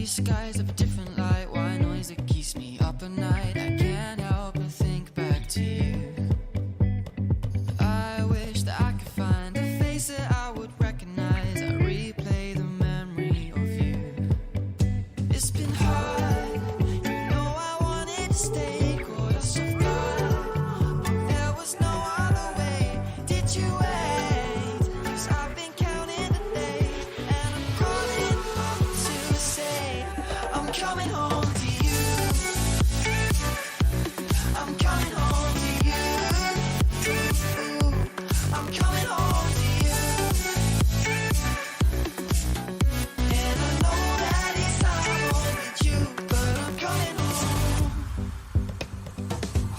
these skies of a different light. White noise that keeps me up at night. I can't help but think back to you. I wish that I could find a face that I would recognize. I replay the memory of you. It's been hard, you know I wanted to stay. Caught us off guard, but there was no other way. Did you wait? 'Cause I've been counting the days, and I'm calling up to say I'm coming home to you. I'm coming home to you. I'm coming home to you. And I know that it's not home with you, but I'm coming home.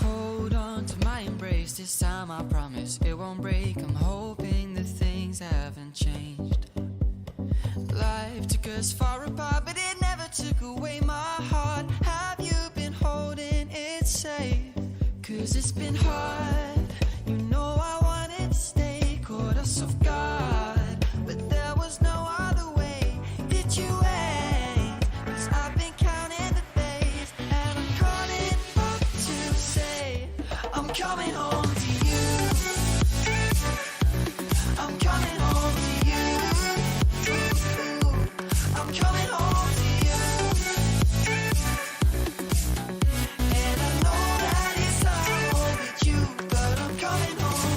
Hold on to my embrace, this time I promise it won't break. I'm hoping that things haven't changed. Life took us far apart, but it never took away my heart. Have you been holding it safe? 'Cause it's been hard, you know I wanted to stay. Caught us off guard, but there was no other way. Did you wait? 'Cause I've been counting the days, and I'm calling up to say I'm coming home to you. I'm coming home to you. I'm coming home to you. And I know that it's not home with you, but I'm coming home.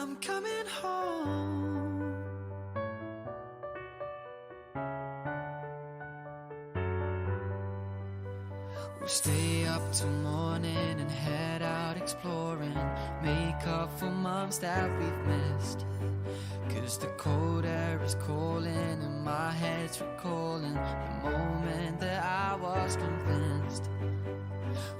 I'm coming home. We'll stay up till morning and head out exploring. Make up for months that we've missed. 'Cause the cold air is calling and my head's recalling the moment that I was convinced.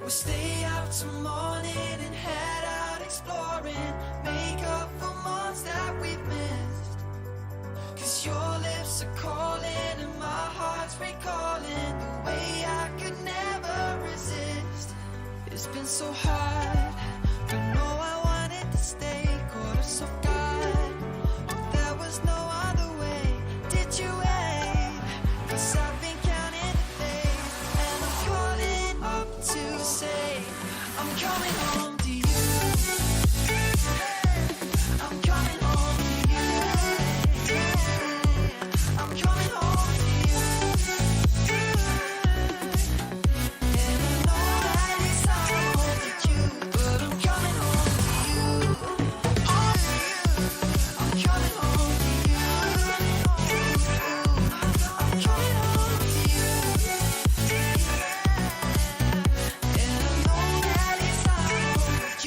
We'll stay out till morning and head out exploring. Make up for months that we've missed. 'Cause your lips are calling and my heart's recalling the way I could never resist. It's been so hard, but no, I wanted to stay. Caught us off guard, but there was no other way. Did you wait? 'Cause I've been counting the days, and I'm calling up to say I'm coming home to you. I'm coming home to you. I'm coming home to you. And I know that it's not home with you, but I'm coming home to you. I'm coming home to you. I'm coming home to you. And I know that it's not home with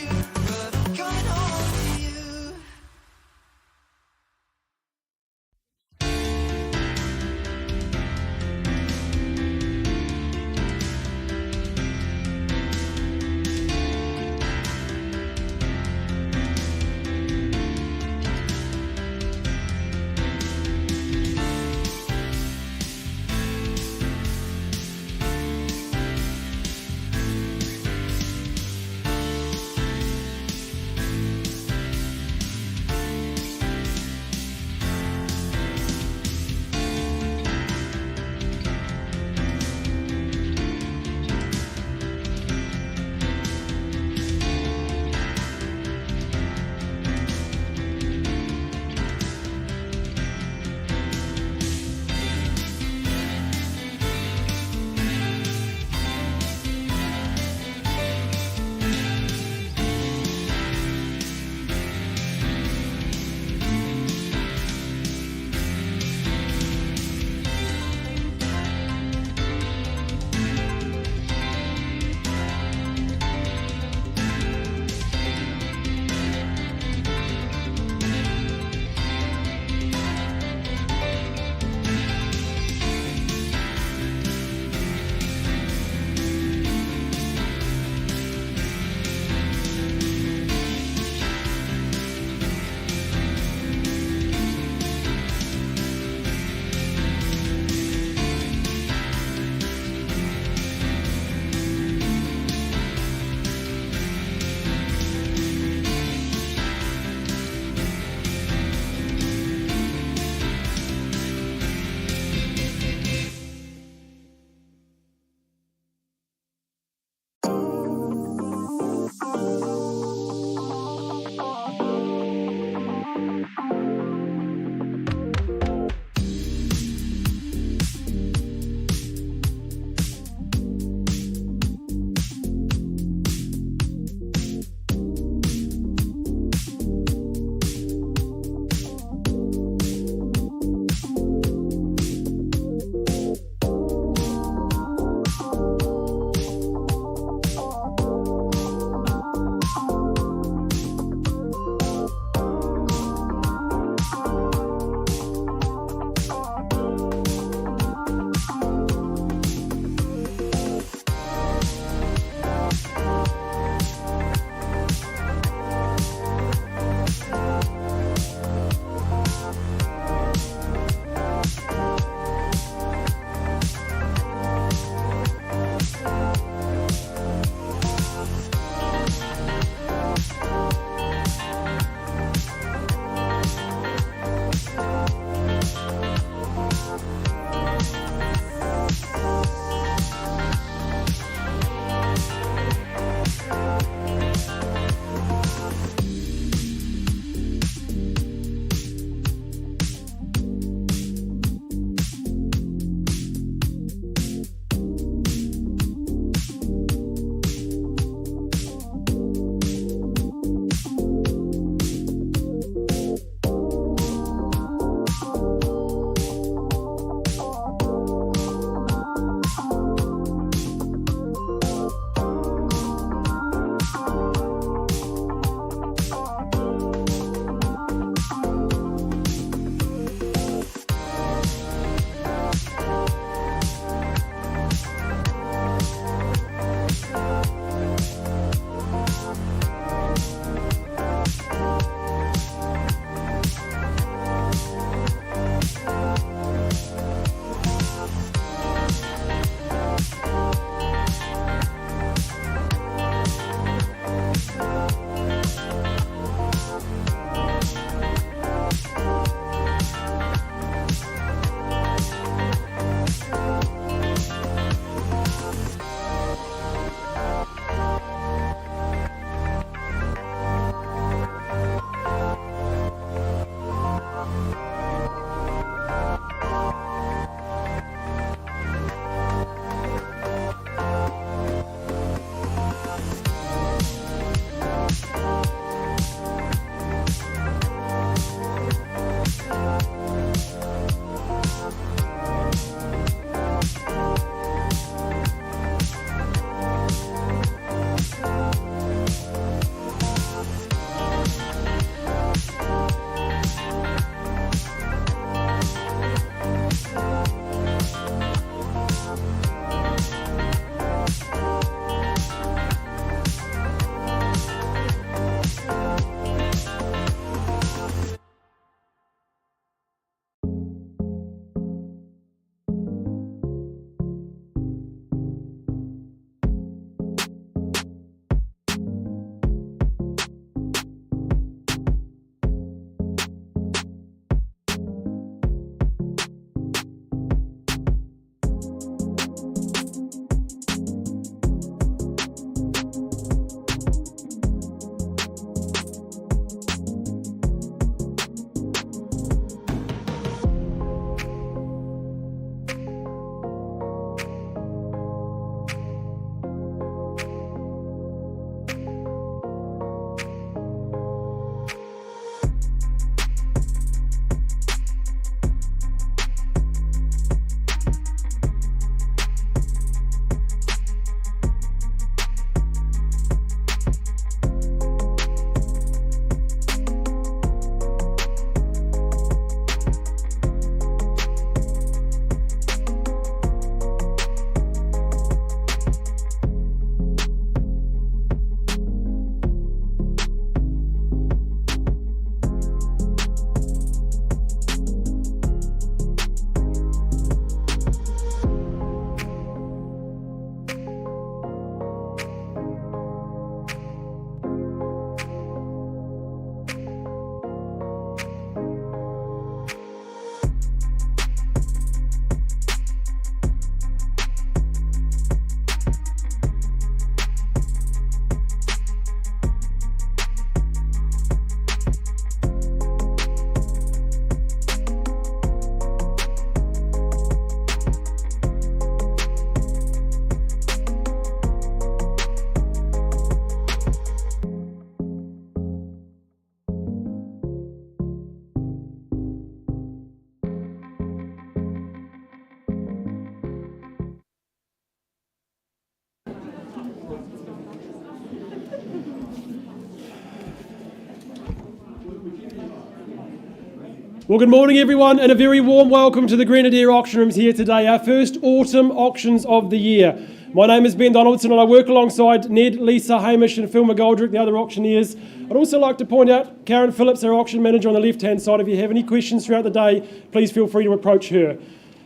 Well, good morning everyone and a very warm welcome to the Grenadier Auction Rooms here today, our first autumn auctions of the year. My name is Ben Donaldson and I work alongside Ned, Lisa, Hamish and Phil McGoldrick, the other auctioneers. I'd also like to point out Karen Phillips, our auction manager on the left-hand side. If you have any questions throughout the day, please feel free to approach her.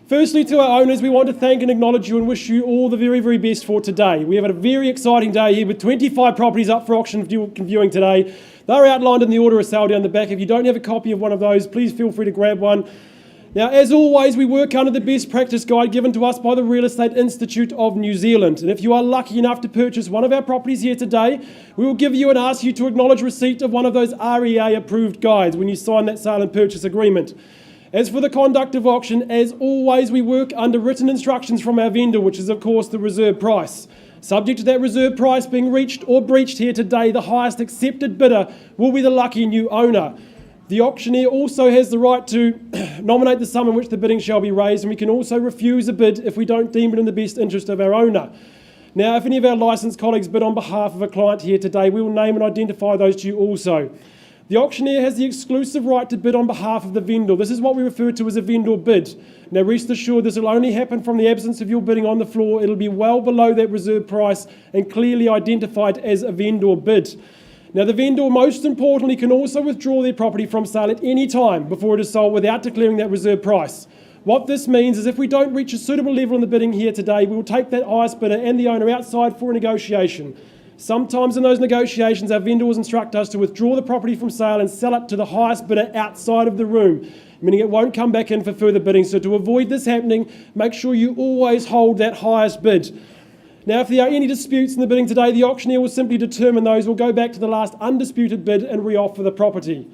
Firstly, to our owners, we want to thank and acknowledge you and wish you all the very, very best for today. We have a very exciting day here with 25 properties up for auction viewing today. They're outlined in the order of sale down the back. If you don't have a copy of one of those, please feel free to grab one. Now, as always, we work under the best practice guide given to us by the Real Estate Institute of New Zealand. And if you are lucky enough to purchase one of our properties here today, we will give you and ask you to acknowledge receipt of one of those REA approved guides when you sign that sale and purchase agreement. As for the conduct of auction, as always, we work under written instructions from our vendor, which is of course the reserve price. Subject to that reserve price being reached or breached here today, the highest accepted bidder will be the lucky new owner. The auctioneer also has the right to nominate the sum in which the bidding shall be raised, and we can also refuse a bid if we don't deem it in the best interest of our owner. Now, if any of our licensed colleagues bid on behalf of a client here today, we will name and identify those to you also. The auctioneer has the exclusive right to bid on behalf of the vendor. This is what we refer to as a vendor bid. Now, rest assured, this will only happen from the absence of your bidding on the floor. It'll be well below that reserve price and clearly identified as a vendor bid. Now, the vendor, most importantly, can also withdraw their property from sale at any time before it is sold without declaring that reserve price. What this means is if we don't reach a suitable level in the bidding here today, we will take that highest bidder and the owner outside for a negotiation. Sometimes in those negotiations, our vendors instruct us to withdraw the property from sale and sell it to the highest bidder outside of the room, meaning it won't come back in for further bidding. So to avoid this happening, make sure you always hold that highest bid. Now, if there are any disputes in the bidding today, the auctioneer will simply determine those. We'll go back to the last undisputed bid and re-offer the property.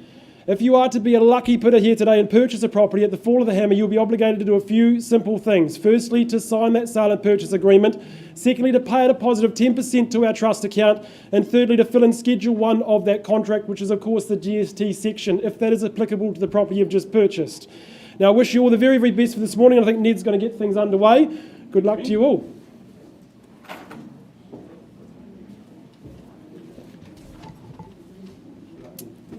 If you are to be a lucky bidder here today and purchase a property at the fall of the hammer, you'll be obligated to do a few simple things. Firstly, to sign that sale and purchase agreement. Secondly, to pay a deposit of 10% to our trust account. And thirdly, to fill in Schedule 1 of that contract, which is, of course, the GST section, if that is applicable to the property you've just purchased. Now, I wish you all the very, very best for this morning. I think Ned's going to get things underway. Good luck to you all.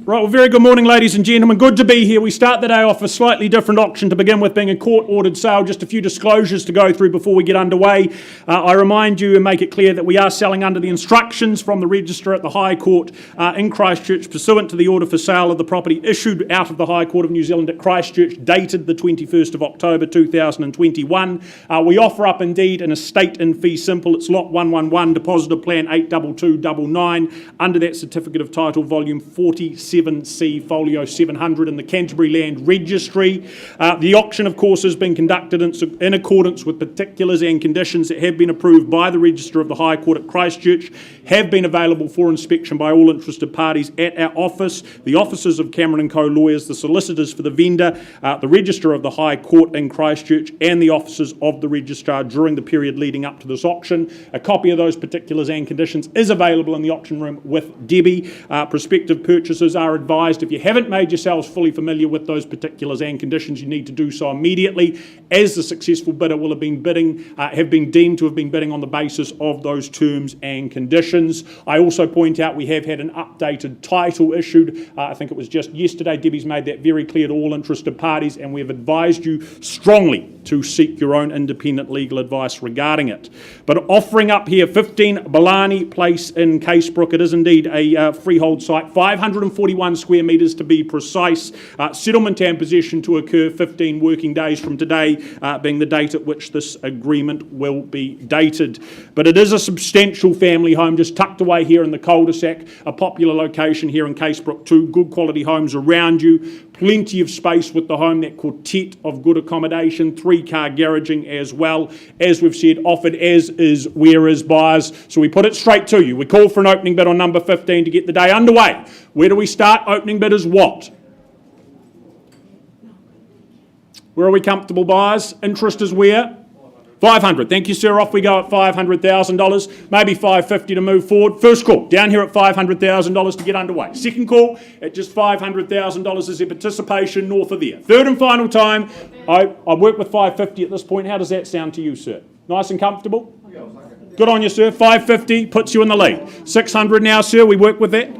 Right, well, very good morning, ladies and gentlemen. Good to be here. We start the day off a slightly different auction to begin with, being a court-ordered sale. Just a few disclosures to go through before we get underway. I remind you and make it clear that we are selling under the instructions from the Registrar at the High Court in Christchurch, pursuant to the order for sale of the property issued out of the High Court of New Zealand at Christchurch, dated the 21st of October 2021. We offer up indeed an estate in fee simple. It's lot 111, depositor plan 82299, under that certificate of title, volume 47C, folio 700 in the Canterbury Land Registry. The auction, of course, has been conducted in accordance with particulars and conditions that have been approved by the Registrar of the High Court at Christchurch, have been available for inspection by all interested parties at our office, the officers of Cameron & Co lawyers, the solicitors for the vendor, the Registrar of the High Court in Christchurch, and the officers of the Registrar during the period leading up to this auction. A copy of those particulars and conditions is available in the auction room with Debbie. Prospective purchasers are advised, if you haven't made yourselves fully familiar with those particulars and conditions, you need to do so immediately, as the successful bidder will have been deemed to have been bidding on the basis of those terms and conditions. I also point out we have had an updated title issued. I think it was just yesterday. Debbie's made that very clear to all interested parties, and we have advised you strongly to seek your own independent legal advice regarding it. But offering up here 15 Bellani Place in Casebrook. It is indeed a freehold site, 541 square metres to be precise. Settlement and possession to occur 15 working days from today, being the date at which this agreement will be dated. But it is a substantial family home just tucked away here in the cul-de-sac, a popular location here in Casebrook too. Good quality homes around you, plenty of space with the home, that quartet of good accommodation, 3-car garaging as well. As we've said, offered as is, where is buyers. So we put it straight to you. We call for an opening bid on number 15 to get the day underway. Where do we start? Opening bid is what? Where are we comfortable, buyers? Interest is where? 500. Thank you, sir. Off we go at $500,000. Maybe $550 to move forward. First call, down here at $500,000 to get underway. Second call at just $500,000 is their participation north of there. Third and final time, I work with $550 at this point. How does that sound to you, sir? Nice and comfortable? Good on you, sir. $550 puts you in the lead. $600 now, sir. We work with that.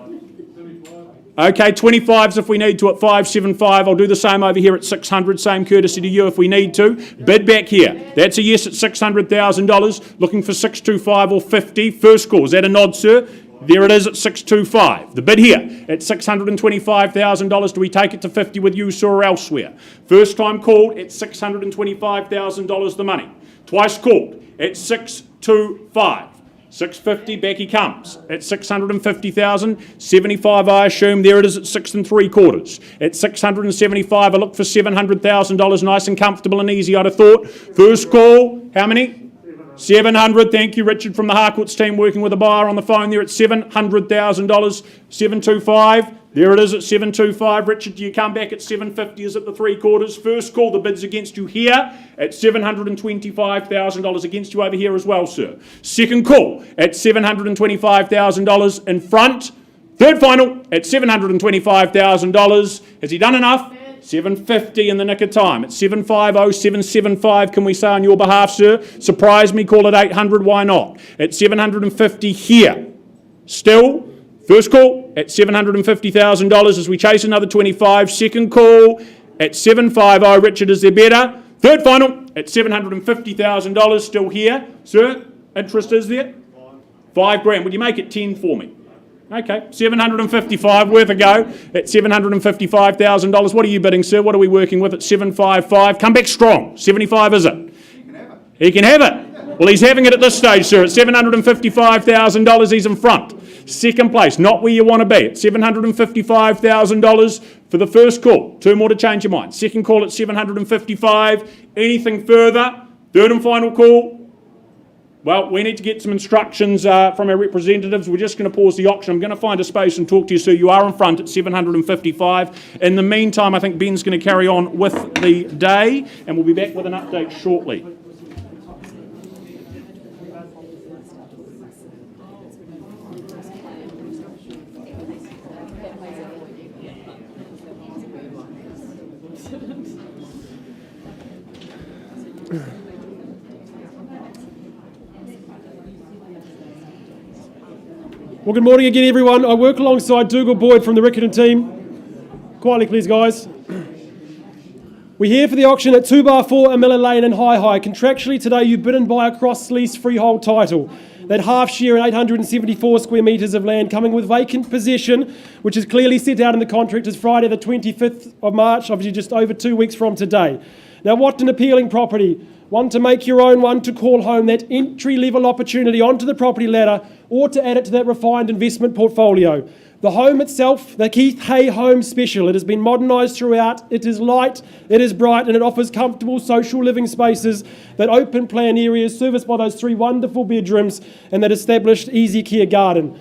Okay, 25s if we need to at 575. I'll do the same over here at 600. Same courtesy to you if we need to. Bid back here. That's a yes at $600,000. Looking for 625 or 50. First call. Is that a nod, sir? There it is at 625. The bid here at $625,000. Do we take it to 50 with you, sir, or elsewhere? First time called at $625,000 the money. Twice called at 625. 650, back he comes at 650,000. 75, I assume. There it is at 6 3/4. At 675, I look for $700,000. Nice and comfortable and easy, I'd have thought. First call, how many? 700. Thank you, Richard from the Harcourts team, working with a buyer on the phone there at $700,000. 725. There it is at 725. Richard, do you come back at 750? Is it the 3/4? First call, the bid's against you here at $725,000. Against you over here as well, sir. Second call at $725,000 in front. Third final at $725,000. Has he done enough? 750 in the nick of time. At 750, 775, can we say on your behalf, sir? Surprise me, call it 800, why not? At 750 here. Still, first call at $750,000 as we chase another 25. Second call at 750. Richard, is there better? Third final at $750,000. Still here. Sir, interest is there? $5,000. Would you make it 10 for me? Okay, 755, worth a go at $755,000. What are you bidding, sir? What are we working with at 755? Come back strong. 75, is it? He can have it. Well, he's having it at this stage, sir. At $755,000, he's in front. Second place, not where you want to be. At $755,000 for the first call. Two more to change your mind. Second call at 755. Anything further? Third and final call. Well, we need to get some instructions from our representatives. We're just going to pause the auction. I'm going to find a space and talk to you, sir. You are in front at 755. In the meantime, I think Ben's going to carry on with the day, and we'll be back with an update shortly. Well, good morning again, everyone. I work alongside Dougal Boyd from the Riccarton team. Quietly, please, guys. We're here for the auction at 2-4 Amilla Lane in Hi. Contractually today, you bid and buy a cross-lease freehold title. That half share in 874 square metres of land coming with vacant possession, which is clearly set out in the contract as Friday the 25th of March, obviously just over 2 weeks from today. Now, what an appealing property. One to make your own, one to call home, that entry-level opportunity onto the property ladder or to add it to that refined investment portfolio. The home itself, the Keith Hay Home Special, it has been modernised throughout. It is light, it is bright, and it offers comfortable social living spaces, that open plan areas serviced by those 3 wonderful bedrooms and that established easy care garden.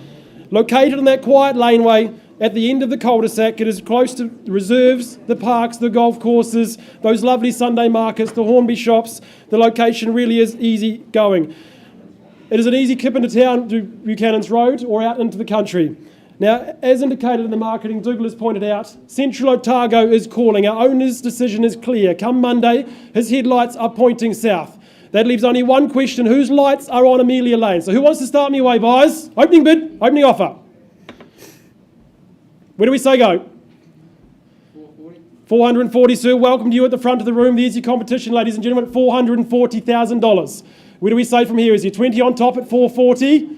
Located in that quiet laneway, at the end of the cul-de-sac, it is close to the reserves, the parks, the golf courses, those lovely Sunday markets, the Hornby shops. The location really is easy going. It is an easy kip into town to Buchanan's Road or out into the country. Now, as indicated in the marketing, Dougal has pointed out, Central Otago is calling. Our owner's decision is clear. Come Monday, his headlights are pointing south. That leaves only one question: whose lights are on Amelia Lane? So who wants to start me away, guys? Opening bid, opening offer. Where do we say go? 440, sir. Welcome to you at the front of the room. There's your competition, ladies and gentlemen, at $440,000. Where do we say from here? Is your 20 on top at 440?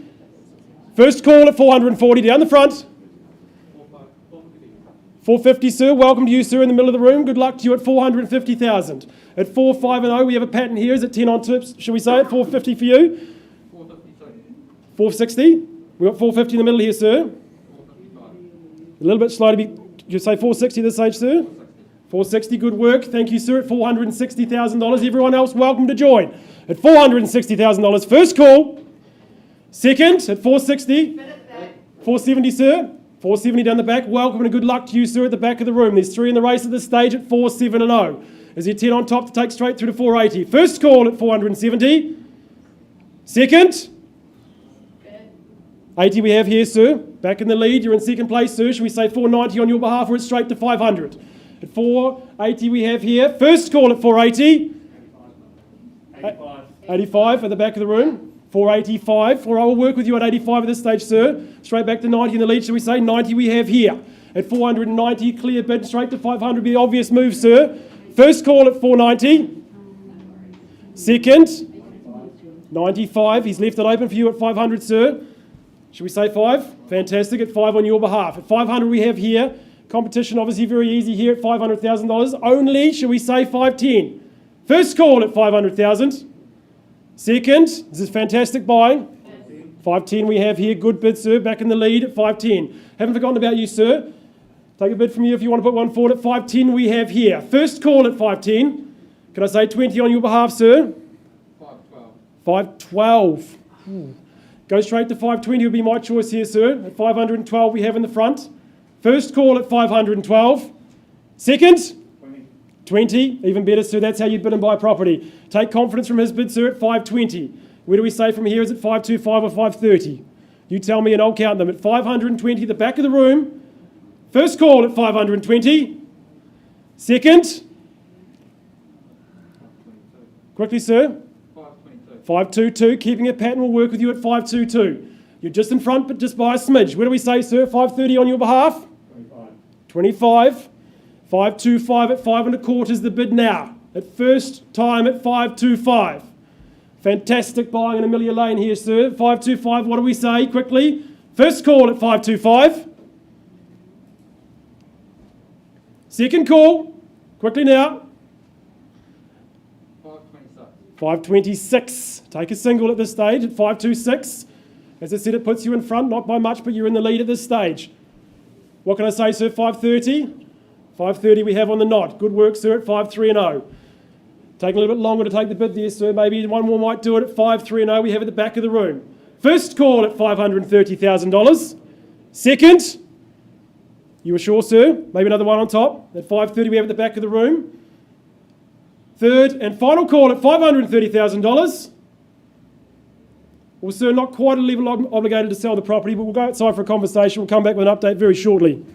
First call at 440, down the front. 450, sir. Welcome to you, sir, in the middle of the room. Good luck to you at 450,000. At 450, we have a pattern here. Is it 10 on tips? Shall we say it? 450 for you? 460. We've got 450 in the middle here, sir. A little bit slow to be. Did you say 460 this stage, sir? 460, good work. Thank you, sir, at $460,000. Everyone else, welcome to join. At $460,000. First call. Second, at 460. 470, sir. 470 down the back. Welcome and good luck to you, sir, at the back of the room. There's 3 in the race at this stage at 470. Is there 10 on top to take straight through to 480? First call at 470. Second. 80 we have here, sir. Back in the lead. You're in second place, sir. Should we say 490 on your behalf or it's straight to 500? At 480 we have here. First call at 480. 85 at the back of the room. 485. All right, we'll work with you at 85 at this stage, sir. Straight back to 90 in the lead, shall we say? 90 we have here. At 490, clear bid, straight to 500, be the obvious move, sir. First call at 490. Second, 95. He's left it open for you at 500, sir. Should we say 5? Fantastic, at 5 on your behalf. At 500 we have here. Competition obviously very easy here at $500,000. Only, should we say 510? First call at 500,000. Second, this is fantastic buying. 510 we have here. Good bid, sir. Back in the lead at 510. Haven't forgotten about you, sir. Take a bid from you if you want to put one forward at 510 we have here. First call at 510. Can I say 20 on your behalf, sir? 512. Go straight to 520 would be my choice here, sir. At 512 we have in the front. First call at 512. Second? 20. Even better, sir. That's how you bid and buy property. Take confidence from his bid, sir, at 520. Where do we say from here? Is it 525 or 530? You tell me and I'll count them. At 520, the back of the room. First call at 520. Second? Quickly, sir. 522. Keeping a pattern, we'll work with you at 522. You're just in front, but just by a smidge. Where do we say, sir? 530 on your behalf? 25. 525 at 5.25 is the bid now. At first time at 525. Fantastic buying in Amelia Lane here, sir. 525, what do we say? Quickly. First call at 525. Second call. Quickly now. 526. Take a single at this stage at 526. As I said, it puts you in front, not by much, but you're in the lead at this stage. What can I say, sir? 530. 530 we have on the knot. Good work, sir, at 530. Taking a little bit longer to take the bid there, sir. Maybe one more might do it at 530 we have at the back of the room. First call at $530,000. Second, you were sure, sir? Maybe another one on top. At 530 we have at the back of the room. Third and final call at $530,000. Well, sir, not quite a level obligated to sell the property, but we'll go outside for a conversation. We'll come back with an update very shortly.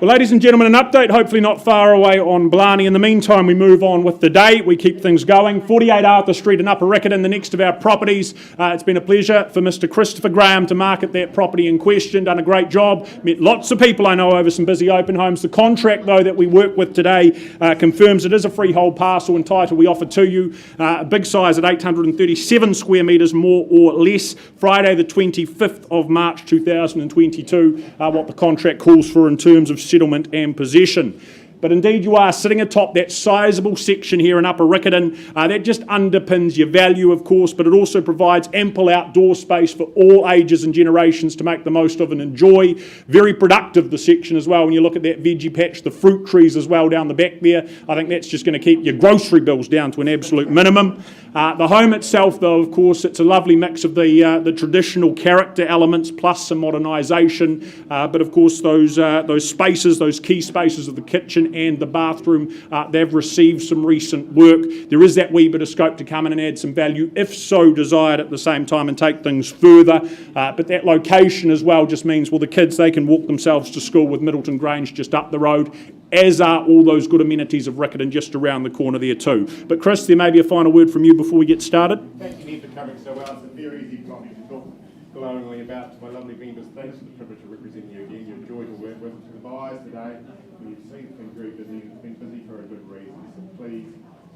Well, ladies and gentlemen, an update hopefully not far away on Blarney. In the meantime, we move on with the day. We keep things going. 48 Arthur Street in Upper Riccarton, the next of our properties. It's been a pleasure for Mr. Christopher Graham to market that property in question. Done a great job. Met lots of people I know over some busy open homes. The contract, though, that we work with today confirms it is a freehold parcel and title we offer to you. A big size at 837 square metres, more or less. Friday the 25th of March 2022, what the contract calls for in terms of settlement and possession. But indeed you are sitting atop that sizable section here in Upper Riccarton. That just underpins your value, of course, but it also provides ample outdoor space for all ages and generations to make the most of and enjoy. Very productive, the section as well. When you look at that veggie patch, the fruit trees as well down the back there, I think that's just going to keep your grocery bills down to an absolute minimum. The home itself, though, of course, it's a lovely mix of the traditional character elements plus some modernisation. But of course, those spaces, those key spaces of the kitchen and the bathroom, they've received some recent work. There is that wee bit of scope to come in and add some value, if so desired, at the same time and take things further. But that location as well just means, well, the kids, they can walk themselves to school with Middleton Grange just up the road, as are all those good amenities of Riccarton just around the corner there too. But Chris, there may be a final word from you before we get started. Thank you, Ned, for covering so well. It's a very easy topic to talk glowingly about to my lovely vendors. Thanks for the privilege of representing you again. You're a joy to work with. The buyers today, we've seen it's been very busy. It's been busy for a good reason. So please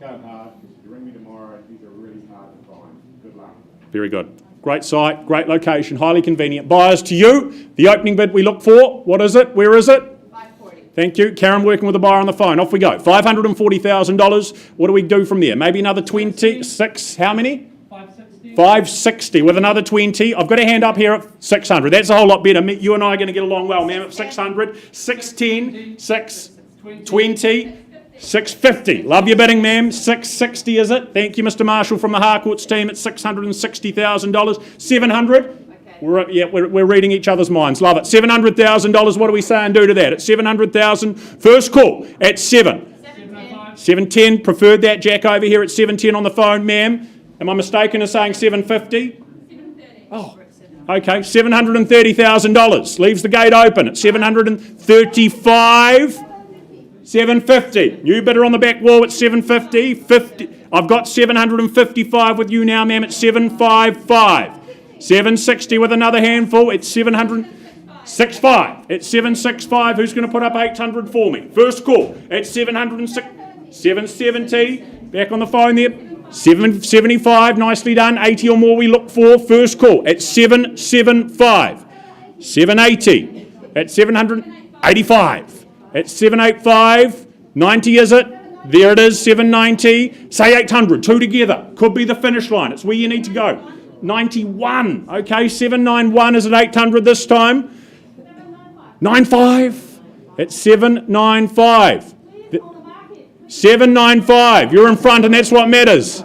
go hard. If you ring me tomorrow, these are really hard to find. Good luck. Very good. Great site, great location, highly convenient. Buyers, to you, the opening bid we look for, what is it? Where is it? 540. Thank you. Karen working with the buyer on the phone. Off we go. $540,000. What do we do from there? Maybe another 26. How many? 560 with another 20. I've got a hand up here at 600. That's a whole lot better. You and I are going to get along well, ma'am, at 600. 610, 620, 650. Love your bidding, ma'am. 660 is it? Thank you, Mr. Marshall from the Harcourts team at $660,000. 700. We're reading each other's minds. Love it. $700,000. What do we say and do to that? At 700,000. First call at 710. Preferred that. Jack over here at 710 on the phone, ma'am. Am I mistaken in saying 750? 730. Oh, okay. $730,000. Leaves the gate open at 735. 750. New bidder on the back wall at 750. 50. I've got 755 with you now, ma'am, at 755. 760 with another handful at 765. At 765. Who's going to put up 800 for me? First call at 706. 770. Back on the phone there. 775, nicely done. 80 or more we look for. First call at 775. 780 at 785. At 785. 90 is it? There it is, 790. Say 800, two together. Could be the finish line. It's where you need to go. 91. Okay, 791 is at 800 this time. 95. At 795. 795, you're in front and that's what matters.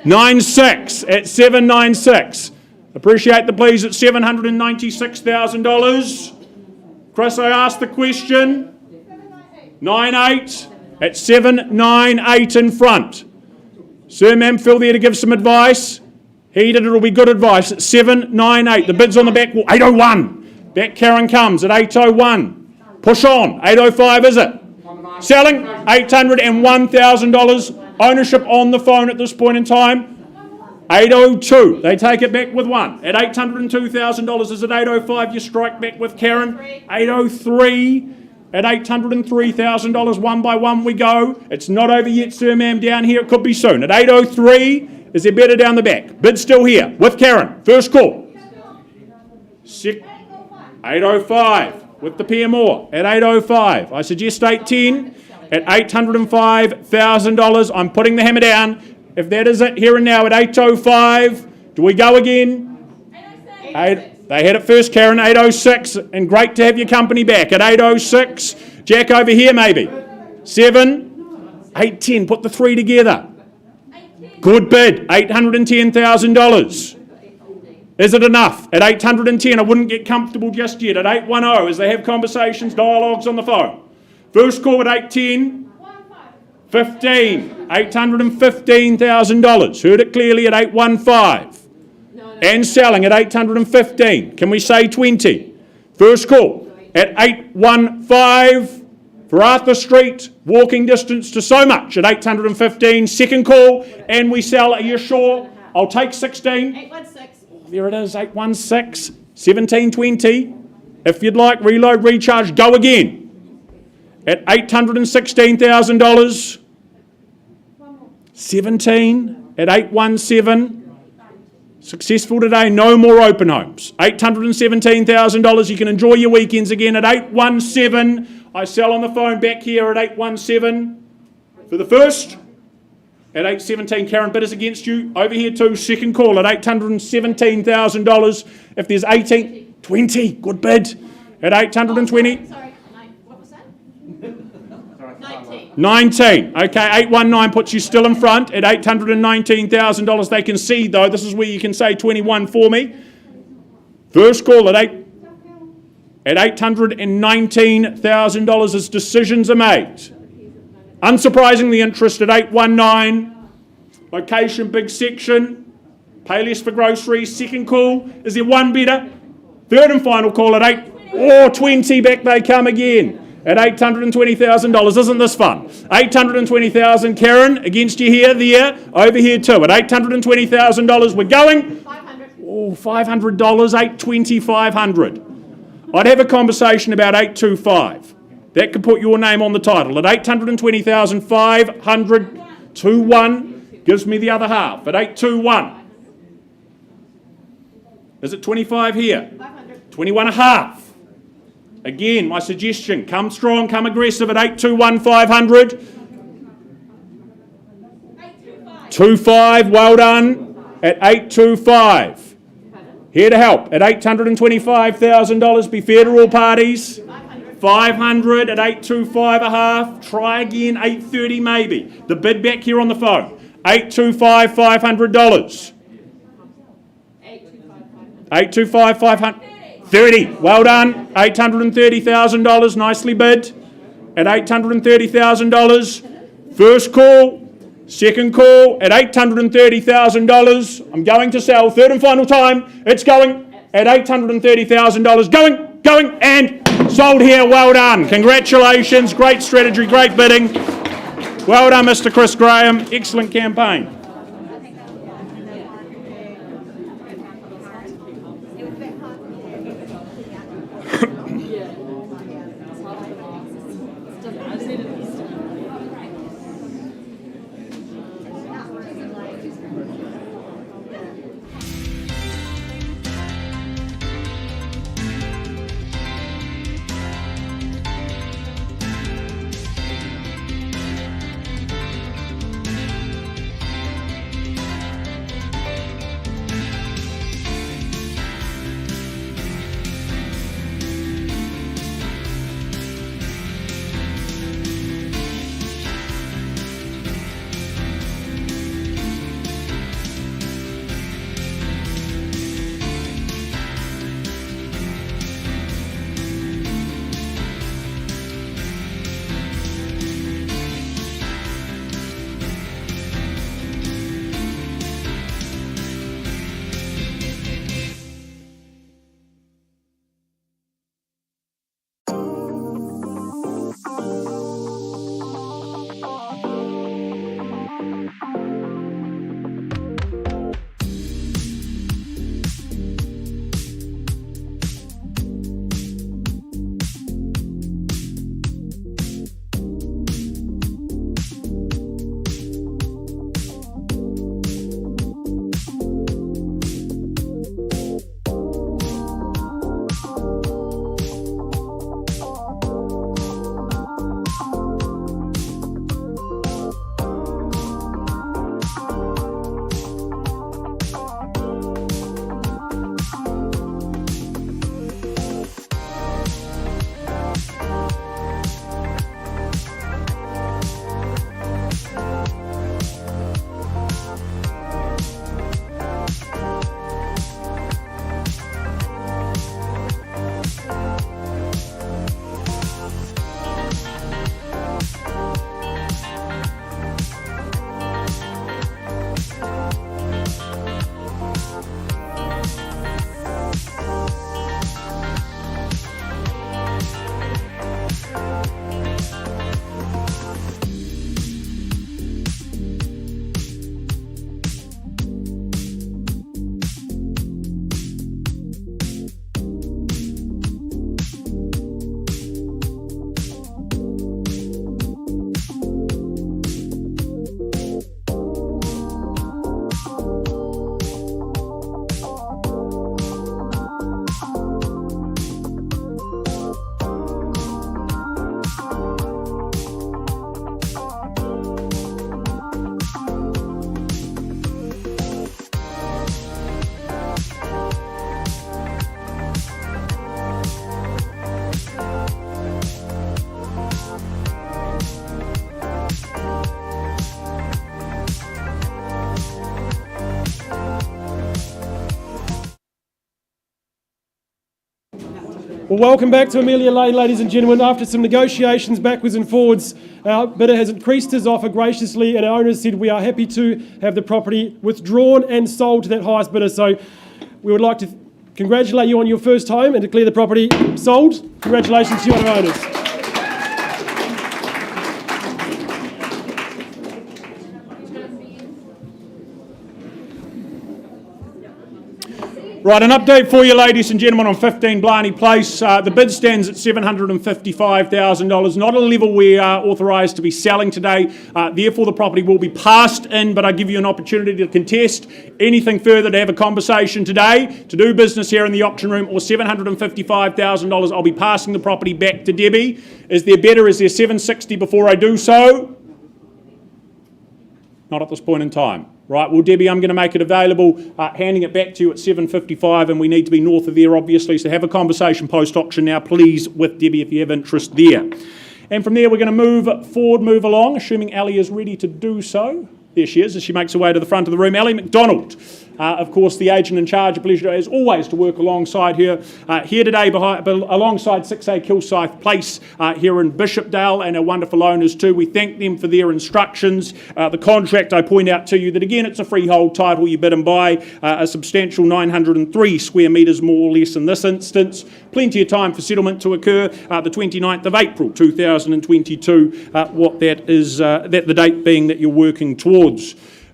96 at 796. Appreciate the please at $796,000. Chris, I asked the question. 98 at 798 in front. Sir, ma'am, Phil there to give some advice. Heeded, it'll be good advice at 798. The bid's on the back wall. 801. Back Karen comes at 801. Push on. 805 is it? Selling $801,000. Ownership on the phone at this point in time. 802. They take it back with one. At $802,000 is at 805. You strike back with Karen. 803. At $803,000. One by one we go. It's not over yet, sir, ma'am. Down here it could be soon. At 803. Is there better down the back? Bid still here with Karen. First call. 805. With the PMO at 805. I suggest 810 at $805,000. I'm putting the hammer down. If that is it here and now at 805, do we go again? 806. They had it first, Karen, 806. And great to have your company back at 806. Jack over here maybe. 810. Put the three together. Good bid. $810,000. Is it enough? At 810, I wouldn't get comfortable just yet. At 810, as they have conversations, dialogues on the phone. First call at 810. 15. $815,000. Heard it clearly at 815. And selling at 815. Can we say 20? First call at 815 for Arthur Street, walking distance to so much at 815. Second call, and we sell. Are you sure? I'll take 16. 816. There it is, 816, 1720. If you'd like, reload, recharge, go again. At $816,000. 17 at 817. Successful today, no more open homes. $817,000. You can enjoy your weekends again at 817. I sell on the phone back here at 817 for the first. At 817, Karen bidders against you. Over here too, second call at $817,000. If there's 18, 20, good bid. At 820. Sorry, what was that? 19. 19. Okay, 819 puts you still in front at $819,000. They can see, though, this is where you can say 21 for me. First call at $819,000 as decisions are made. Unsurprisingly, interest at 819. Location, big section. Payless for groceries. Second call. Is there one bidder? Third and final call at 20. Back they come again. At $820,000. Isn't this fun? $820,000. Karen, against you here, there, over here too. At $820,000, we're going. 500. Oh, $500. $820, $500. I'd have a conversation about 825. That could put your name on the title. At $820,000, 500, 2-1 gives me the other half. At 821. Is it 25 here? 500. 21 and a half. Again, my suggestion, come strong, come aggressive at 821, 500. 825. 25, well done. At 825. Here to help at $825,000. Be fair to all parties. 500 at 825 a half. Try again, 830 maybe. The bid back here on the phone. 825, $500. 825, 500. 30. Well done. $830,000. Nicely bid. At $830,000. First call. Second call at $830,000. I'm going to sell. Third and final time. It's going at $830,000. Going, and sold here. Well done. Congratulations. Great strategy, great bidding. Well done, Mr. Chris Graham. Excellent campaign. Well, welcome back to Amelia Lane, ladies and gentlemen. After some negotiations backwards and forwards, our bidder has increased his offer graciously, and our owners said we are happy to have the property withdrawn and sold to that highest bidder. So we would like to congratulate you on your first home and declare the property sold. Congratulations to you and our owners. Right, an update for you, ladies and gentlemen, on 15 Blarney Place. The bid stands at $755,000, not a level we are authorised to be selling today. Therefore, the property will be passed in, but I give you an opportunity to contest anything further, to have a conversation today, to do business here in the auction room, or $755,000. I'll be passing the property back to Debbie. Is there better? Is there $760 before I do so? Not at this point in time. Right, well, Debbie, I'm going to make it available, handing it back to you at $755, and we need to be north of there, obviously, so have a conversation post-auction now, please, with Debbie if you have interest there. And from there, we're going to move forward, move along, assuming Ali is ready to do so. There she is, as she makes her way to the front of the room. Ali McDonald, of course, the agent in charge. A pleasure, as always, to work alongside her. Here today, alongside 6A Kilsyth Place here in Bishopdale, and our wonderful owners too. We thank them for their instructions. The contract, I point out to you that, again, it's a freehold title. You bid and buy a substantial 903 square metres, more or less, in this instance. Plenty of time for settlement to occur, the 29th of April 2022, what that is, that the date being that you're working towards.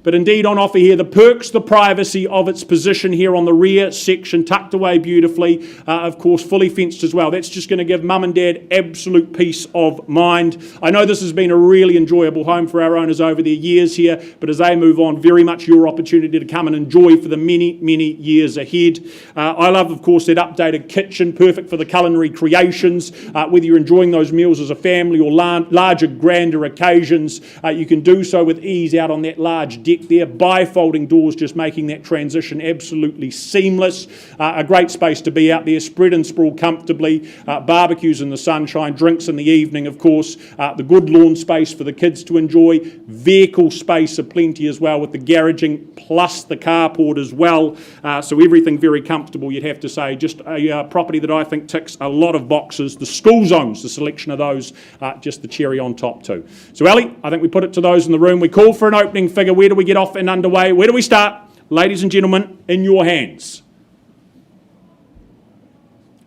But indeed, on offer here, the perks, the privacy of its position here on the rear section, tucked away beautifully, of course, fully fenced as well. That's just going to give mum and dad absolute peace of mind. I know this has been a really enjoyable home for our owners over their years here, but as they move on, very much your opportunity to come and enjoy for the many, many years ahead. I love, of course, that updated kitchen, perfect for the culinary creations. Whether you're enjoying those meals as a family or larger, grander occasions, you can do so with ease out on that large deck there, bifolding doors, just making that transition absolutely seamless. A great space to be out there, spread and sprawl comfortably, barbecues in the sunshine, drinks in the evening, of course, the good lawn space for the kids to enjoy, vehicle space aplenty as well with the garaging plus the carport as well, so everything very comfortable, you'd have to say. Just a property that I think ticks a lot of boxes. The school zones, the selection of those, just the cherry on top too. So Ali, I think we put it to those in the room. We call for an opening figure. Where do we get off and underway? Where do we start? Ladies and gentlemen, in your hands.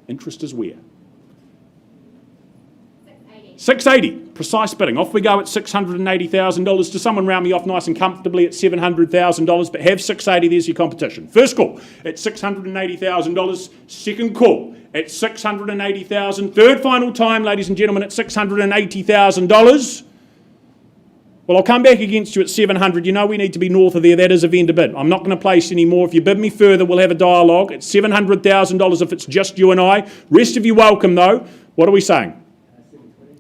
Interest is where? 680, precise bidding. Off we go at $680,000. To someone round me off nice and comfortably at $700,000, but have 680, there's your competition. First call at $680,000. Second call at $680,000. Third final time, ladies and gentlemen, at $680,000. Well, I'll come back against you at 700. You know we need to be north of there. That is a vendor bid. I'm not going to place any more. If you bid me further, we'll have a dialogue. It's $700,000 if it's just you and I. Rest of you welcome, though. What are we saying?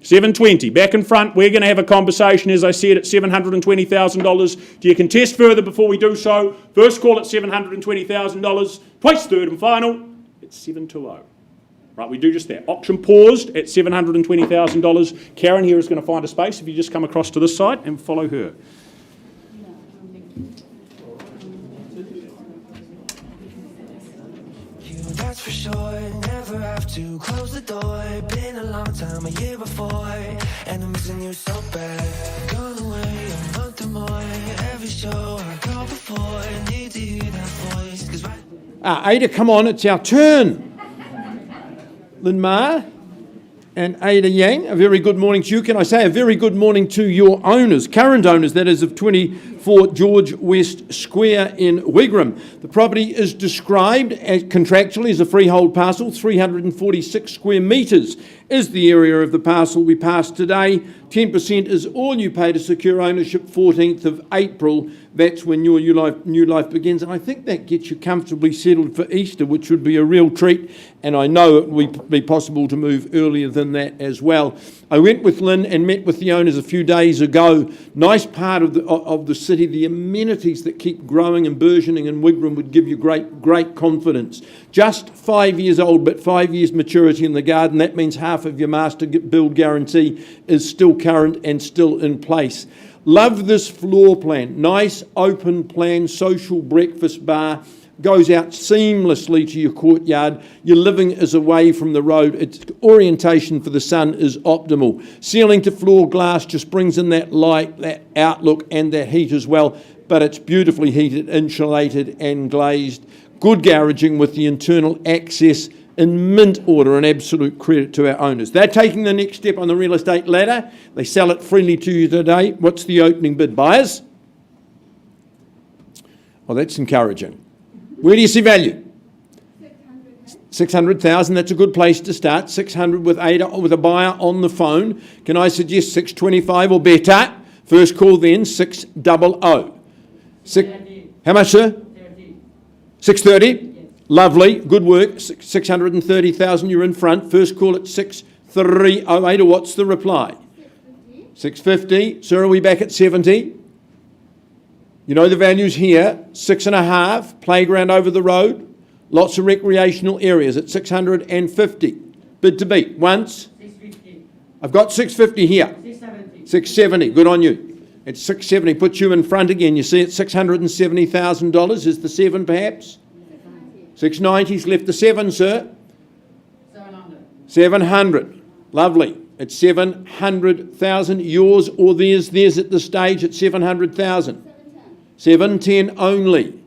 720. Back in front, we're going to have a conversation, as I said, at $720,000. Do you contest further before we do so? First call at $720,000. Twice third and final, it's 720. Right, we do just that. Auction paused at $720,000. Karen here is going to find a space if you just come across to this side and follow her. That's for sure, never have to close the door. Been a long time, a year before, and I'm missing you so bad. Gone away a month or more, every show I go before, need to hear that voice. 'Cause Ada, come on, it's our turn. Lynn Ma and Ada Yang, a very good morning to you. Can I say a very good morning to your owners, current owners, that is, of 24 George West Square in Wigram. The property is described as contractually as a freehold parcel. 346 square metres is the area of the parcel we passed today. 10% is all you pay to secure ownership. 14th of April, that's when your new life begins. And I think that gets you comfortably settled for Easter, which would be a real treat. And I know it will be possible to move earlier than that as well. I went with Lynn and met with the owners a few days ago. Nice part of the city. The amenities that keep growing and burgeoning in Wigram would give you great confidence. Just 5 years old, but 5 years maturity in the garden. That means half of your master build guarantee is still current and still in place. Love this floor plan. Nice open plan, social breakfast bar, goes out seamlessly to your courtyard. Your living is away from the road. Its orientation for the sun is optimal. Ceiling to floor glass just brings in that light, that outlook, and that heat as well. But it's beautifully heated, insulated, and glazed. Good garaging with the internal access in mint order, an absolute credit to our owners. They're taking the next step on the real estate ladder. They sell it freely to you today. What's the opening bid, buyers? Well, that's encouraging. Where do you see value? 600,000, that's a good place to start. 600 with a buyer on the phone. Can I suggest 625 or better? First call then, 600. How much, sir? 630? Lovely, good work. 630,000, you're in front. First call at 6308, or what's the reply? 650. Sir, are we back at 70? You know the values here. 6.5, playground over the road. Lots of recreational areas at 650. Bid to beat. Once. 650. I've got 650 here. 670. 670, good on you. It's 670, puts you in front again. You see it's $670,000. Is the 7 perhaps? 690's left the 7, sir. 700. 700. Lovely. It's 700,000. Yours or theirs. Theirs at the stage at 700,000. 710 only.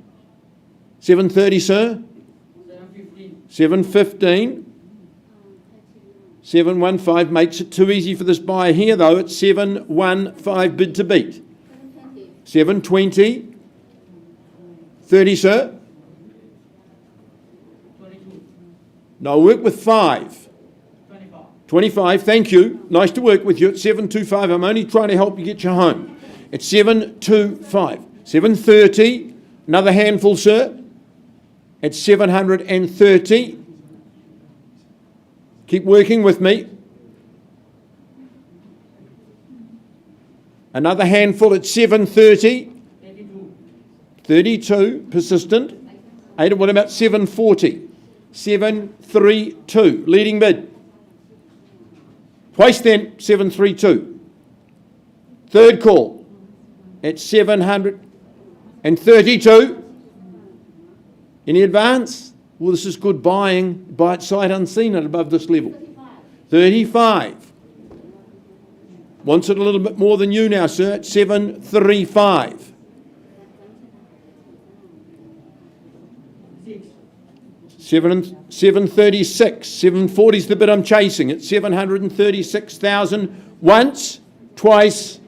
730, sir. 715. 715. 715 makes it too easy for this buyer here, though. It's 715 bid to beat. 720. 30, sir. 22. No, work with 5. 25. 25, thank you. Nice to work with you at 725. I'm only trying to help you get you home. It's 725. 730. Another handful, sir. It's 730. Keep working with me. Another handful at 730. 32. 32, persistent. Ada, what about 740? 732, leading bid. Twice then, 732. Third call at 732. Any advance? Well, this is good buying. Buy it sight unseen at above this level. 35. Wants it a little bit more than you now, sir, at 735. 6. 736. 740 is the bid I'm chasing at 736,000. Once, twice.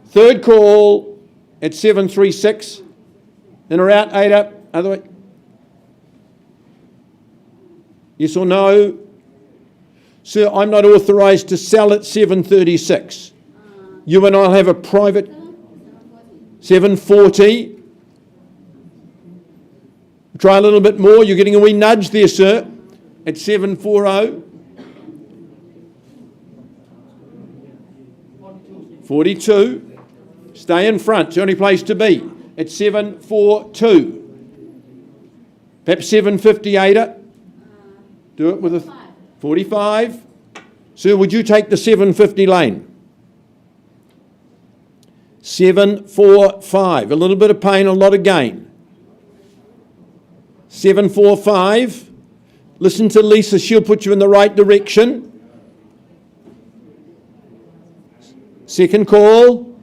Third call at 736. In or out, 8 up. Other way. Yes or no? Sir, I'm not authorised to sell at 736. You and I'll have a private 740. Try a little bit more. You're getting a wee nudge there, sir, at 740. 42. Stay in front. It's the only place to be. At 742. Perhaps 758. Do it with a 45. Sir, would you take the 750 lane? 745. A little bit of pain, a lot of gain. 745. Listen to Lisa, she'll put you in the right direction. Second call.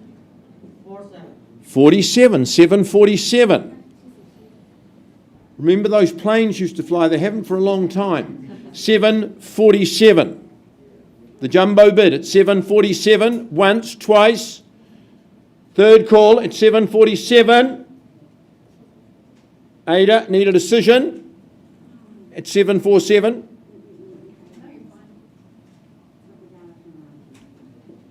47. 747. Remember those planes used to fly? They haven't for a long time. 747. The jumbo bid at 747. Once, twice. Third call at 747. Ada, need a decision at 747.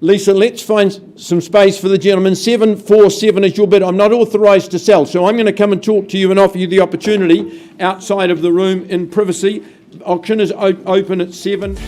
Lisa, let's find some space for the gentleman. 747 is your bid. I'm not authorised to sell, so I'm going to come and talk to you and offer you the opportunity outside of the room in privacy. Auction is open at 7.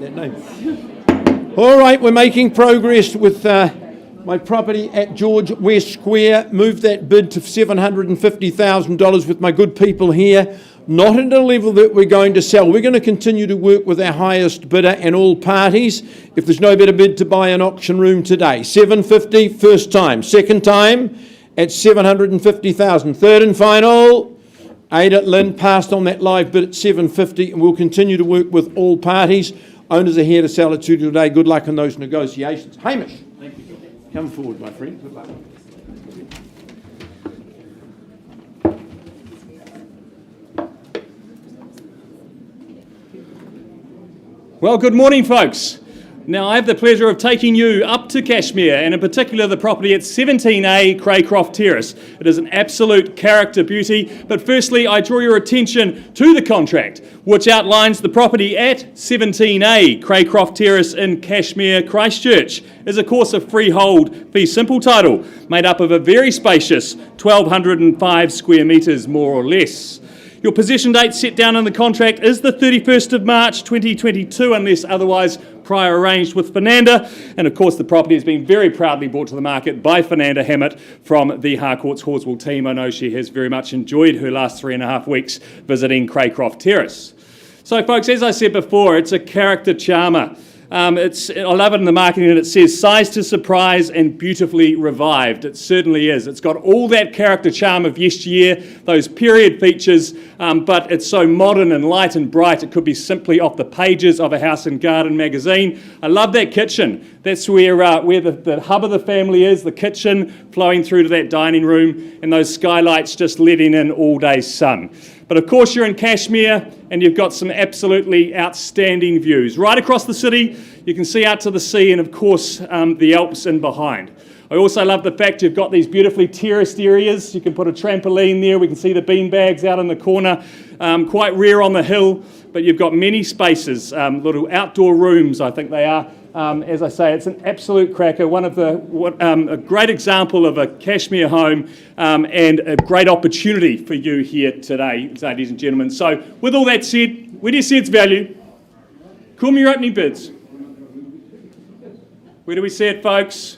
that name. All right, we're making progress with my property at George West Square. Moved that bid to $750,000 with my good people here. Not at a level that we're going to sell. We're going to continue to work with our highest bidder and all parties. If there's no better bid to buy an auction room today. $750,000 first time. Second time at $750,000. Third and final. Ada Lynn passed on that live bid at $750,000, and we'll continue to work with all parties. Owners are here to sell it to you today. Good luck in those negotiations. Hamish, thank you. Come forward, my friend. Good luck. Well, good morning, folks. Now, I have the pleasure of taking you up to Cashmere, and in particular the property at 17A Craycroft Terrace. It is an absolute character beauty, but firstly I draw your attention to the contract, which outlines the property at 17A Craycroft Terrace in Cashmere, Christchurch. It is of course a freehold fee simple title, made up of a very spacious 1,205 square metres more or less. Your possession date set down in the contract is the 31st of March 2022, unless otherwise prior arranged with Fernanda. And of course the property has been very proudly brought to the market by Fernanda Hammett from the Harcourts Horswell team. I know she has very much enjoyed her last 3.5 weeks visiting Craycroft Terrace. So folks, as I said before, it's a character charmer. I love it in the marketing, and it says size to surprise and beautifully revived. It certainly is. It's got all that character charm of yesteryear, those period features, but it's so modern and light and bright it could be simply off the pages of a House and Garden magazine. I love that kitchen. That's where the hub of the family is, the kitchen flowing through to that dining room, and those skylights just letting in all day sun. But of course you're in Cashmere and you've got some absolutely outstanding views. Right across the city, you can see out to the sea and of course the Alps in behind. I also love the fact you've got these beautifully terraced areas. You can put a trampoline there. We can see the beanbags out in the corner, quite rare on the hill, but you've got many spaces, little outdoor rooms I think they are. As I say, it's an absolute cracker, a great example of a Cashmere home and a great opportunity for you here today, ladies and gentlemen. So with all that said, where do you see its value? Call me your opening bids. Where do we see it, folks?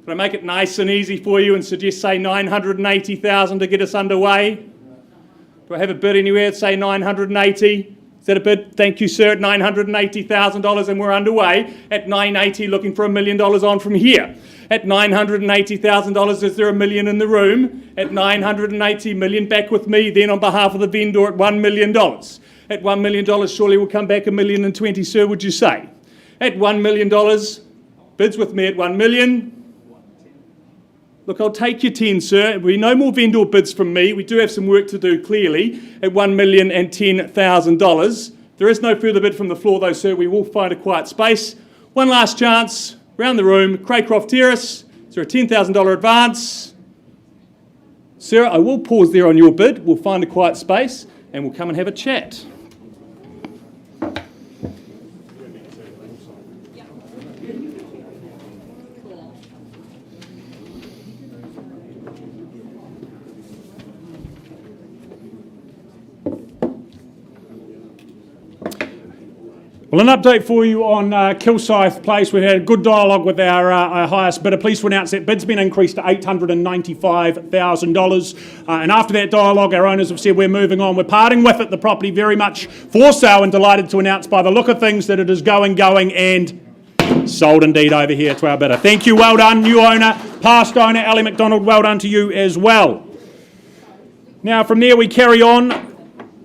Can I make it nice and easy for you and suggest, say, $980,000 to get us underway? Do I have a bid anywhere? Say $980,000. Is that a bid? Thank you, sir, at $980,000, and we're underway at $980,000, looking for $1 million on from here. At $980,000, is there $1 million in the room? At $980 million, back with me then on behalf of the vendor at $1 million. At $1 million, surely we'll come back $1,020,000, sir, would you say? At $1 million, bids with me at $1 million. Look, I'll take your 10, sir. There'll be no more vendor bids from me. We do have some work to do, clearly, at $1,010,000. There is no further bid from the floor, though, sir. We will find a quiet space. One last chance. Round the room. Craycroft Terrace. Is there a $10,000 advance? Sir, I will pause there on your bid. We'll find a quiet space, and we'll come and have a chat. Well, an update for you on Kilsyth Place. We had a good dialogue with our highest bidder. Pleased to announce that bid's been increased to $895,000. And after that dialogue, our owners have said we're moving on. We're parting with it. The property very much for sale, and delighted to announce by the look of things that it is going, and sold indeed over here to our bidder. Thank you. Well done, new owner, past owner, Ellie McDonald. Well done to you as well. Now, from there we carry on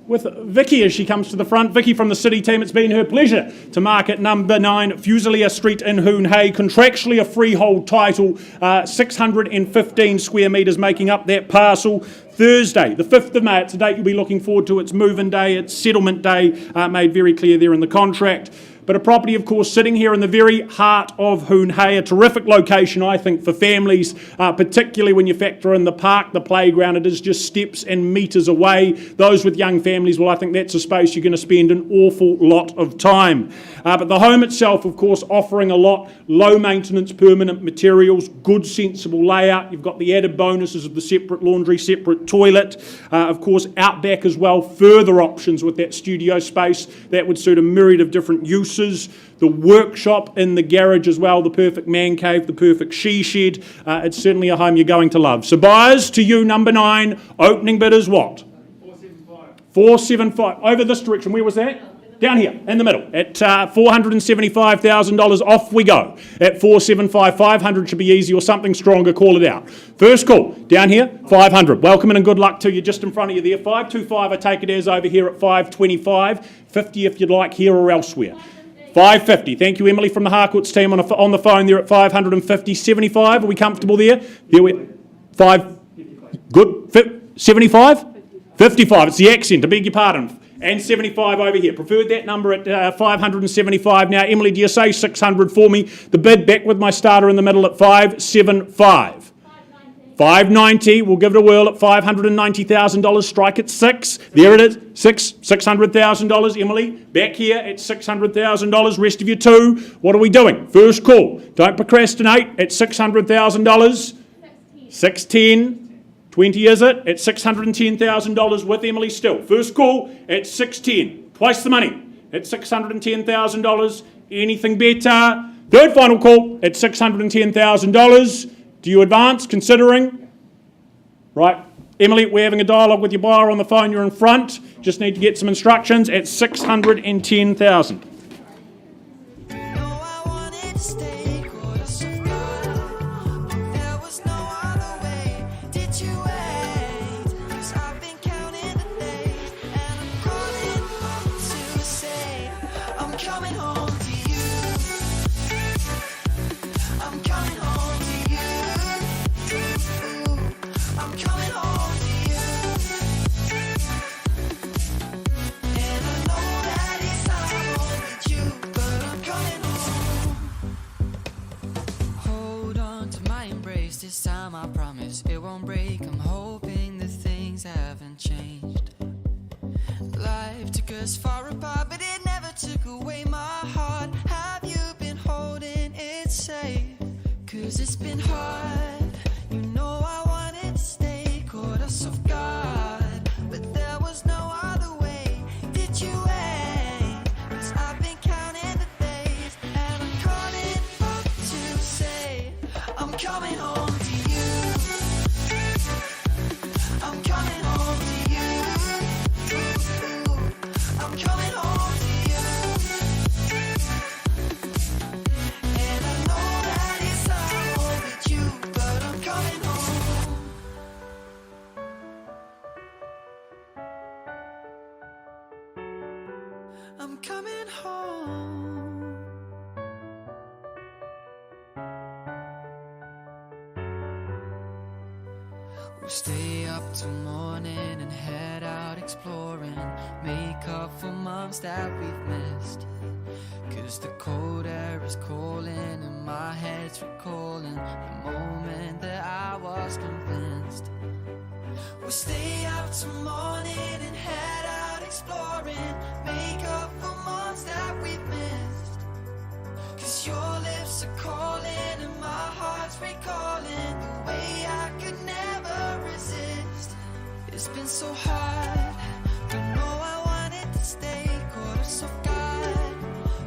with Vicky as she comes to the front. Vicky from the City team, it's been her pleasure to market number 9 Fusilier Street in Hoon Hay. Contractually a freehold title, 615 square metres making up that parcel. Thursday, the 5th of May, it's a date you'll be looking forward to. It's move-in day, it's settlement day, made very clear there in the contract. But a property, of course, sitting here in the very heart of Hoon Hay, a terrific location, I think, for families, particularly when you factor in the park, the playground. It is just steps and metres away. Those with young families, well, I think that's a space you're going to spend an awful lot of time. But the home itself, of course, offering a lot, low maintenance, permanent materials, good sensible layout. You've got the added bonuses of the separate laundry, separate toilet. Of course, out back as well, further options with that studio space. That would suit a myriad of different uses. The workshop in the garage as well, the perfect man cave, the perfect she shed. It's certainly a home you're going to love. So buyers, to you, number 9, opening bid is what? 475. Over this direction. Where was that? Down here, in the middle, at $475,000. Off we go. At 475, 500 should be easy, or something stronger, call it out. First call, down here, 500. Welcome and good luck to you, just in front of you there. 525, I take it as, over here at 525. 50 if you'd like, here or elsewhere. 550. Thank you, Emily from the Harcourts team on the phone there at 550. 75. Are we comfortable there? There we 5. Good. 75. 55. It's the accent. I beg your pardon. and 75 over here. Preferred that number at 575. Now, Emily, do you say 600 for me? The bid back with my starter in the middle at 575. 590. We'll give it a whirl at $590,000. Strike at 6. There it is. $600,000. Emily, back here at $600,000. Rest of you 2. What are we doing? First call. Don't procrastinate at $600,000. 610. 20 is it? At $610,000 with Emily still. First call at 610. Twice the money at $610,000. Anything better? Third final call at $610,000. Do you advance, considering? Right. Emily, we're having a dialogue with your buyer on the phone. You're in front. Just need to get some instructions at $610,000. No, I wanted to stay, caught us off guard. There was no other way. Did you wait? 'Cause I've been counting the days, and I'm calling home to say I'm coming home to you. I'm coming home to you. I'm coming home to you. And I know that it's hard with you, but I'm coming home. Hold on to my embrace, this time I promise it won't break. I'm hoping that things haven't changed. Life took us far apart, but it never took away my heart. Have you been holding it safe? 'Cause it's been hard. You know I wanted to stay, caught us off guard, but there was no other way. Did you wait? 'Cause I've been counting the days, and I'm calling up to say I'm coming home to you. I'm coming home to you. I'm coming home to you. And I know that it's hard with you, but I'm coming home. I'm coming home. We'll stay up till morning and head out exploring, make up for months that we've missed. 'Cause the cold air is calling and my head's recalling the moment that I was convinced. We'll stay up till morning and head out exploring, make up for months that we've missed. 'Cause your lips are calling and my heart's recalling the way I could never resist. It's been so hard, but no, I wanted to stay, caught us off guard,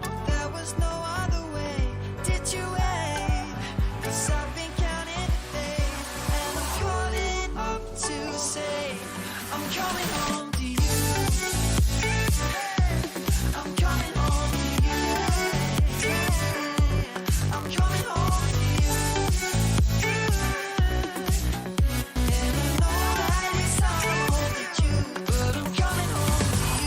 but there was no other way. Did you wait? 'Cause I've been counting the days, and I'm calling up to say I'm coming home to you. I'm coming home to you. I'm coming home to you. And I know that it's hard with you, but I'm coming home to you.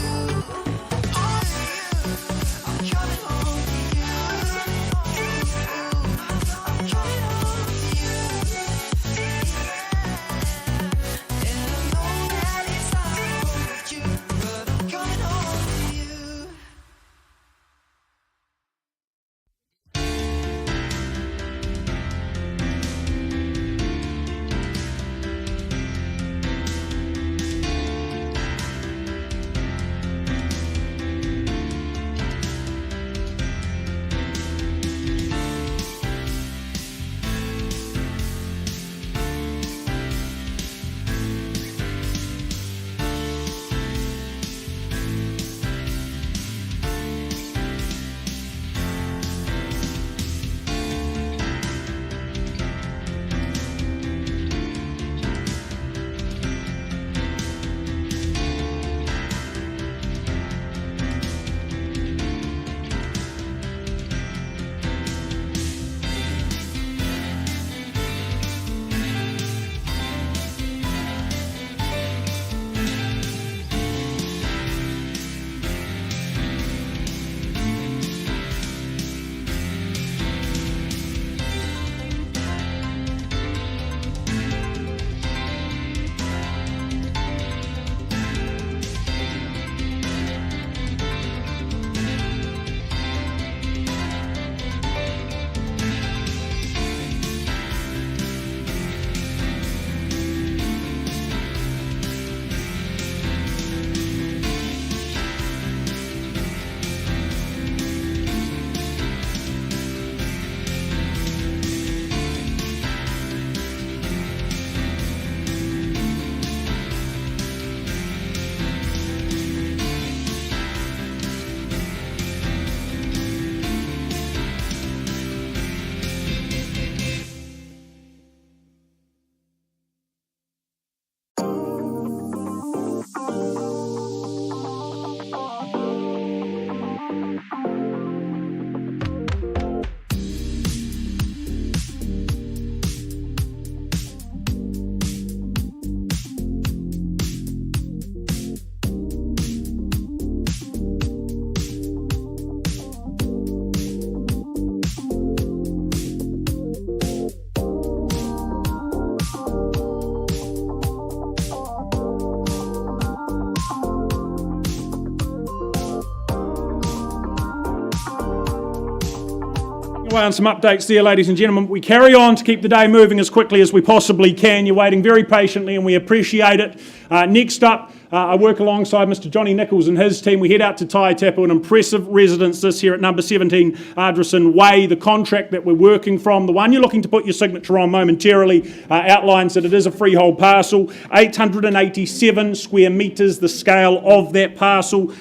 Away on some updates there, ladies and gentlemen. We carry on to keep the day moving as quickly as we possibly can. You're waiting very patiently and we appreciate it. Next up, I work alongside Mr. Johnny Nichols and his team. We head out to Taitapu, an impressive residence this here at number 17 Ardrossan Way. The contract that we're working from, the one you're looking to put your signature on momentarily, outlines that it is a freehold parcel, 887 square metres, the scale of that parcel.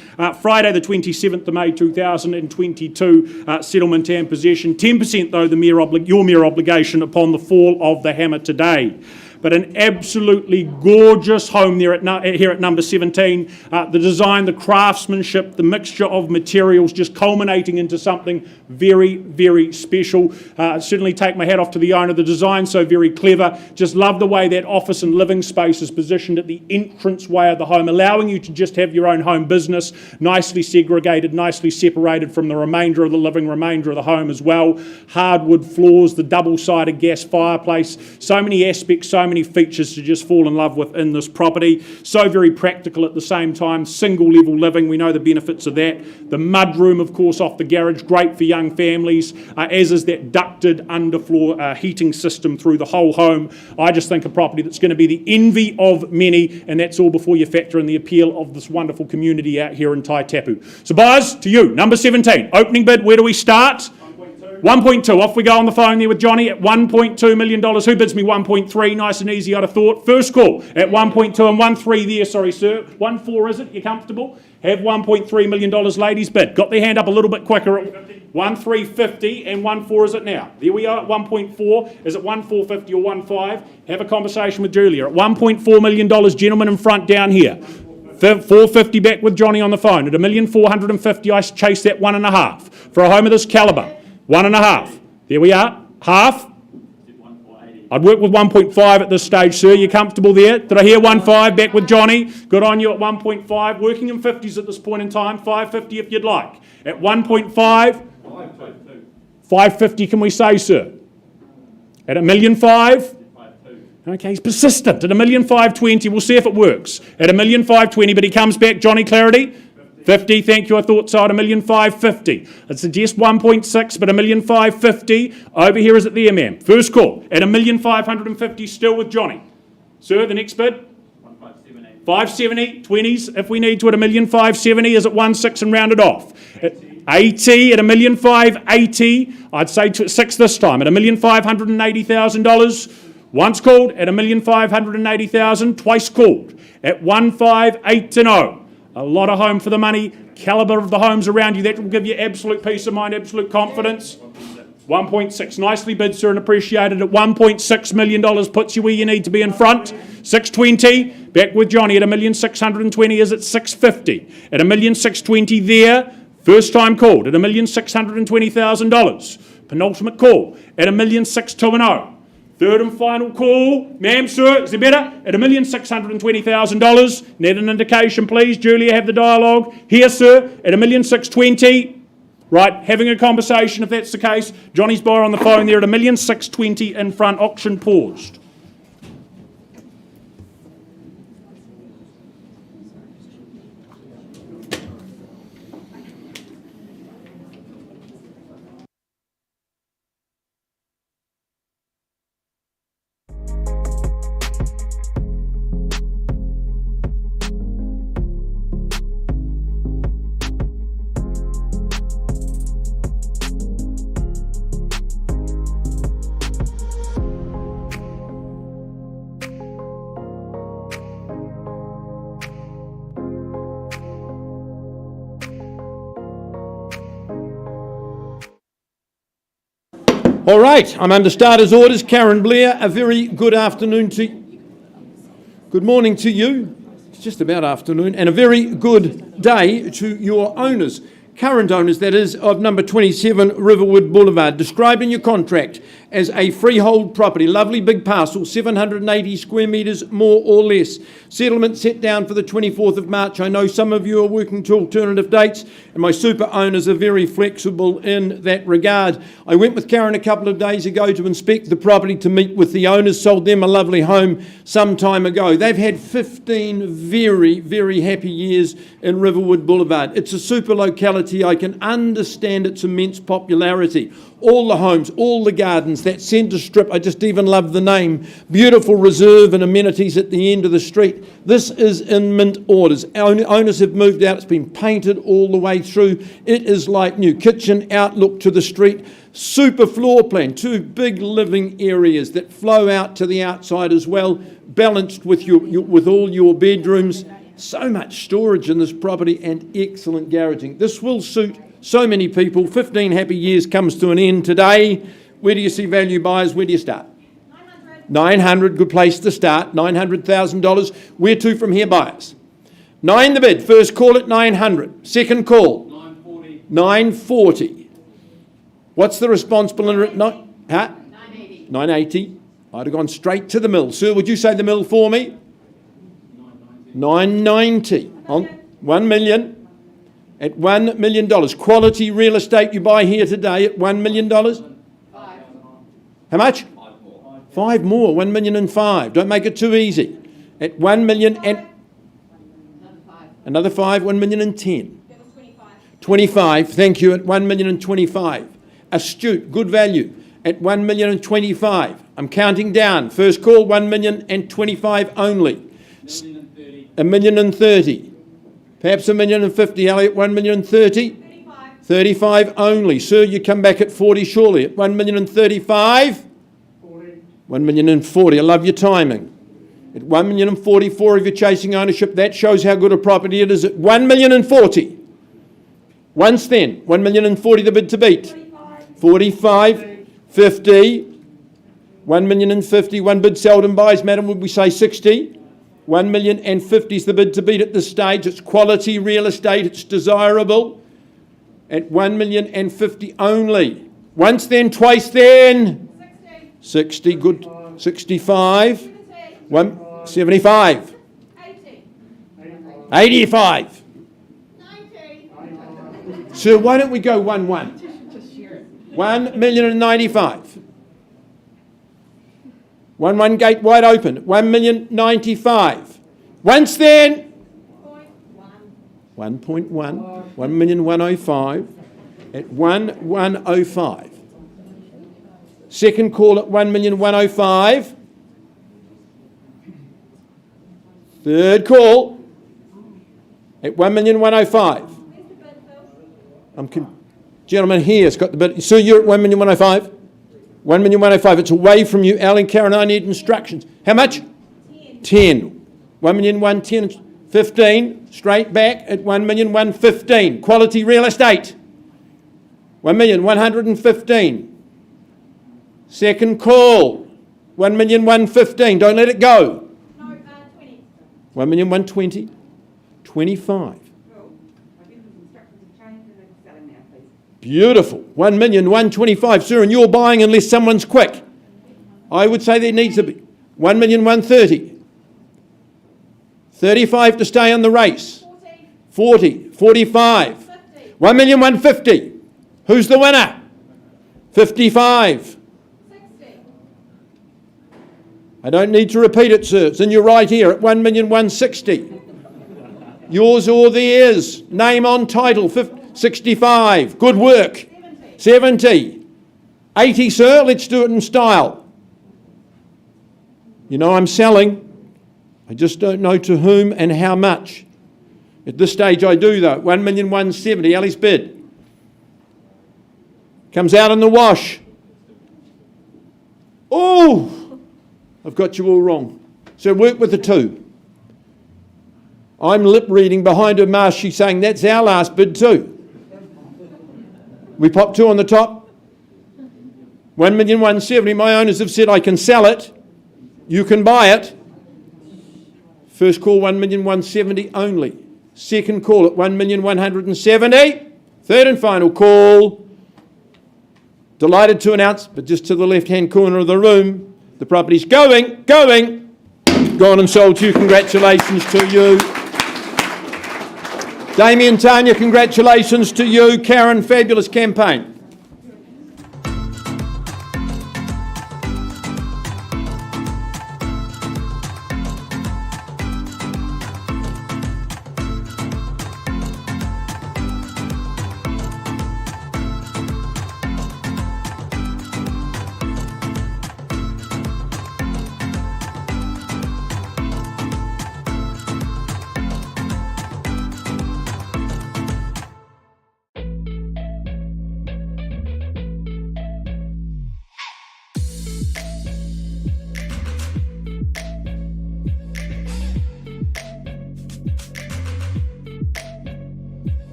Friday the 27th of May 2022, settlement and possession. 10% though your mere obligation upon the fall of the hammer today. But an absolutely gorgeous home there here at number 17. The design, the craftsmanship, the mixture of materials just culminating into something very, very special. Certainly take my hat off to the owner. The design so very clever. Just love the way that office and living space is positioned at the entranceway of the home, allowing you to just have your own home business, nicely segregated, nicely separated from the remainder of the living, remainder of the home as well. Hardwood floors, the double-sided gas fireplace, so many aspects, so many features to just fall in love with in this property. So very practical at the same time. Single level living, we know the benefits of that. The mudroom, of course, off the garage, great for young families, as is that ducted underfloor heating system through the whole home. I just think a property that's going to be the envy of many, and that's all before you factor in the appeal of this wonderful community out here in Taitapu. So buyers, to you, number 17, opening bid, where do we start? 1.2. Off we go on the phone there with Johnny at $1.2 million. Who bids me 1.3? Nice and easy, I'd have thought. First call at 1.2 and 1.3 there, sorry, sir. 1.4, is it? You comfortable? Have $1.3 million, ladies bid. Got their hand up a little bit quicker at 1.350 and 1.4 is it now? There we are at 1.4. Is it 1.450 or 1.5? Have a conversation with Julia. At $1.4 million, gentlemen in front down here. 450 back with Johnny on the phone. At $1,450,000, I chase that 1.5 for a home of this calibre. 1.5. There we are. Half. I'd work with 1.5 at this stage, sir. You comfortable there? Did I hear 1.5 back with Johnny? Good on you at 1.5. Working in 50s at this point in time. 550 if you'd like. At 1.5. 550 can we say, sir? At $1,500,000? Okay, he's persistent. At $1,520,000, we'll see if it works. At $1,520,000, but he comes back. Johnny, clarity? 50, thank you, I thought so, at $1,550,000. I'd suggest 1.6, but $1,550,000. Over here is it there, ma'am. First call, at $1,550,000, still with Johnny. Sir, the next bid? 570, 20s, if we need to, at $1,570,000, is it 1.6 and rounded off? At 80, at $1,580,000, I'd say 6 this time, at $1,580,000. Once called, at $1,580,000, twice called, at 1,580. A lot of home for the money, calibre of the homes around you, that will give you absolute peace of mind, absolute confidence. 1.6, nicely bid, sir, and appreciated. At $1.6 million, puts you where you need to be in front. 620, back with Johnny at $1,620,000, is at 650. At $1,620,000 there, first time called, at $1,620,000. Penultimate call, at $1,620,000. Third and final call, ma'am, sir, is it better? At $1,620,000. Net an indication, please. Julia, have the dialogue. Here, sir, at $1,620,000. Right, having a conversation if that's the case. Johnny's buyer on the phone there at $1,620,000 in front. Auction paused. All right, I'm under starters orders. Karen Blair, a very good afternoon to you. Good morning to you. It's just about afternoon. And a very good day to your owners. Current owners, that is, of number 27 Riverwood Boulevard. Described in your contract as a freehold property. Lovely big parcel, 780 square metres, more or less. Settlement set down for the 24th of March. I know some of you are working to alternative dates, and my super owners are very flexible in that regard. I went with Karen a couple of days ago to inspect the property, to meet with the owners, sold them a lovely home some time ago. They've had 15 very, very happy years in Riverwood Boulevard. It's a super locality. popularity. I can understand its immense popularity. All the homes, all the gardens, that centre strip, I just even love the name. Beautiful reserve and amenities at the end of the street. This is in mint orders. Owners have moved out. It's been painted all the way through. It is like new. Kitchen, outlook to the street. Super floor plan, 2 big living areas that flow out to the outside as well, balanced with with all your bedrooms. So much storage in this property and excellent garaging. This will suit so many people. 15 happy years comes to an end today. Where do you see value buyers? Where do you start? 900, good place to start. $900,000. Where to from here, buyers? 9 the bid. First call at 900. Second call? 940. 940. What's the responsible? 980. 980. I'd have gone straight to the mill. Sir, would you say the mill for me? 990. On 1 million. At $1 million. Quality real estate you buy here today at $1 million. 5. How much? 5 more. 1 million and 5. Don't make it too easy. At 1 million and Another 5. another 5, 1 million and 10. That was 25. 25, thank you, at 1 million and 25. Astute, good value, at 1 million and 25. I'm counting down. First call, 1 million and 25 only. 1 million and 30. Perhaps 1 million and 50, Elliot, 1 million and 30. 35. 35 only. Sir, you come back at 40 surely. At 1 million and 35. 1 million and 40. I love your timing. At 1 million and 44 if you're chasing ownership, that shows how good a property it is. At 1 million and 40. Once then, 1 million and 40 the bid to beat. 45, 50, 1 million and 50. One bid seldom buys, madam, would we say 60? 1 million and 50 is the bid to beat at this stage. It's quality real estate, it's desirable. At 1 million and 50 only. Once then, twice then. 60, good. 65. 75. 80. 85. 90. Sir, why don't we go 1-1? 1 million and 95. 1-1 gate wide open. 1 million 95. Once then. 1.1. 1 million 105. At 1,105. Second call at 1 million 105. Third call at 1 million 105. Gentleman here has got the bid. So you're at 1 million 105? 1 million 105. It's away from you, Alan, Karen. I need instructions. How much? 10. 1 million 110. 15. Straight back at 1 million 115. Quality real estate. 1 million 115. Second call. 1 million 115. Don't let it go. 20. 1 million 120. 25. Beautiful. 1 million 125, sir, and you're buying unless someone's quick. I would say there needs to be 1 million 130. 35 to stay on the race. 40. 45. 1 million 150. Who's the winner? 55. 60. I don't need to repeat it, sir. It's in your right here at 1 million 160. Yours or theirs. Name on title. 65. Good work. 70. 80, sir. Let's do it in style. You know I'm selling. I just don't know to whom and how much. At this stage I do though. 1 million 170. Ali's bid. Comes out in the wash. Oh! I've got you all wrong. So work with the 2. I'm lip reading behind her mask. She's saying that's our last bid too. We pop 2 on the top. 1 million 170. My owners have said I can sell it. You can buy it. First call 1 million 170 only. Second call at 1 million 170. Third and final call. Delighted to announce, but just to the left-hand corner of the room, the property's going. Gone and sold to you. Congratulations to you. Damien, Tanya, congratulations to you. Karen, fabulous campaign.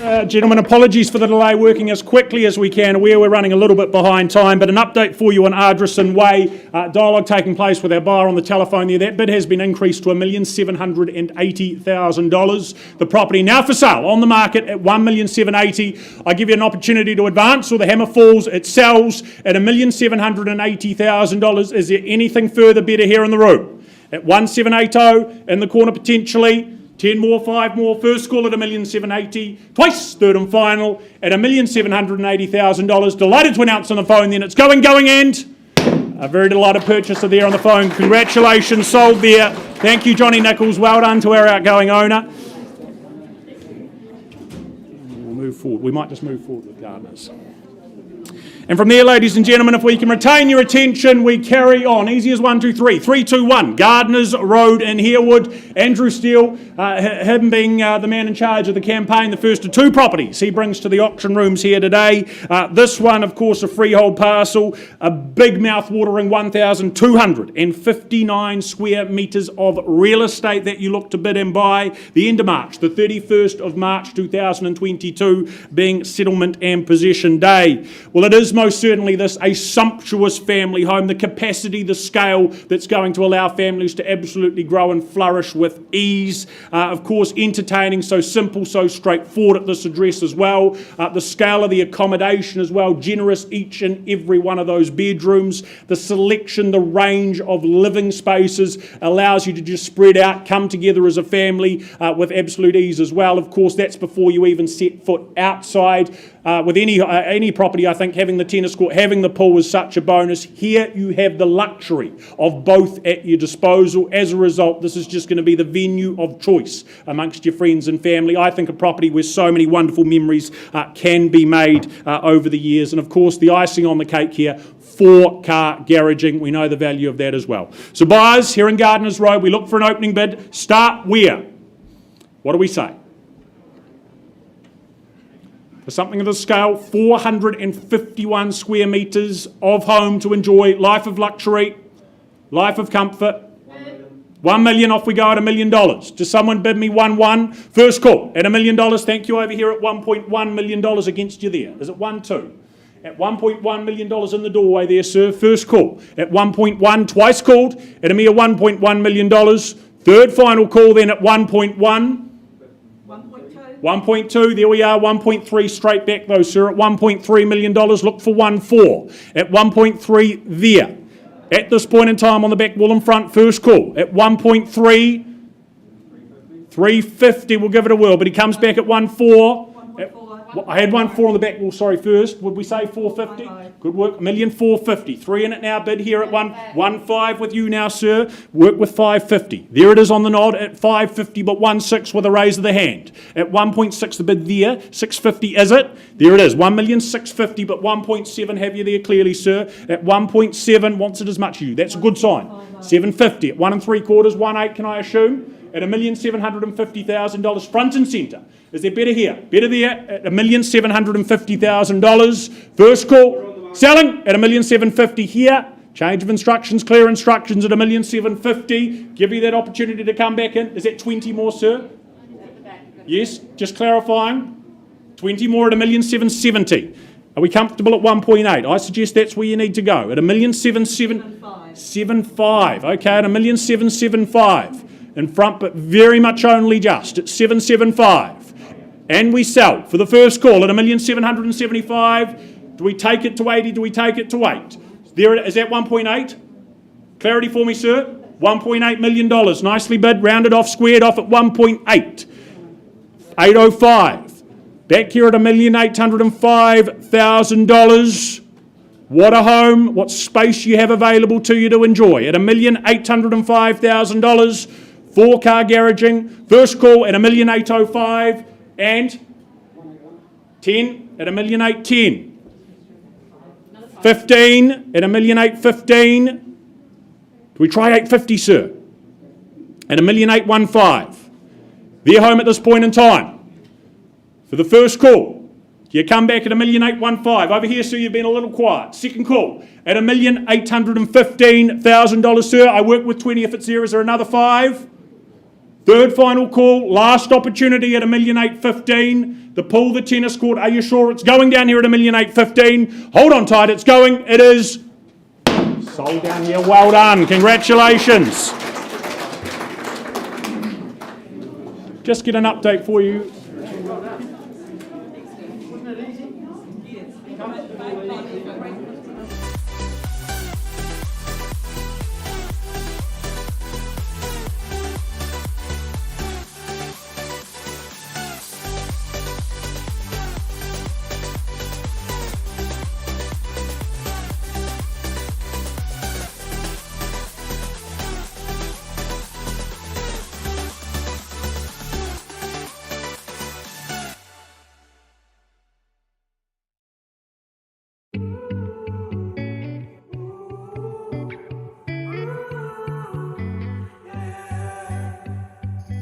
Gentlemen, apologies for the delay, working as quickly as we can. We're running a little bit behind time, but an update for you on Ardrossan Way. Dialogue taking place with our buyer on the telephone there. That bid has been increased to $1,780,000. The property now for sale on the market at $1,780,000. I give you an opportunity to advance, or the hammer falls. It sells at $1,780,000. Is there anything further better here in the room? At 1,780 in the corner potentially. 10 more, 5 more, first call at $1,780,000, twice, third and final at $1,780,000. Delighted to announce on the phone then it's going, and a very delighted purchaser there on the phone. Congratulations, sold there. Thank you, Johnny Nichols. Well done to our outgoing owner. We'll move forward. We might just move forward with Gardeners. And from there, ladies and gentlemen, if we can retain your attention, we carry on. Easy as 1, 2, 3. 3, 2, 1. Gardeners Road in Harewood. Andrew Steele, him being the man in charge of the campaign, the first of 2 properties he brings to the auction rooms here today. This one, of course, a freehold parcel, a big mouth-watering 1,259 square metres of real estate that you look to bid and buy. The end of March, the 31st of March 2022, being settlement and possession day. Well, it is most certainly this a sumptuous family home, the capacity, the scale that's going to allow families to absolutely grow and flourish with ease. Of course, entertaining, so simple, so straightforward at this address as well. The scale of the accommodation as well, generous each and every one of those bedrooms. The selection, the range of living spaces allows you to just spread out, come together as a family with absolute ease as well. Of course, that's before you even set foot outside. With any property, I think having the tennis court, having the pool is such a bonus. Here you have the luxury of both at your disposal. As a result, this is just going to be the venue of choice amongst your friends and family. I think a property where so many wonderful memories can be made over the years. And of course, the icing on the cake here, 4-car garaging. We know the value of that as well. So buyers, here in Gardeners Road, we look for an opening bid. Start where? What do we say? For something of the scale, 451 square metres of home to enjoy, life of luxury, life of comfort. 1 million, off we go at $1 million. Does someone bid me 1-1? First call at $1 million. Thank you over here at $1.1 million against you there. Is it 1-2? At $1.1 million in the doorway there, sir. First call at 1.1, twice called at a mere $1.1 million. Third final call then at 1.1. 1.2, there we are, 1.3 straight back though, sir, at $1.3 million. Look for 1.4 at 1.3 there. At this point in time on the back wall in front, first call at 1.3, 350, we'll give it a whirl, but he comes back at 1.4. I had 1.4 on the back wall, sorry, first. Would we say 450? Good work, $1,450,000. 3 in it now, bid here at 1.5 with you now, sir. Work with 550. There it is on the nod at 550, but 1.6 with a raise of the hand. At 1.6, the bid there, 650 is it? There it is, 1,650,000, but 1.7 have you there clearly, sir. At 1.7, wants it as much as you. That's a good sign. 750 at 1 3/4, 1.8, can I assume? At $1,750,000 front and centre. Is there better here? Better there at $1,750,000. First call, selling at $1,750,000 here. Change of instructions, clear instructions at $1,750,000. Give you that opportunity to come back in. Is that 20 more, sir? Yes, just clarifying. 20 more at $1,770,000. Are we comfortable at 1.8? I suggest that's where you need to go. At $1,775,000. Okay, at $1,775,000. In front, but very much only just at 775. And we sell for the first call at $1,775,000. Do we take it to 80? Do we take it to 8? There is that 1.8? Clarity for me, sir. $1.8 million. Nicely bid, rounded off, squared off at 1.8. 805. Back here at $1,805,000. What a home, what space you have available to you to enjoy. At $1,805,000. 4-car garaging. First call at $1,805,000 and 10 at $1,810,000. 15 at $1,815,000. Do we try 850, sir? At $1,815,000. They're home at this point in time. For the first call, you come back at $1,815,000. Over here, sir, you've been a little quiet. Second call at $1,815,000, sir. I work with 20 if it's there. Is there another 5? Third final call, last opportunity at $1,815,000. The pool, the tennis court, are you sure it's going down here at $1,815,000? Hold on tight, it's going. It is sold down here. Well done. Congratulations. Just get an update for you.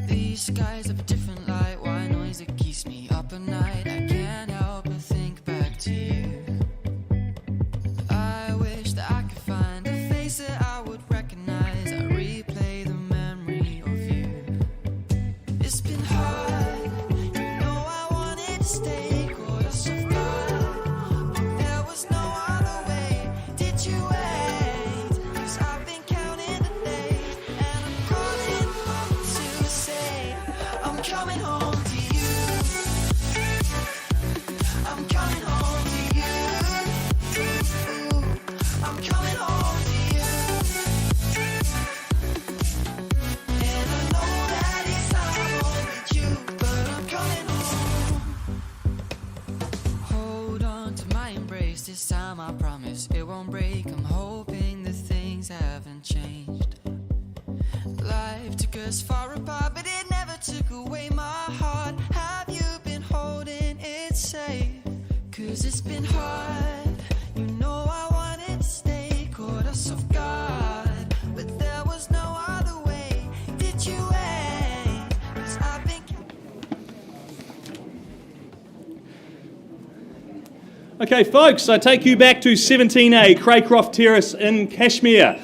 These skies have a different light. Why noise that keeps me up at night? I can't help but think back to you. I wish that I could find a face that I would recognize. I replay the memory of you. It's been hard, you know I wanted to stay, caught us off guard, but there was no other way. Did you wait? 'Cause I've been counting the days, and I'm calling home to say I'm coming home to you. I'm coming home to you. I'm coming home to you. And I know that it's not home with you, but I'm coming home. Hold on to my embrace, this time I promise it won't break. I'm hoping that things haven't changed. Life took us far apart, but it never took away my heart. Have you been holding it safe? 'Cause it's been hard, you know I wanted to stay, caught us off guard, but there was no other way. Did you wait? 'Cause I've been... Okay, folks, I take you back to 17A Craycroft Terrace in Cashmere.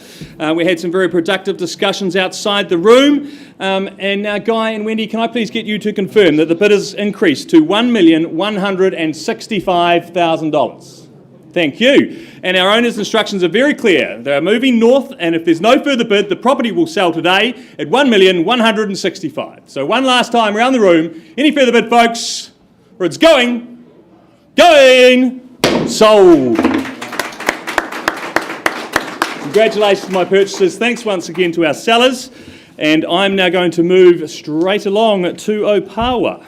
We had some very productive discussions outside the room. And now, Guy and Wendy, can I please get you to confirm that the bid is increased to $1,165,000? Thank you. And our owner's instructions are very clear. They're moving north, and if there's no further bid, the property will sell today at $1,165,000. So one last time around the room. Any further bid, folks? Or it's going, sold. Congratulations to my purchasers. Thanks once again to our sellers. And I'm now going to move straight along to Opawa.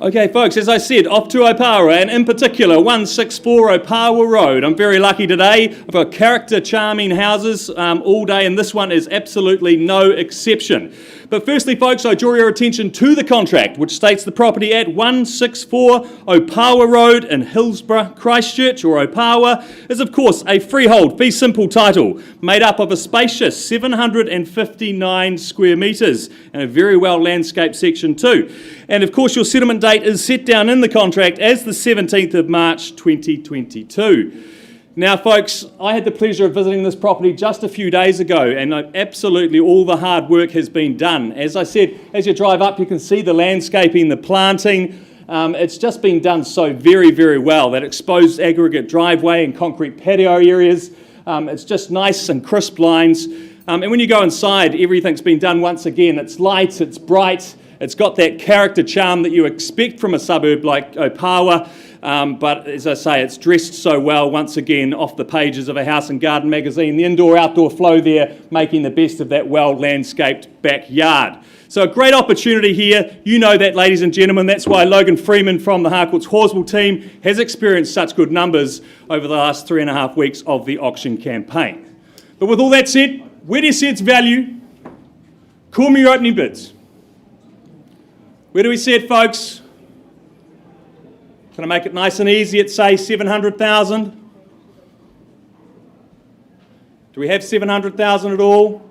Okay, folks, as I said, off to Opawa, and in particular, 164 Opawa Road. I'm very lucky today. I've got character charming houses all day, and this one is absolutely no exception. But firstly, folks, I draw your attention to the contract, which states the property at 164 Opawa Road in Hillsborough, Christchurch, or Opawa, is of course a freehold, fee simple title, made up of a spacious 759 square metres, and a very well landscaped section too. And of course, your settlement date is set down in the contract as the 17th of March 2022. Now, folks, I had the pleasure of visiting this property just a few days ago, and absolutely all the hard work has been done. As I said, as you drive up, you can see the landscaping, the planting. It's just been done so very, very well. That exposed aggregate driveway and concrete patio areas. It's just nice and crisp lines. And when you go inside, everything's been done once again. It's light, it's bright. It's got that character charm that you expect from a suburb like Opawa, but as I say, it's dressed so well once again off the pages of a House and Garden magazine. The indoor-outdoor flow there making the best of that well-landscaped backyard. So a great opportunity here. You know that, ladies and gentlemen. That's why Logan Freeman from the Harcourts Horswell team has experienced such good numbers over the last 3.5 weeks of the auction campaign. But with all that said, where do you see its value? Call me your opening bids. Where do we see it, folks? Can I make it nice and easy at, say, 700,000? Do we have 700,000 at all?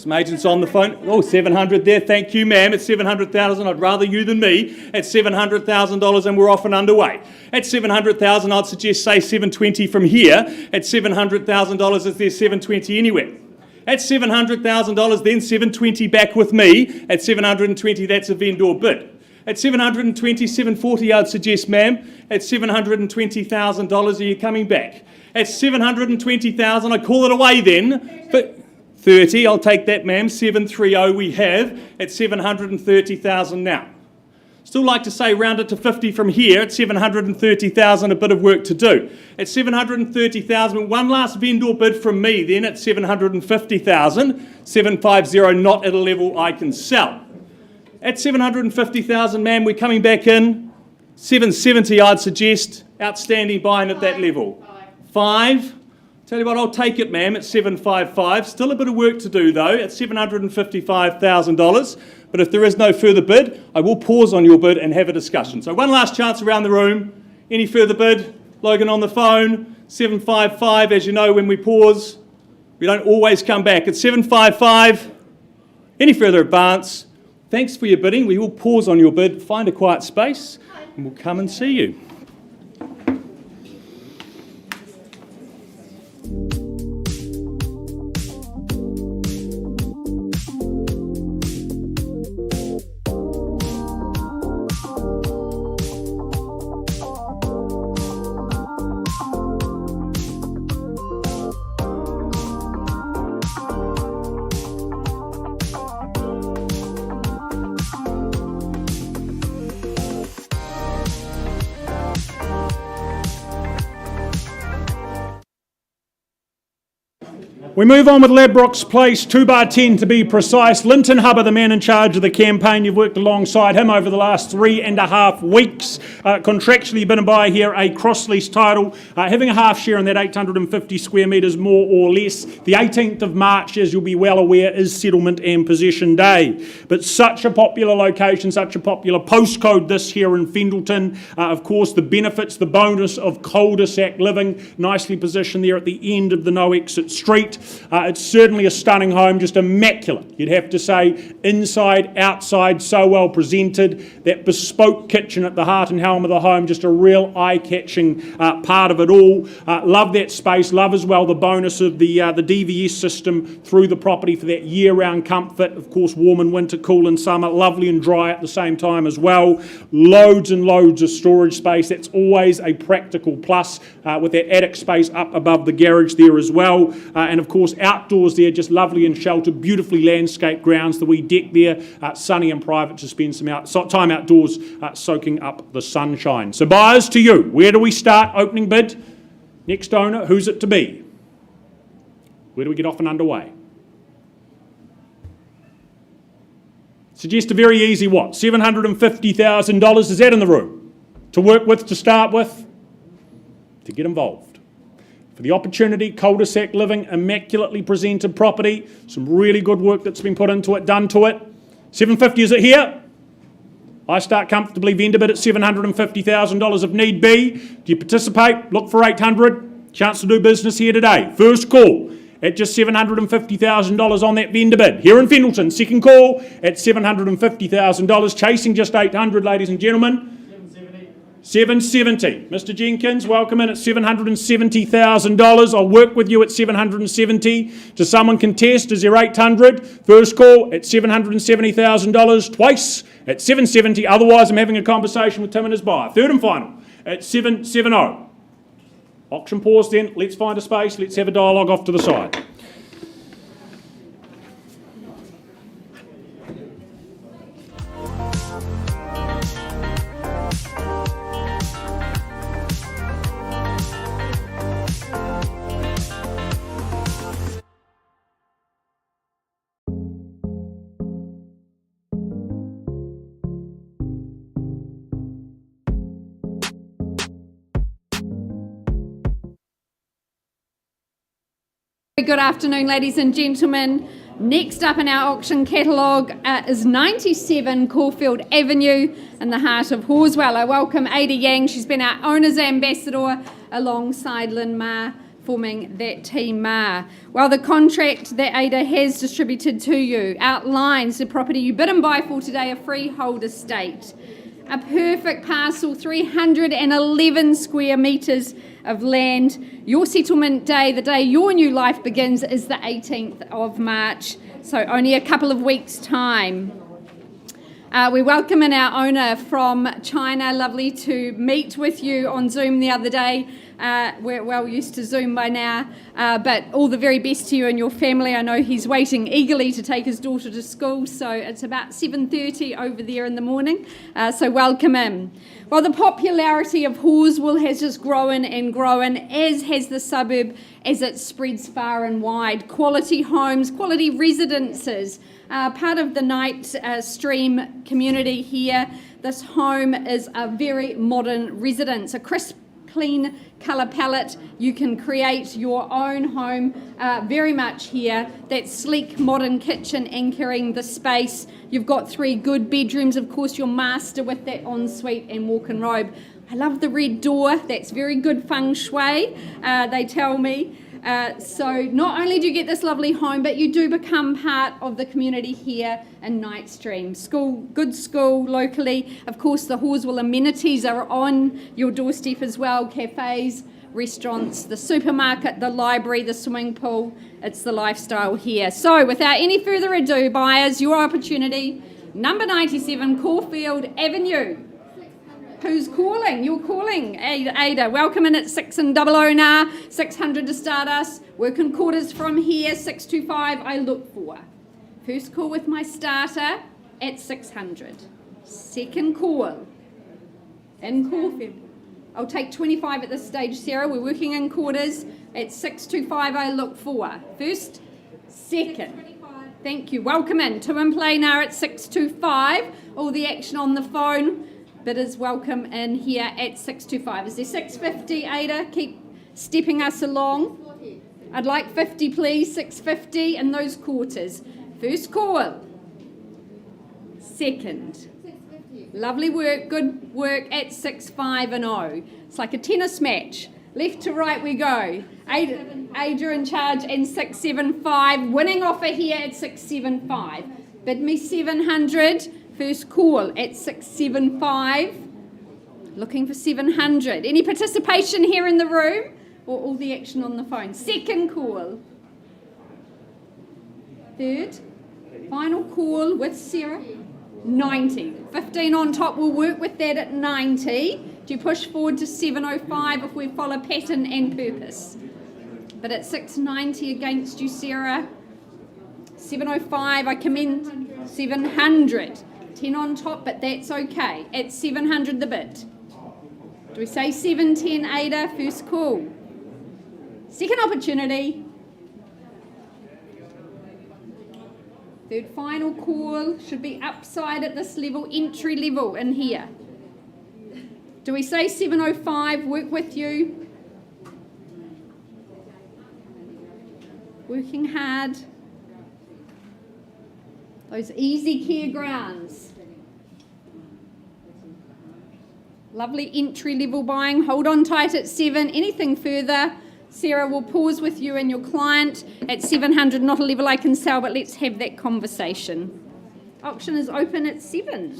Some agents on the phone. Oh, 700 there. Thank you, ma'am. It's 700,000. I'd rather you than me. At $700,000 and we're off and underway. At 700,000, I'd suggest say 720 from here. At $700,000, is there 720 anywhere? At $700,000, then 720 back with me. At 720, that's a vendor bid. At 720, 740, I'd suggest, ma'am. At $720,000, are you coming back? At 720,000, I call it away then. But 30, I'll take that, ma'am. 730 we have at 730,000 now. Still like to say round it to 50 from here at 730,000, a bit of work to do. At 730,000, one last vendor bid from me then at 750,000. 750, not at a level I can sell. At 750,000, ma'am, we're coming back in. 770, I'd suggest. Outstanding buying at that level. 5. Tell you what, I'll take it, ma'am, at 755. Still a bit of work to do, though, at $755,000. But if there is no further bid, I will pause on your bid and have a discussion. So one last chance around the room. Any further bid? Logan on the phone. 755, as you know, when we pause, we don't always come back. At 755, any further advance? Thanks for your bidding. We will pause on your bid, find a quiet space, and we'll come and see you. We move on with Ladbrokes Place, 2-10 to be precise. Linton Hubber, the man in charge of the campaign. You've worked alongside him over the last 3.5 weeks. Contractually been by here a cross-lease title, having a half share in that 850 square metres more or less. The 18th of March, as you'll be well aware, is settlement and possession day. But such a popular location, such a popular postcode this here in Fendleton. Of course, the benefits, the bonus of cul-de-sac living, nicely positioned there at the end of the no exit street. It's certainly a stunning home, just immaculate, you'd have to say, inside, outside, so well presented. That bespoke kitchen at the heart and helm of the home, just a real eye-catching part of it all. Love that space, love as well the bonus of the DVS system through the property for that year-round comfort. Of course, warm in winter, cool in summer, lovely and dry at the same time as well. Loads and loads of storage space. That's always a practical plus with that attic space up above the garage there as well. And of course, outdoors there, just lovely and sheltered, beautifully landscaped grounds. The wee deck there, sunny and private to spend some time outdoors soaking up the sunshine. So buyers, to you, where do we start? Opening bid, next owner, who's it to be? Where do we get off and underway? Suggest a very easy what? $750,000, is that in the room? To work with, to start with, to get involved. For the opportunity, cul-de-sac living, immaculately presented property, some really good work that's been put into it, done to it. 750, is it here? I start comfortably, vendor bid at $750,000 if need be. Do you participate? Look for 800. Chance to do business here today. First call at just $750,000 on that vendor bid. Here in Fendleton, second call at $750,000. Chasing just 800, ladies and gentlemen. 770. Mr. Jenkins, welcome in at $770,000. I'll work with you at $770. Does someone contest? Is there 800? First call at $770,000. Twice at $770. Otherwise, I'm having a conversation with Tim and his buyer. Third and final at $770. Auction pause then. Let's find a space. Let's have a dialogue off to the side. Good afternoon, ladies and gentlemen. Next up in our auction catalogue is 97 Caulfield Avenue in the heart of Horswell. I welcome Ada Yang. She's been our owner's ambassador alongside Lynn Ma forming that team MAR. Well, the contract that Ada has distributed to you outlines the property you bid and buy for today, a freehold estate. A perfect parcel, 311 square metres of land. Your settlement day, the day your new life begins, is the 18th of March, so only a couple of weeks' time. We welcome in our owner from China. Lovely to meet with you on Zoom the other day. We're well used to Zoom by now, but all the very best to you and your family. I know he's waiting eagerly to take his daughter to school, so it's about 7:30 over there in the morning, so welcome in. Well, the popularity of Horswell has just grown and grown, as has the suburb as it spreads far and wide. Quality homes, quality residences, part of the Night Stream community here. This home is a very modern residence, a crisp, clean colour palette. You can create your own home very much here. That sleek modern kitchen anchoring the space. You've got 3 good bedrooms, of course, your master with that ensuite and walk-in robe. I love the red door. That's very good feng shui, they tell me. So not only do you get this lovely home, but you do become part of the community here in Night Stream. Good school locally. Of course, the Horswell amenities are on your doorstep as well. Cafes, restaurants, the supermarket, the library, the swimming pool. It's the lifestyle here. So without any further ado, buyers, your opportunity. Number 97 Caulfield Avenue. Who's calling? You're calling. Ada, welcome in at 600 now. 600 to start us. Working quarters from here, 625 I look for. First call with my starter at 600. Second call in Caulfield. I'll take 25 at this stage, Sarah. We're working in quarters at 625 I look for. First, second. Thank you. Welcome in. 2 in play now at 625. All the action on the phone. Bidders welcome in here at 625. Is there 650, Ada? Keep stepping us along. I'd like 50, please. 650 in those quarters. First call. Second. Lovely work. Good work at 650. It's like a tennis match. Left to right we go. Ada in charge and 675. Winning offer here at 675. Bid me 700. First call at 675. Looking for 700. Any participation here in the room? Or all the action on the phone? Second call. Third. Final call with Sarah. 90. 15 on top. We'll work with that at 90. Do you push forward to 705 if we follow pattern and purpose? But at 690 against you, Sarah. 705, I commend 700. 10 on top, but that's okay. At 700 the bid. Do we say 710, Ada? First call. Second opportunity. Third final call. Should be upside at this level, entry level in here. Do we say 705? Work with you. Working hard. Those easy care grounds. Lovely entry level buying. Hold on tight at 7. Anything further, Sarah will pause with you and your client at 700. Not a level I can sell, but let's have that conversation. Auction is open at 7.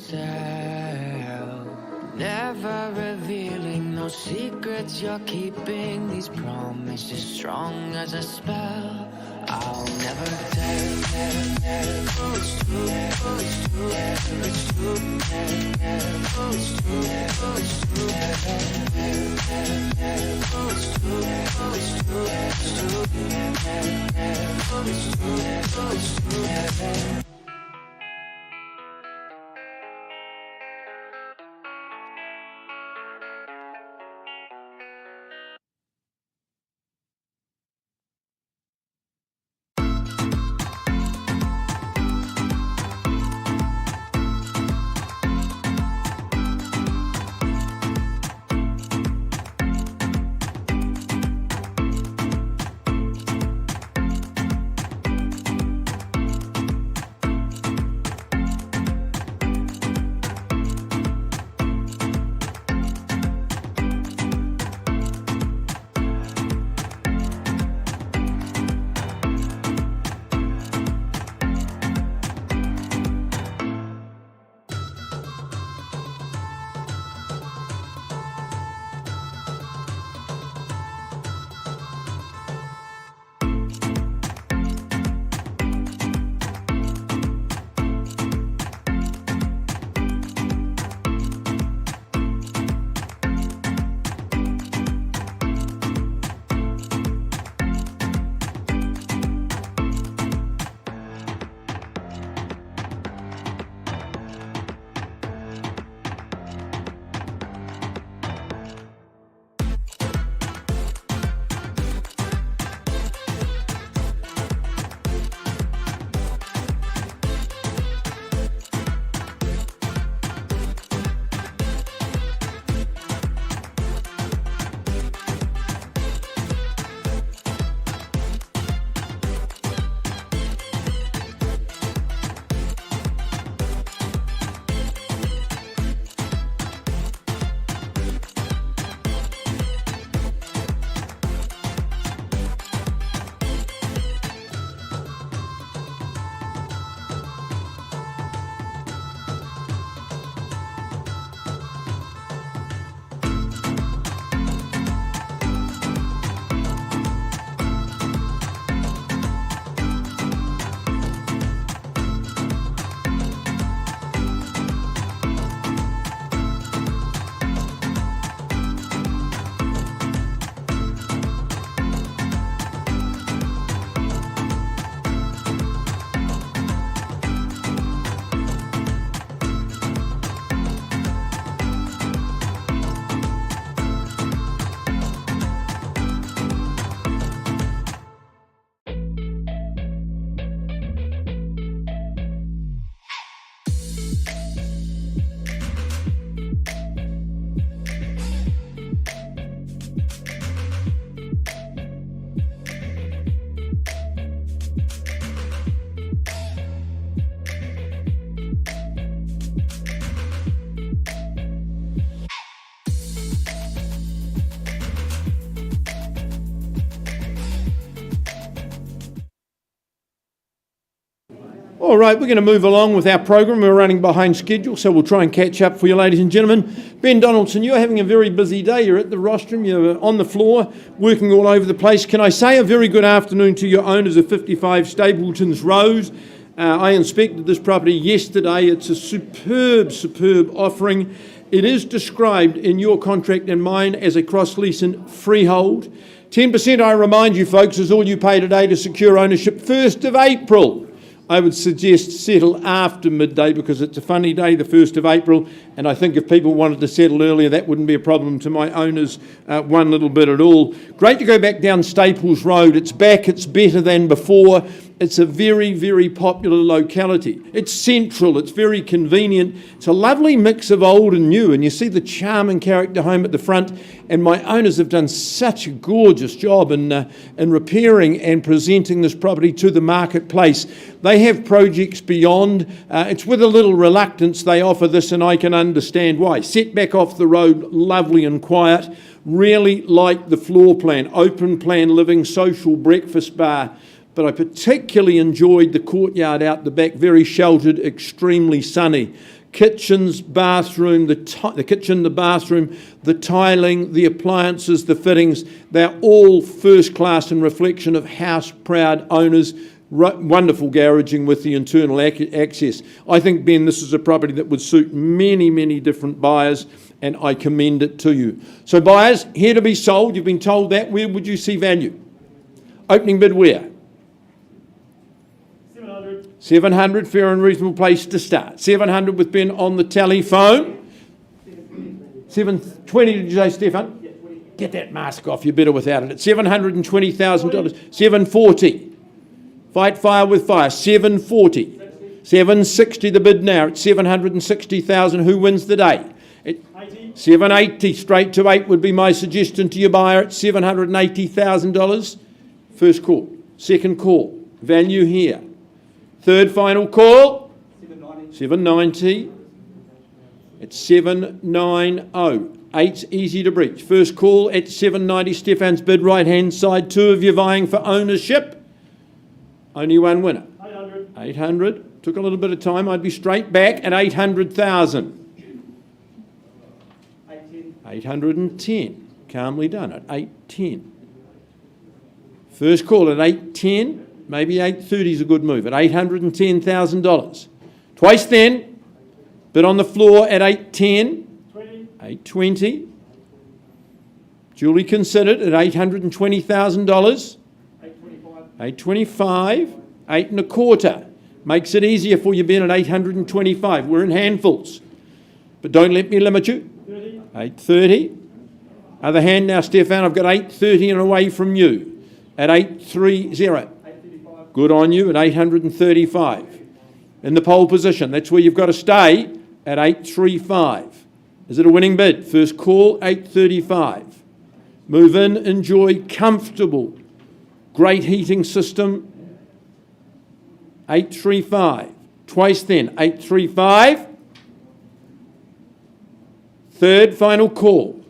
Never revealing no secrets you're keeping. These promises strong as a spell. I'll never tell. Oh, it's true. Oh, it's true. It's true. Oh, it's true. Oh, it's true. Oh, it's true. Oh, it's true. It's true. Oh, it's true. Oh, it's true. All right, we're going to move along with our program. We're running behind schedule, so we'll try and catch up for you, ladies and gentlemen. Ben Donaldson, you're having a very busy day. You're at the rostrum, you're on the floor, working all over the place. Can I say a very good afternoon to your owners of 55 Stapletons Road? I inspected this property yesterday. It's a superb offering. It is described in your contract and mine as a cross-lease and freehold. 10%, I remind you folks, is all you pay today to secure ownership 1st of April. I would suggest settle after midday because it's a funny day, the 1st of April, and I think if people wanted to settle earlier, that wouldn't be a problem to my owners one little bit at all. Great to go back down Staples Road. It's back, it's better than before. It's a very popular locality. It's central, it's very convenient. It's a lovely mix of old and new, and you see the charming character home at the front, and my owners have done such a gorgeous job in repairing and presenting this property to the marketplace. They have projects beyond. It's with a little reluctance they offer this, and I can understand why. Set back off the road, lovely and quiet. Really like the floor plan, open plan living, social breakfast bar. But I particularly enjoyed the courtyard out the back, very sheltered, extremely sunny. Kitchens, bathroom, the kitchen, the bathroom, the tiling, the appliances, the fittings, they're all first class in reflection of house-proud owners. Wonderful garaging with the internal access. I think, Ben, this is a property that would suit many different buyers, and I commend it to you. So buyers, here to be sold, you've been told that. Where would you see value? Opening bid where? 700, fair and reasonable place to start. 700 with Ben on the telephone. 720, did you say, Stefan? Get that mask off, you're better without it. At $720,000. 740. Fight fire with fire. 740. 760 the bid now at 760,000. Who wins the day? 780, straight to 8 would be my suggestion to your buyer at $780,000. First call. Second call. Value here. Third final call, 790. It's 790. 8's easy to breach. First call at 790. Stefan's bid, right-hand side. 2 of you vying for ownership. Only one winner. 800. 800. Took a little bit of time. I'd be straight back at 800,000. 810. Calmly done at 810. First call at 810. Maybe 830 is a good move at $810,000. Twice then, bid on the floor at 810, 820. Duly considered at $820,000. 825, 8 1/4. Makes it easier for you, Ben, at 825. We're in handfuls, but don't let me limit you. 830. Other hand now, Stefan. I've got 830 and away from you at 830. Good on you at 835. In the pole position, that's where you've got to stay at 835. Is it a winning bid? First call, 835. Move in, enjoy, comfortable, great heating system, 835. Twice then, 835. Third final call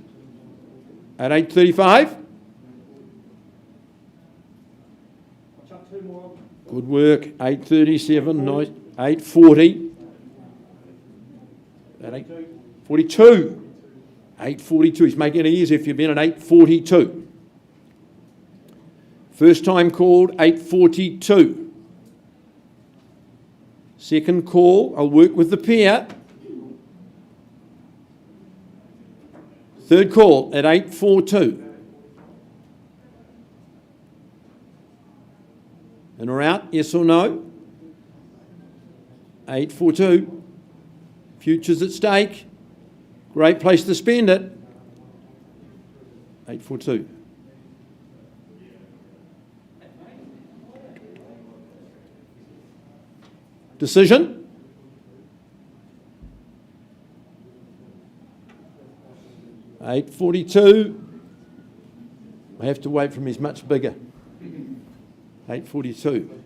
at 835. Good work. 837, nice. 840. At 842. 842. He's making it easy if you've been at 842. First time called, 842. Second call, I'll work with the pair. Third call at 842. In or out, yes or no? 842. Future's at stake. Great place to spend it. 842. Decision? $842. I have to wait for him, he's much bigger. 842.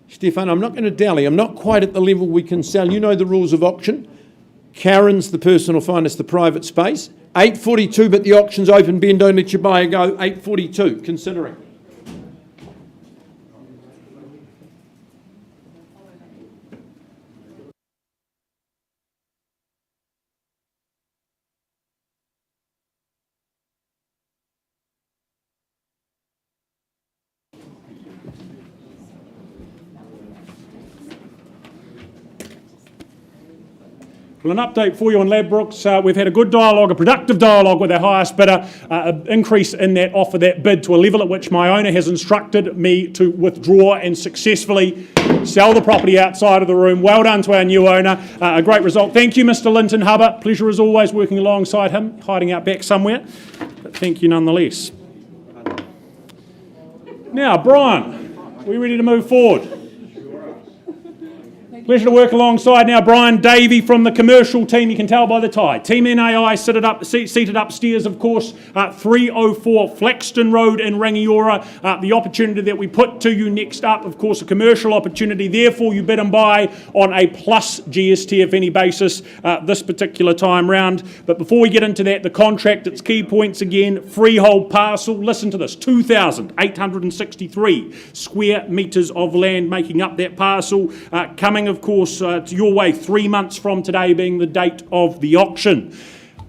Stefan, I'm not going to dally. I'm not quite at the level we can sell. You know the rules of auction. Karen's the person who'll find us the private space. 842, but the auction's open. Ben, don't let your buyer go. 842, considering. Well, an update for you on Ladbrokes. We've had a good dialogue, a productive dialogue with our highest bidder, an increase in that offer, that bid, to a level at which my owner has instructed me to withdraw and successfully sell the property outside of the room. Well done to our new owner. A great result. Thank you, Mr. Linton Hubbard. Pleasure as always working alongside him, hiding out back somewhere. But thank you nonetheless. Now, Brian, are we ready to move forward? Pleasure to work alongside now Brian Davey from the commercial team. You can tell by the tie. Team NAI seated upstairs, of course, 304 Flaxton Road in Rangiora. The opportunity that we put to you next up, of course, a commercial opportunity. Therefore, you bid and buy on a plus GST, if any basis, this particular time round. But before we get into that, the contract, its key points again, freehold parcel. Listen to this, 2,863 square metres of land making up that parcel, coming, of course, to your way 3 months from today being the date of the auction.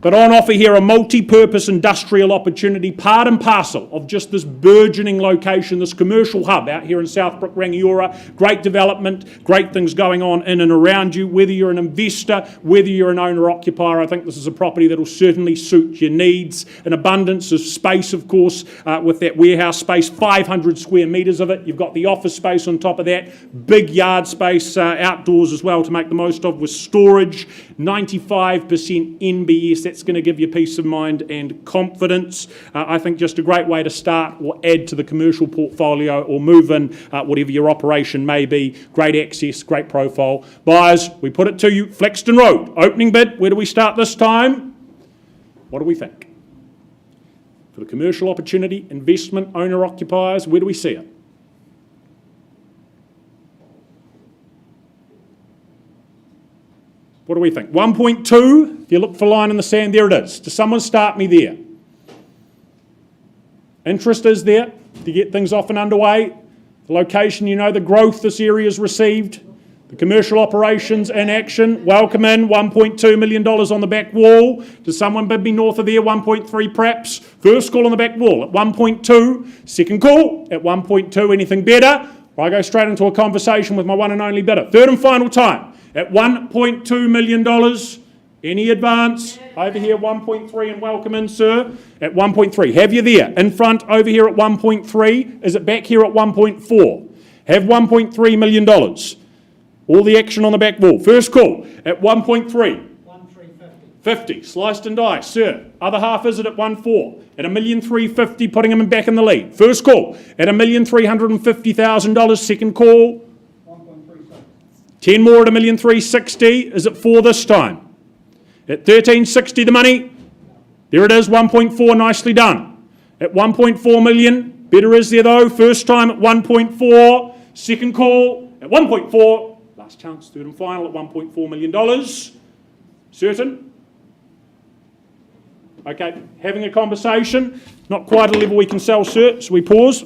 But on offer here, a multi-purpose industrial opportunity, part and parcel of just this burgeoning location, this commercial hub out here in Southbrook, Rangiora. Great development, great things going on in and around you. Whether you're an investor, whether you're an owner-occupier, I think this is a property that will certainly suit your needs. An abundance of space, of course, with that warehouse space, 500 square metres of it. You've got the office space on top of that, big yard space outdoors as well to make the most of with storage, 95% NBS. That's going to give you peace of mind and confidence. I think just a great way to start or add to the commercial portfolio or move in whatever your operation may be. Great access, great profile. Buyers, we put it to you, Flaxton Road, opening bid. Where do we start this time? What do we think? For the commercial opportunity, investment, owner-occupiers, where do we see it? What do we think? 1.2, if you look for a line in the sand, there it is. Does someone start me there? Interest is there to get things off and underway. The location, you know, the growth this area has received. The commercial operations in action. Welcome in, $1.2 million on the back wall. Does someone bid me north of there? 1.3 perhaps. First call on the back wall at 1.2. Second call at 1.2. Anything better? I go straight into a conversation with my one and only bidder. Third and final time. At $1.2 million, any advance? Over here, 1.3, and welcome in, sir. At 1.3, have you there? In front, over here at 1.3. Is it back here at 1.4? Have $1.3 million. All the action on the back wall. First call at 1.3. 1,350. Sliced and diced, sir. Other half is it at 1.4. At $1,350,000, putting him back in the lead. First call at $1,350,000. Second call. 10 more at $1,360,000. Is it 4 this time? At $1,360,000 the money. There it is, 1.4, nicely done. At 1.4 million, better is there though. First time at 1.4. Second call at 1.4. Last chance, third and final at $1.4 million. Certain? Okay, having a conversation. Not quite a level we can sell, sir, so we pause.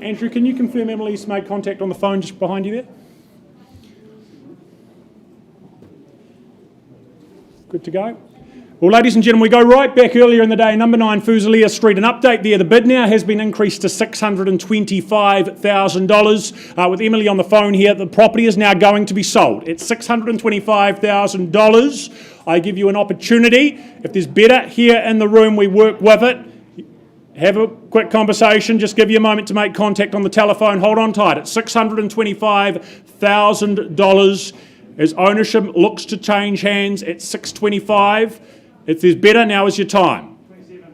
Andrew, can you confirm Emily's made contact on the phone just behind you there? Good to go. Well, ladies and gentlemen, we go right back earlier in the day, number 9 Fusilier Street. An update there. The bid now has been increased to $625,000. With Emily on the phone here, the property is now going to be sold. It's $625,000. I give you an opportunity. If there's better here in the room, we work with it. Have a quick conversation. Just give you a moment to make contact on the telephone. Hold on tight. It's $625,000 as ownership looks to change hands at $625,000. If there's better, now is your time.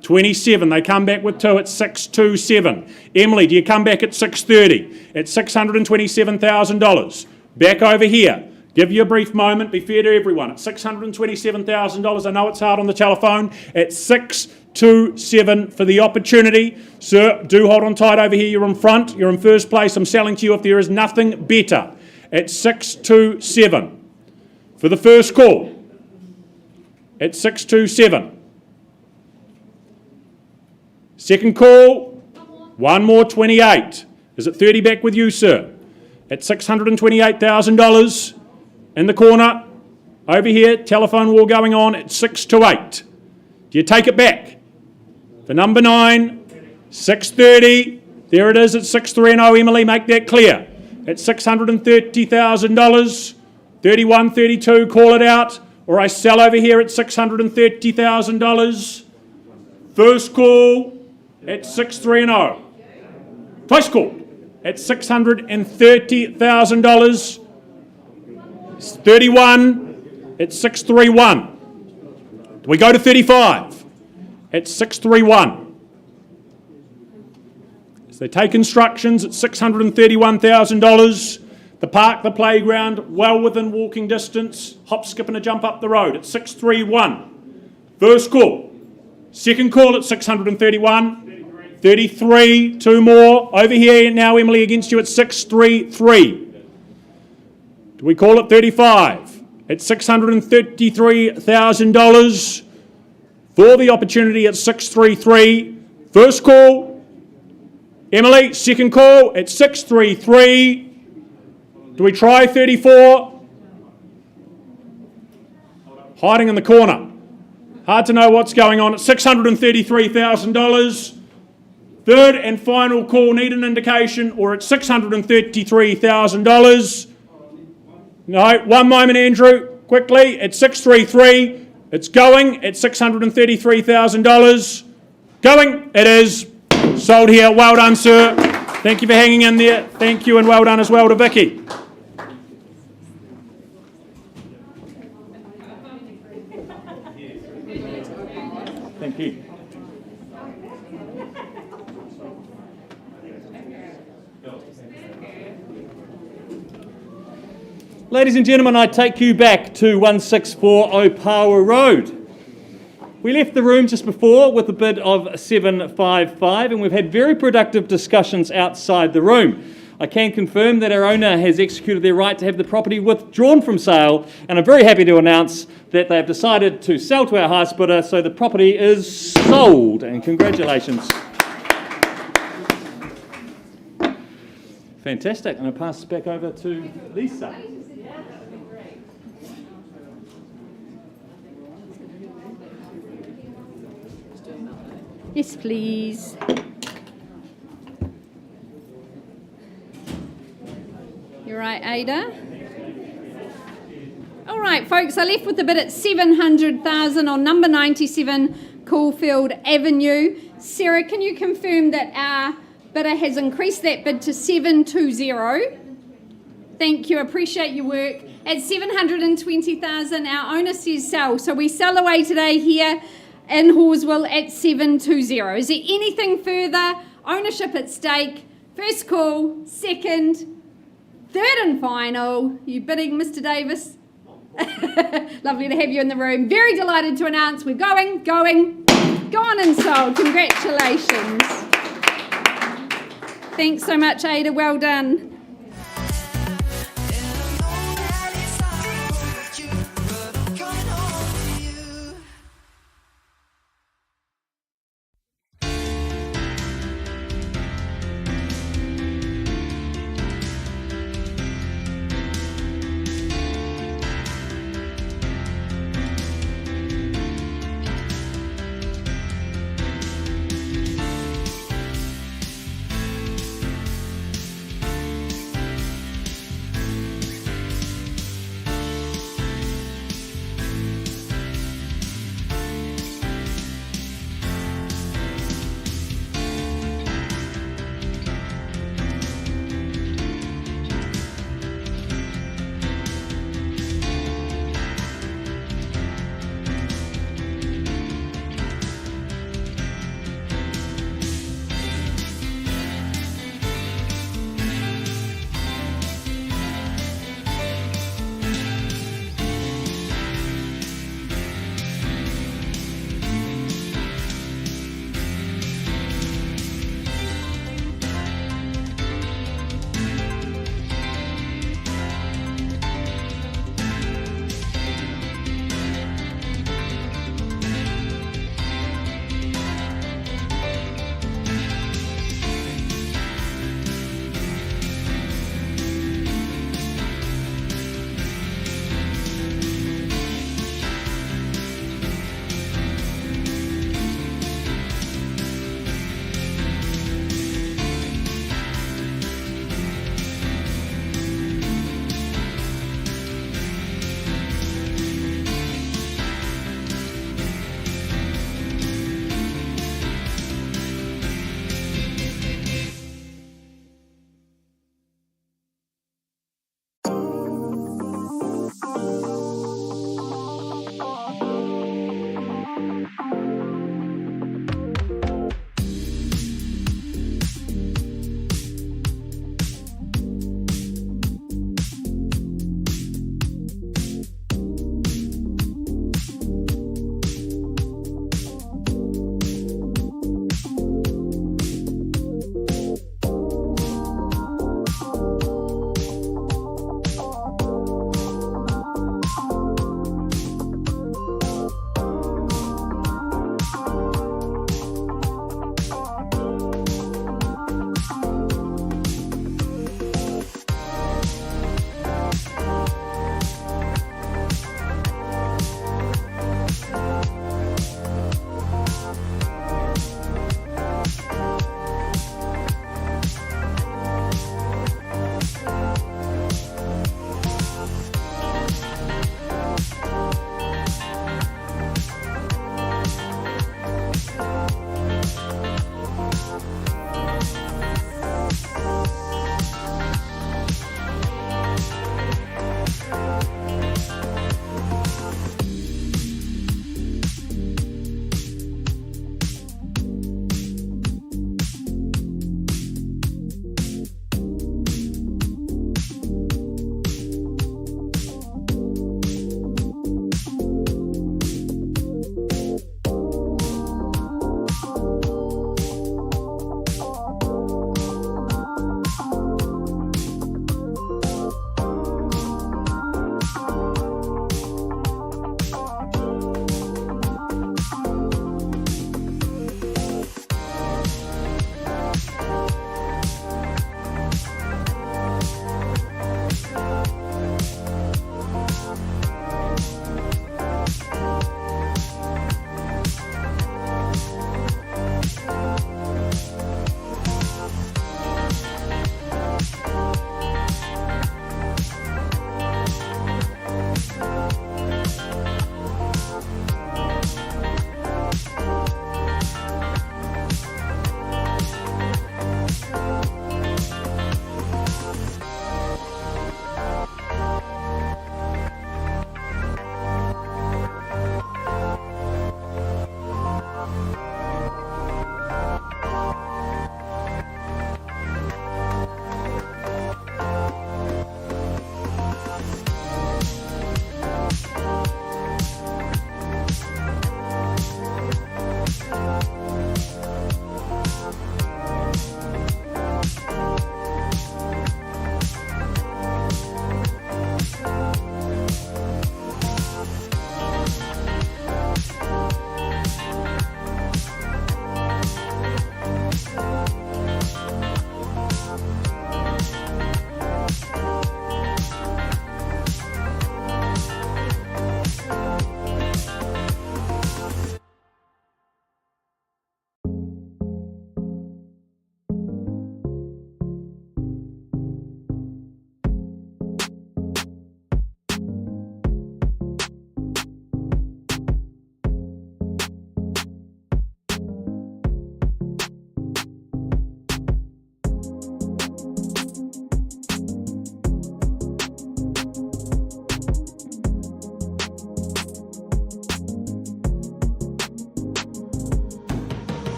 27. They come back with 2 at $627,000. Emily, do you come back at $630,000? At $627,000. Back over here. Give you a brief moment. Be fair to everyone. At $627,000. I know it's hard on the telephone. At $627,000 for the opportunity. Sir, do hold on tight over here. You're in front. You're in first place. I'm selling to you if there is nothing better. At $627,000 for the first call. At $627,000. Second call, one more, 28. Is it 30 back with you, sir? At $628,000 in the corner, over here, telephone war going on at 628. Do you take it back? For number 9, 630. There it is at 630. Emily, make that clear. At $630,000, 31, 32, call it out. Or I sell over here at $630,000. First call at 630. Twice call at $630,000. 31 at 631. Do we go to 35 at 631? As they take instructions at $631,000. The park, the playground, well within walking distance. Hop, skip and a jump up the road at 631. First call. Second call at 631. 33. 2 more. Over here now, Emily, against you at 633. Do we call it 35? At $633,000 for the opportunity at 633. First call. Emily, second call at 633. Do we try 34? Hiding in the corner. Hard to know what's going on at $633,000. Third and final call, need an indication, or at $633,000. No, one moment, Andrew, quickly, at 633. It's going at $633,000. Going, it is. Sold here. Well done, sir. Thank you for hanging in there. Thank you, and well done as well to Vicky. Thank you. Ladies and gentlemen, I take you back to 164 Opawa Road. We left the room just before with a bid of 755, and we've had very productive discussions outside the room. I can confirm that our owner has executed their right to have the property withdrawn from sale, and I'm very happy to announce that they have decided to sell to our highest bidder, so the property is sold, and congratulations. Fantastic, and I'll pass it back over to Lisa. Yes, please. You're right, Ada. All right, folks, I left with the bid at $700,000 on number 97 Caulfield Avenue. Sarah, can you confirm that our bidder has increased that bid to $720,000? Thank you, appreciate your work. At $720,000, our owner says sell. So we sell away today here in Horswell at $720,000. Is there anything further? Ownership at stake. First call, second, third and final. You bidding, Mr. Davis? Lovely to have you in the room. Very delighted to announce we're gone and sold. Congratulations. Thanks so much, Ada. Well done.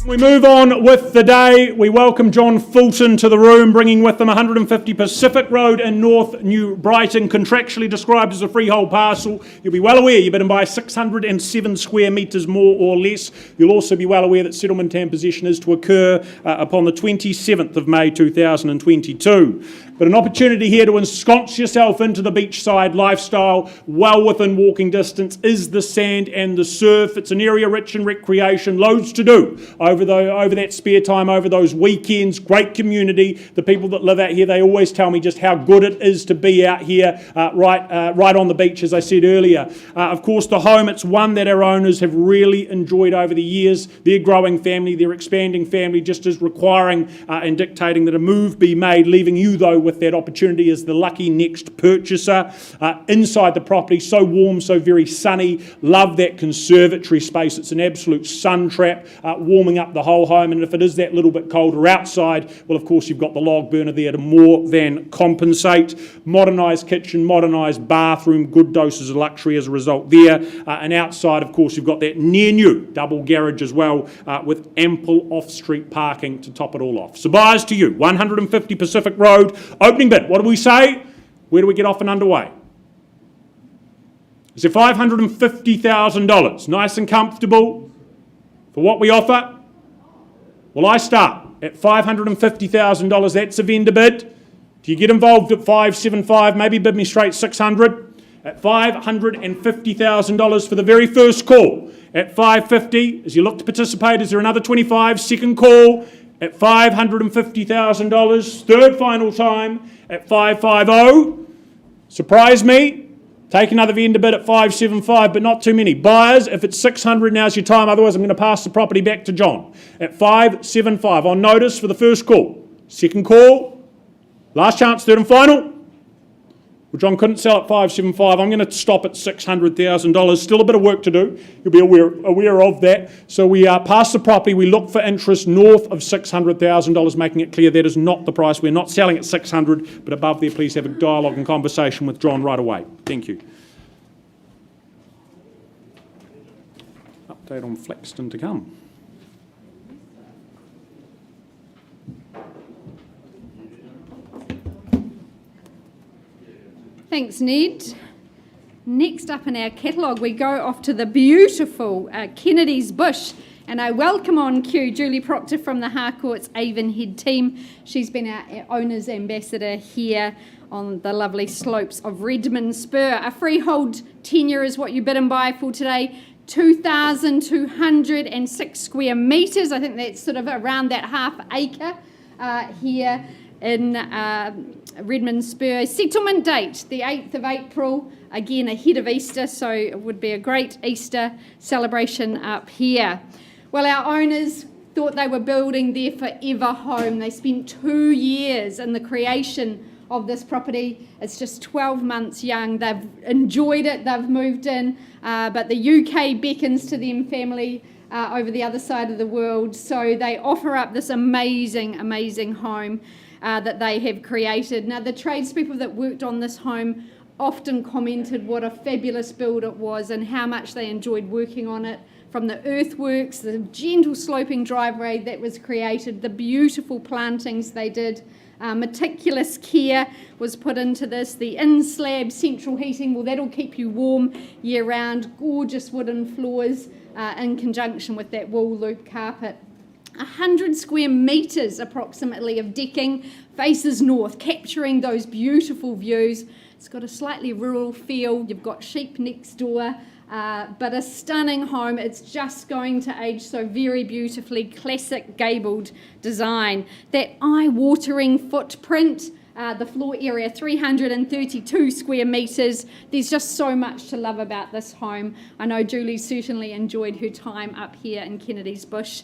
We move on with the day. We welcome John Fulton to the room, bringing with him 150 Pacific Road in North New Brighton, contractually described as a freehold parcel. You'll be well aware you've been by 607 square metres more or less. You'll also be well aware that settlement and possession is to occur upon the 27th of May 2022. But an opportunity here to ensconce yourself into the beachside lifestyle, well within walking distance, is the sand and the surf. It's an area rich in recreation, loads to do over that spare time, over those weekends. Great community. The people that live out here, they always tell me just how good it is to be out here, right on the beach, as I said earlier. Of course, the home, it's one that our owners have really enjoyed over the years. Their growing family, their expanding family, just is requiring and dictating that a move be made, leaving you, though, with that opportunity as the lucky next purchaser. Inside the property, so warm, so very sunny. Love that conservatory space. It's an absolute sun trap, warming up the whole home. And if it is that little bit colder outside, well, of course, you've got the log burner there to more than compensate. Modernised kitchen, modernised bathroom, good doses of luxury as a result there. And outside, of course, you've got that near new double garage as well, with ample off-street parking to top it all off. So buyers to you, 150 Pacific Road. Opening bid, what do we say? Where do we get off and underway? Is it $550,000? Nice and comfortable for what we offer? Well, I start at $550,000. That's a vendor bid. Do you get involved at $575,000? Maybe bid me straight $600,000. At $550,000 for the very first call. At $550,000, as you look to participate, is there another 25? Second call. At $550,000, third final time at $550,000. Surprise me. Take another vendor bid at $575,000, but not too many. Buyers, if it's $600,000, now's your time. Otherwise, I'm going to pass the property back to John at $575,000 on notice for the first call. Second call, last chance, third and final. Well, John couldn't sell at $575,000. I'm going to stop at $600,000. Still a bit of work to do. You'll be aware of that. So we pass the property. We look for interest north of $600,000, making it clear that is not the price. We're not selling at $600,000, but above there, please have a dialogue and conversation with John right away. Thank you. Update on Flaxton to come. Thanks, Ned. Next up in our catalogue, we go off to the beautiful Kennedy's Bush, and I welcome on cue Julie Proctor from the Harcourts Avonhead team. She's been our owner's ambassador here on the lovely slopes of Redmond Spur. A freehold tenure is what you bid and buy for today. 2,206 square metres. I think that's sort of around that half acre here in Redmond Spur. Settlement date, the 8th of April, again ahead of Easter, so it would be a great Easter celebration up here. Well, our owners thought they were building their forever home. They spent 2 years in the creation of this property. It's just 12 months young. They've enjoyed it, they've moved in, but the UK beckons to them, family over the other side of the world, so they offer up this amazing, amazing home that they have created. Now, the tradespeople that worked on this home often commented what a fabulous build it was and how much they enjoyed working on it, from the earthworks, the gentle sloping driveway that was created, the beautiful plantings they did. Meticulous care was put into this. The in-slab central heating, well, that'll keep you warm year round. Gorgeous wooden floors in conjunction with that wool loop carpet. 100 square metres approximately of decking, faces north, capturing those beautiful views. It's got a slightly rural feel. You've got sheep next door, but a stunning home. It's just going to age so very beautifully. Classic gabled design. That eye-watering footprint. The floor area, 332 square metres. There's just so much to love about this home. I know Julie certainly enjoyed her time up here in Kennedy's Bush.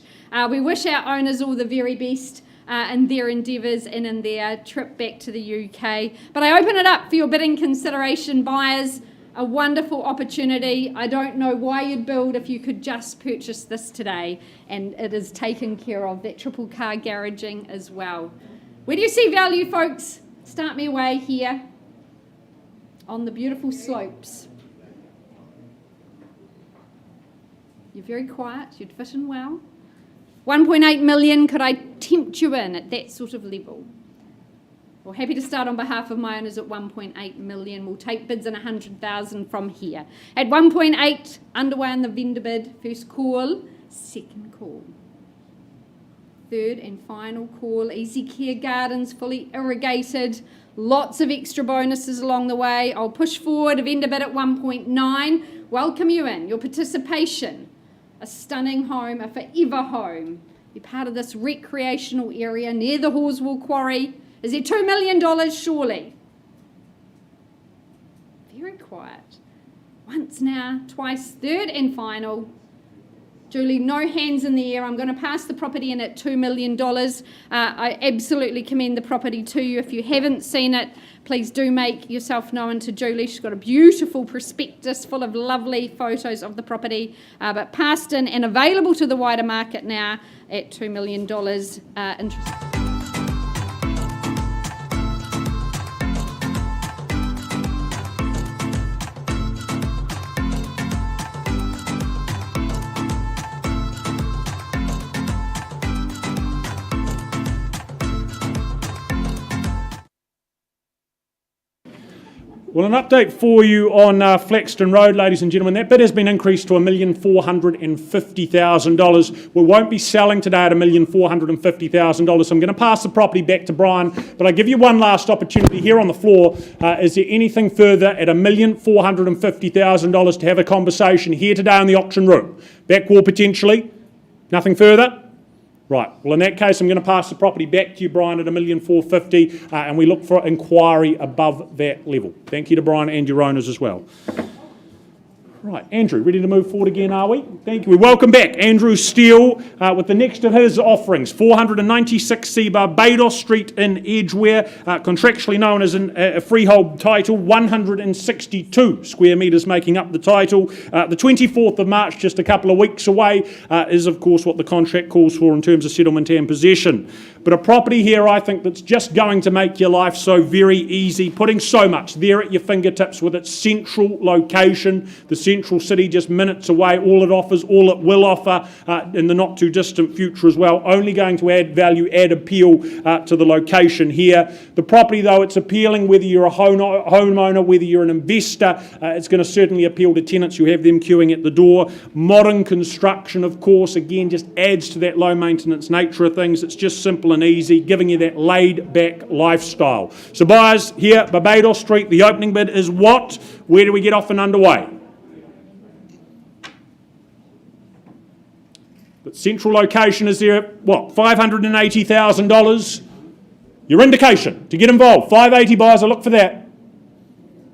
We wish our owners all the very best in their endeavours and in their trip back to the UK. But I open it up for your bidding consideration, buyers. A wonderful opportunity. I don't know why you'd build if you could just purchase this today, and it is taken care of. That triple car garaging as well. Where do you see value, folks? Start me away here on the beautiful slopes. You're very quiet. You'd fit in well. 1.8 million, could I tempt you in at that sort of level? Well, happy to start on behalf of my owners at 1.8 million. We'll take bids in 100,000 from here. At 1.8, underway on the vendor bid. First call, second call. Third and final call, Easy Care Gardens, fully irrigated. Lots of extra bonuses along the way. I'll push forward a vendor bid at 1.9. Welcome you in. Your participation. A stunning home, a forever home. Be part of this recreational area near the Horswell Quarry. Is it $2 million? Surely. Very quiet. Once now, twice, third and final. Julie, no hands in the air. I'm going to pass the property in at $2 million. I absolutely commend the property to you. If you haven't seen it, please do make yourself known to Julie. She's got a beautiful prospectus full of lovely photos of the property, but passed in and available to the wider market now at $2 million. Interest. Well, an update for you on Flaxton Road, ladies and gentlemen. That bid has been increased to $1,450,000. We won't be selling today at $1,450,000, so I'm going to pass the property back to Brian. But I give you one last opportunity here on the floor. Is there anything further at $1,450,000 to have a conversation here today in the auction room? Back wall potentially? Nothing further? Right, well in that case I'm going to pass the property back to you, Brian, at $1,450,000 and we look for inquiry above that level. Thank you to Brian and your owners as well. Right, Andrew, ready to move forward again, are we? Thank you. We welcome back Andrew Steele with the next of his offerings, 496C Barbados Street in Edgware, contractually known as a freehold title, 162 square metres making up the title. The 24th of March, just a couple of weeks away, is of course what the contract calls for in terms of settlement and possession. But a property here, I think, that's just going to make your life so very easy, putting so much there at your fingertips with its central location, the central city just minutes away, all it offers, all it will offer in the not too distant future as well, only going to add value, add appeal to the location here. The property, though, it's appealing whether you're a homeowner, whether you're an investor, it's going to certainly appeal to tenants. You have them queuing at the door. Modern construction, of course, again, just adds to that low maintenance nature of things. It's just simple and easy, giving you that laid back lifestyle. So buyers here, Barbados Street, the opening bid is what? Where do we get off and underway? But central location is there at what? $580,000. Your indication to get involved. 580 buyers, I look for that.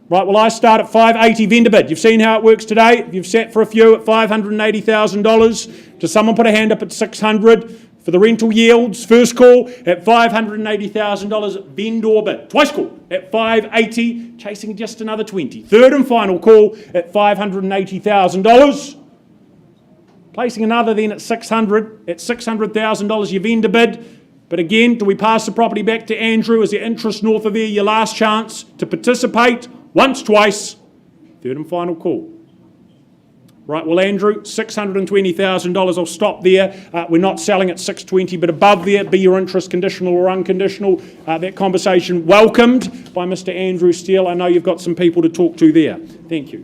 Right, well I start at 580 vendor bid. You've seen how it works today. You've sat for a few at $580,000. Does someone put a hand up at 600? For the rental yields, first call at $580,000, vendor bid. Twice call at $580,000, chasing just another 20. Third and final call at $580,000. Placing another then at $600,000, your vendor bid. But again, do we pass the property back to Andrew? Is there interest north of there? Your last chance to participate once, twice. Third and final call. Right, well, Andrew, $620,000. I'll stop there. We're not selling at $620,000, but above there, be your interest conditional or unconditional. That conversation welcomed by Mr. Andrew Steele. I know you've got some people to talk to there. Thank you.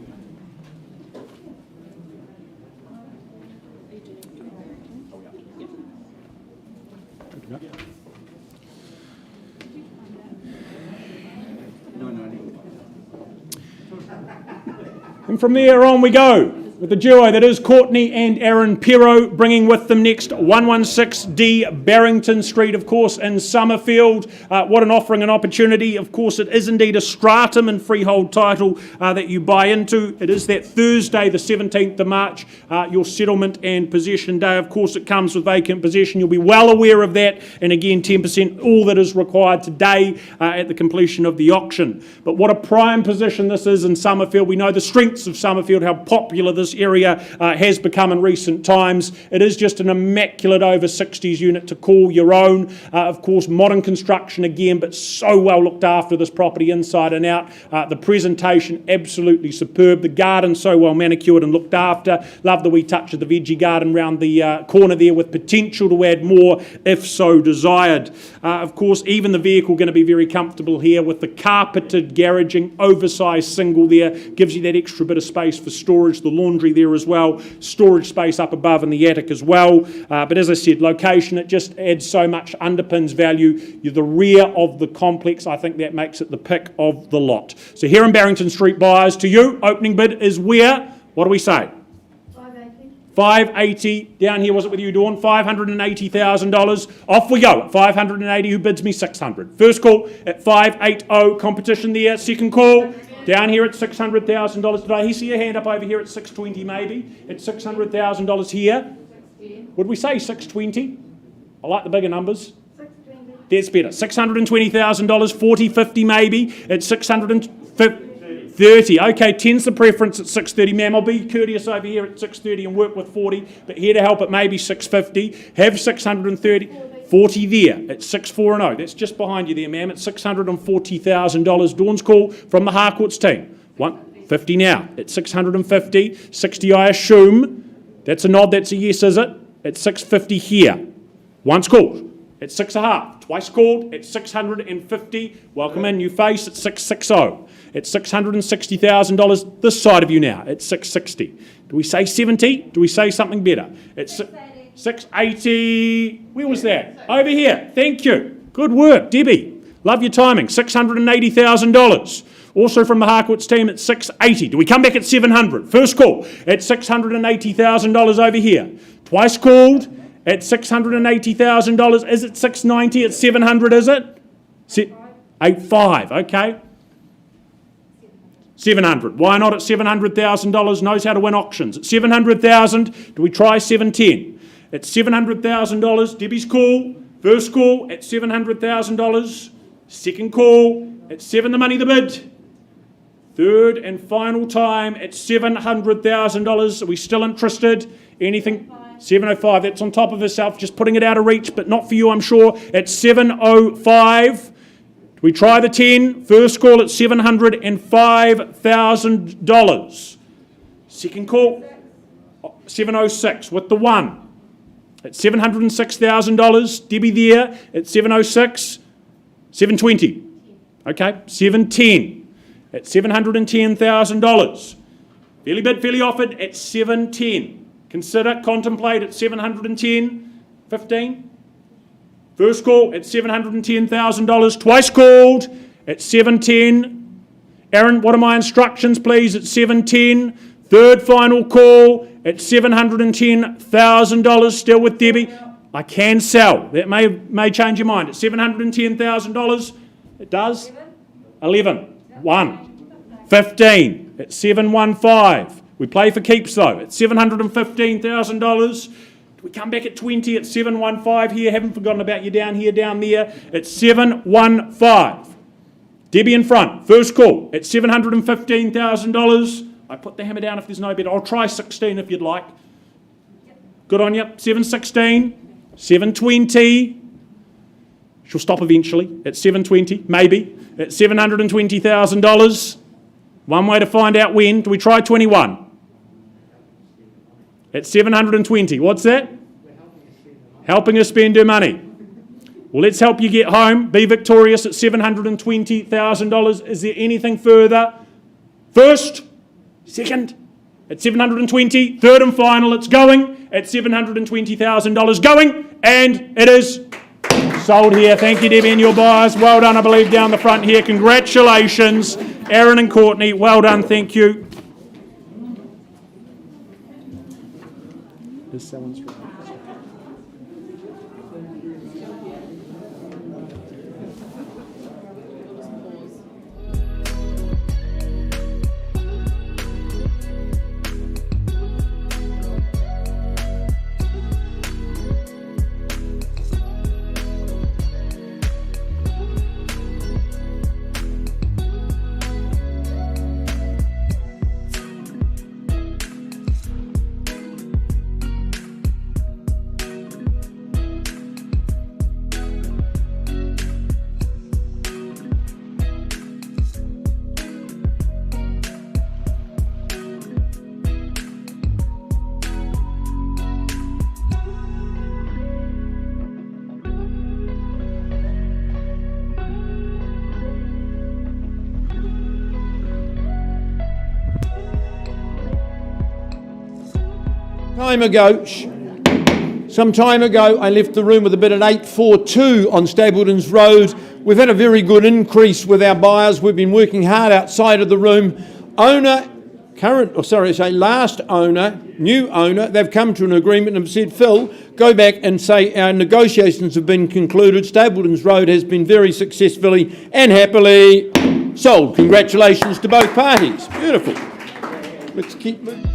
And from there on we go with the duo that is Courtney and Aaron Pero, bringing with them next 116D Barrington Street, of course, in Summerfield. What an offering and opportunity. Of course, it is indeed a stratum and freehold title that you buy into. It is that Thursday, the 17th of March, your settlement and possession day. Of course, it comes with vacant possession. You'll be well aware of that. And again, 10%, all that is required today at the completion of the auction. But what a prime position this is in Summerfield. We know the strengths of Summerfield, how popular this this area has become in recent times. It is just an immaculate over 60s unit to call your own. Of course, modern construction again, but so well looked after, this property inside and out. The presentation absolutely superb. The garden so well manicured and looked after. Love the wee touch of the veggie garden round the corner there, with potential to add more if so desired. Of course, even the vehicle going to be very comfortable here with the carpeted garaging, oversized single there, gives you that extra bit of space for storage, the laundry there as well, storage space up above in the attic as well. But as I said, location, it just adds so much, underpins value. You're the rear of the complex. I think that makes it the pick of the lot. So here in Barrington Street, buyers, to you, opening bid is where? What do we say? 580. Down here, was it with you, Dawn? $580,000. Off we go at 580. Who bids me 600? First call at 580. Competition there. Second call down here at $600,000. Did I see a hand up over here at 620 maybe? At $600,000 here. Would we say 620? I like the bigger numbers. That's better. $620,000, 40, 50 maybe at 650. 30. Okay, 10's the preference at 630. Ma'am, I'll be courteous over here at 630 and work with 40, but here to help at maybe 650. Have 630. 40 there at 640. That's just behind you there, ma'am, at $640,000. Dawn's call from the Harcourts team. 150 now at 650. 60, I assume. That's a nod, that's a yes, is it? At 650 here. Once called at 6.5. Twice called at 650. Welcome in, new face at 660. At $660,000 this side of you now at 660. Do we say 70? Do we say something better? At 680. Where was that? Over here. Thank you. Good work, Debbie. Love your timing. $680,000. Also from the Harcourts team at 680. Do we come back at 700? First call at $680,000 over here. Twice called at $680,000. Is it 690? At 700, is it? 85. Okay. 700. Why not at $700,000? Knows how to win auctions. At 700,000, do we try 710? At $700,000, Debbie's call. First call at $700,000. Second call at 7, the money, the bid. Third and final time at $700,000. Are we still interested? Anything? 705. That's on top of herself, just putting it out of reach, but not for you, I'm sure. At 705. We try the 10. First call at $705,000. Second call, 706 with the 1 at $706,000. Debbie there at 706. 720. Okay, 710 at $710,000. Fairly bid, fairly offered at 710. Consider, contemplate at 710. 15. First call at $710,000. Twice called at 710. Aaron, what are my instructions, please? At 710. Third final call at $710,000. Still with Debbie. I can sell. That may change your mind. At $710,000. It does. 11. 1. 15. At 715. We play for keeps though. At $715,000. We come back at 20 at 715 here. Haven't forgotten about you down here, down there. At 715. Debbie in front. First call at $715,000. I put the hammer down if there's no bid. I'll try 16 if you'd like. Good on you. 716. 720. She'll stop eventually at 720, maybe. At $720,000. One way to find out when. Do we try 21? At 720. What's that? Helping her spend her money. Well, let's help you get home. Be victorious at $720,000. Is there anything further? First, second, at 720. Third and final, it's going at $720,000. Going, and it is sold here. Thank you, Debbie, and your buyers. Well done, I believe, down the front here. Congratulations, Aaron and Courtney. Well done, thank you. Is someone's time ago, I left the room with a bid at 842 on Stapleton's Road. We've had a very good increase with our buyers. We've been working hard outside of the room. Last owner, new owner, they've come to an agreement and have said, Phil, go back and say our negotiations have been concluded. Stapleton's Road has been very successfully and happily sold. Congratulations to both parties. Beautiful. Let's keep moving.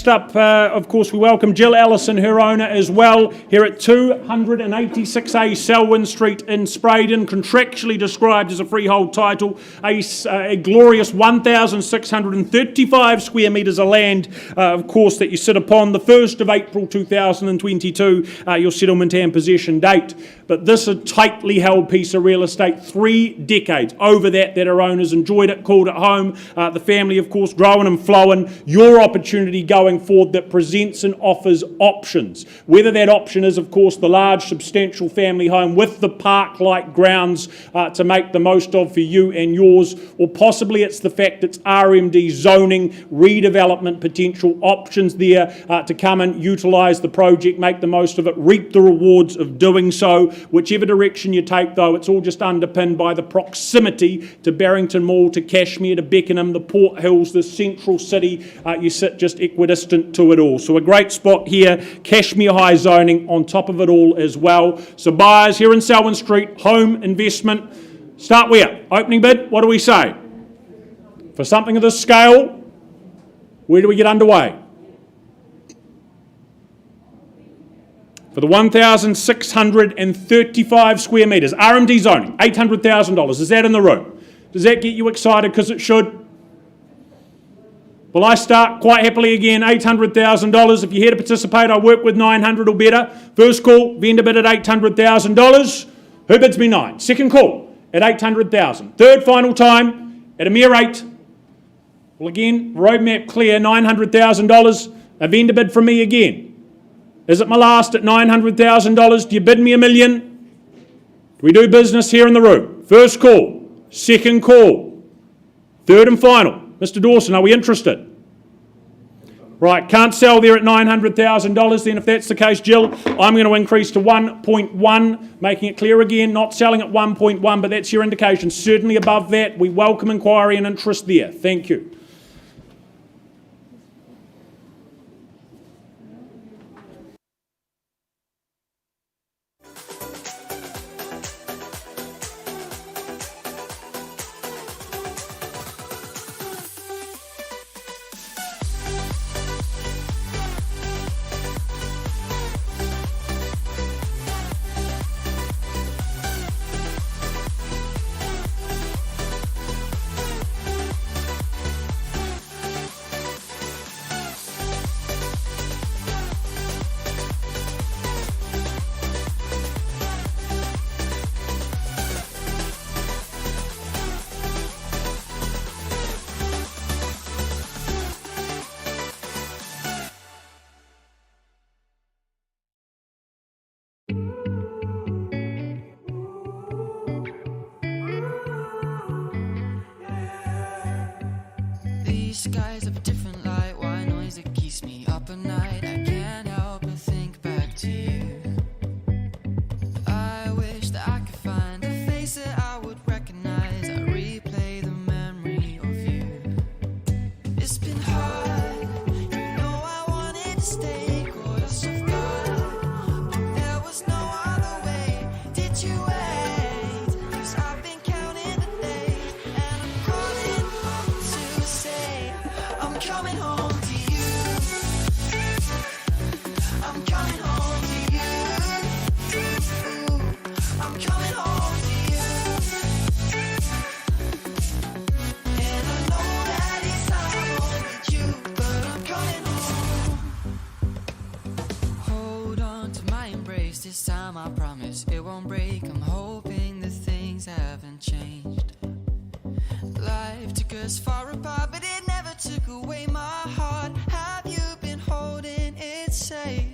Up, of course, we welcome Jill Ellison, her owner as well, here at 286A Selwyn Street in Spraydon, contractually described as a freehold title, a glorious 1,635 square metres of land, of course, that you sit upon. The 1st of April 2022, your settlement and possession date. But this is a tightly held piece of real estate, 3 decades over that our owners enjoyed it, called it home. The family, of course, growing and flowing. Your opportunity going forward that presents and offers options. Whether that option is, of course, the large, substantial family home with the park-like grounds to make the most of for you and yours, or possibly it's the fact it's RMD zoning, redevelopment potential options there to come and utilise the project, make the most of it, reap the rewards of doing so. Whichever direction you take, though, it's all just underpinned by the proximity to Barrington Mall, to Cashmere, to Beckenham, the Port Hills, the central city. You sit just equidistant to it all. So a great spot here, Cashmere High zoning on top of it all as well. So buyers here in Selwyn Street, home investment, start where? Opening bid, what do we say? For something of this scale, where do we get underway? For the 1,635 square metres, RMD zoning, $800,000. Is that in the room? Does that get you excited? Because it should. Well, I start quite happily again, $800,000. If you're here to participate, I work with 900 or better. First call, vendor bid at $800,000. Who bids me 9? Second call at $800,000. Third final time at a mere 8. Well, again, roadmap clear, $900,000. A vendor bid from me again. Is it my last at $900,000? Do you bid me $1 million? Do we do business here in the room? First call, second call, third and final. Mr. Dawson, are we interested? Right, can't sell there at $900,000 then. If that's the case, Jill, I'm going to increase to 1.1, making it clear again, not selling at 1.1, but that's your indication. Certainly above that, we welcome inquiry and interest there. Thank you. These skies have a different light, why noise that keeps me up at night. I can't help but think back to you. I wish that I could find a face that I would recognize. I replay the memory of you. It's been hard, you know I wanted to stay, caught us off guard, but there was no other way. Did you wait? 'Cause I've been counting the days, and I'm calling home to say this time I promise it won't break. I'm hoping that things haven't changed. Life took us far apart, but it never took away my heart. Have you been holding it safe?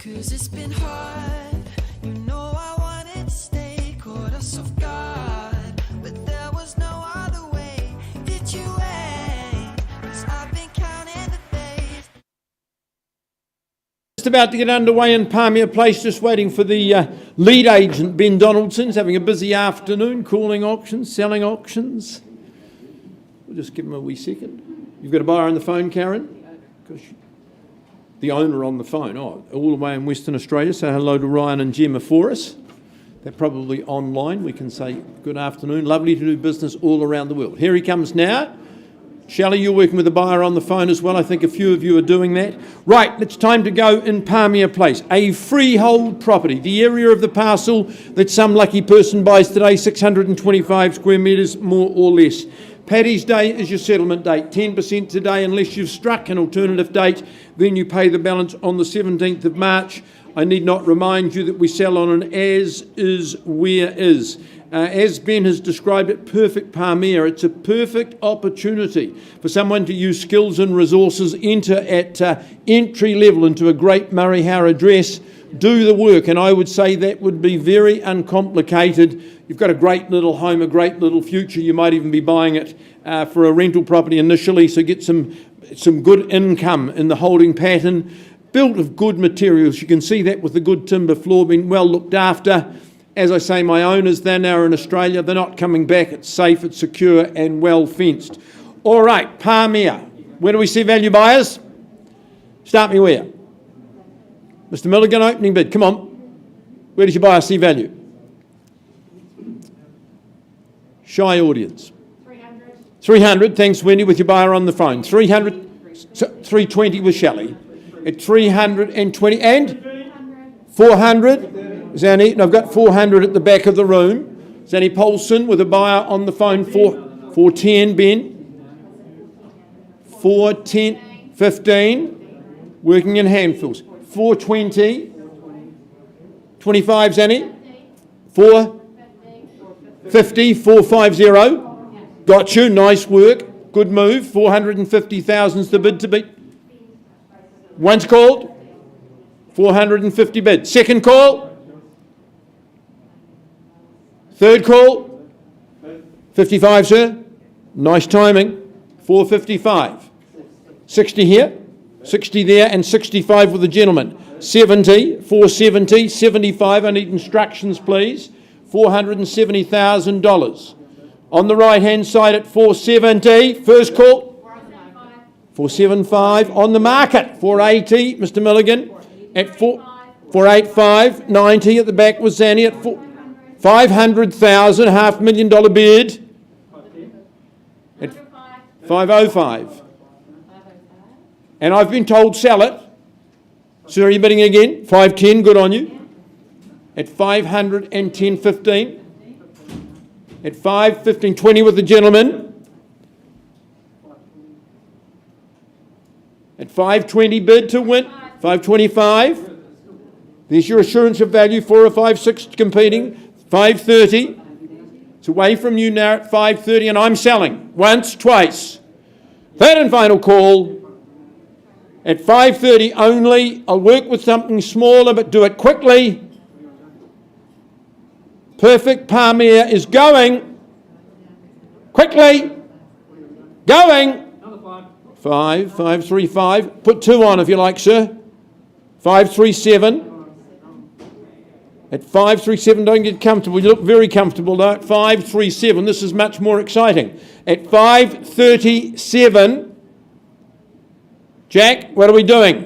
'Cause it's been hard. You know I wanted to stay, caught us off guard, but there was no other way. Did you wait? 'Cause I've been counting the days. Just about to get underway in Palmyra Place, just waiting for the lead agent, Ben Donaldson. He's having a busy afternoon, calling auctions, selling auctions. We'll just give him a wee second. You've got a buyer on the phone, Karen? Gosh. The owner on the phone, all the way in Western Australia. Say hello to Ryan and Gemma for us. They're probably online. We can say good afternoon. Lovely to do business all around the world. Here he comes now. Shelley, you're working with a buyer on the phone as well. I think a few of you are doing that. Right, it's time to go in Palmyra Place. A freehold property. The area of the parcel that some lucky person buys today, 625 square metres, more or less. Paddy's Day is your settlement date, 10% today. Unless you've struck an alternative date, then you pay the balance on the 17th of March. I need not remind you that we sell on an as is, where is. As Ben has described it, perfect Palmyra. It's a perfect opportunity for someone to use skills and resources, enter at entry level into a great Marihara address, do the work, and I would say that would be very uncomplicated. You've got a great little home, a great little future. You might even be buying it for a rental property initially, so get some good income in the holding pattern. Built of good materials. You can see that with the good timber floor being well looked after. As I say, my owners, they're now in Australia. They're not coming back. It's safe, it's secure and well fenced. All right, Palmyra. Where do we see value buyers? Start me where? Mr. Milligan, opening bid. Come on. Where does your buyer see value? Shy audience. 300. 300. Thanks, Wendy, with your buyer on the phone. 300. 320 with Shelley. At 320 and 400. Zanny, and I've got 400 at the back of the room. Zanny Polson with a buyer on the phone. 410, Ben. 410, 15. Working in handfuls. 420. 25, Zanny. 450, 450. Got you, nice work. Good move. 450,000's the bid to beat. Once called. 450 bid. Second call. Third call. 55, sir. Nice timing. 455. 60 here. 60 there and 65 with the gentleman. 70, 470, 75. I need instructions, please. $470,000. On the right-hand side at 470. First call. 475. On the market. 480. Mr. Milligan. At 485. 90 at the back was Zanny at 500,000. $500,000 bid. At 505. And I've been told sell it. Sir, are you bidding again? 510, good on you. At 510.15. At 515.20 with the gentleman. At 520 bid to win. 525. There's your assurance of value. 4 or 5, 6 competing. 530. It's away from you now at 530 and I'm selling. Once, twice. Third and final call. At 530 only. I'll work with something smaller but do it quickly. Perfect Palmyra is going. Quickly. Going. 535. Put 2 on if you like, sir. 537. At 537, don't get comfortable. You look very comfortable though. At 537, this is much more exciting. At 537, Jack, what are we doing?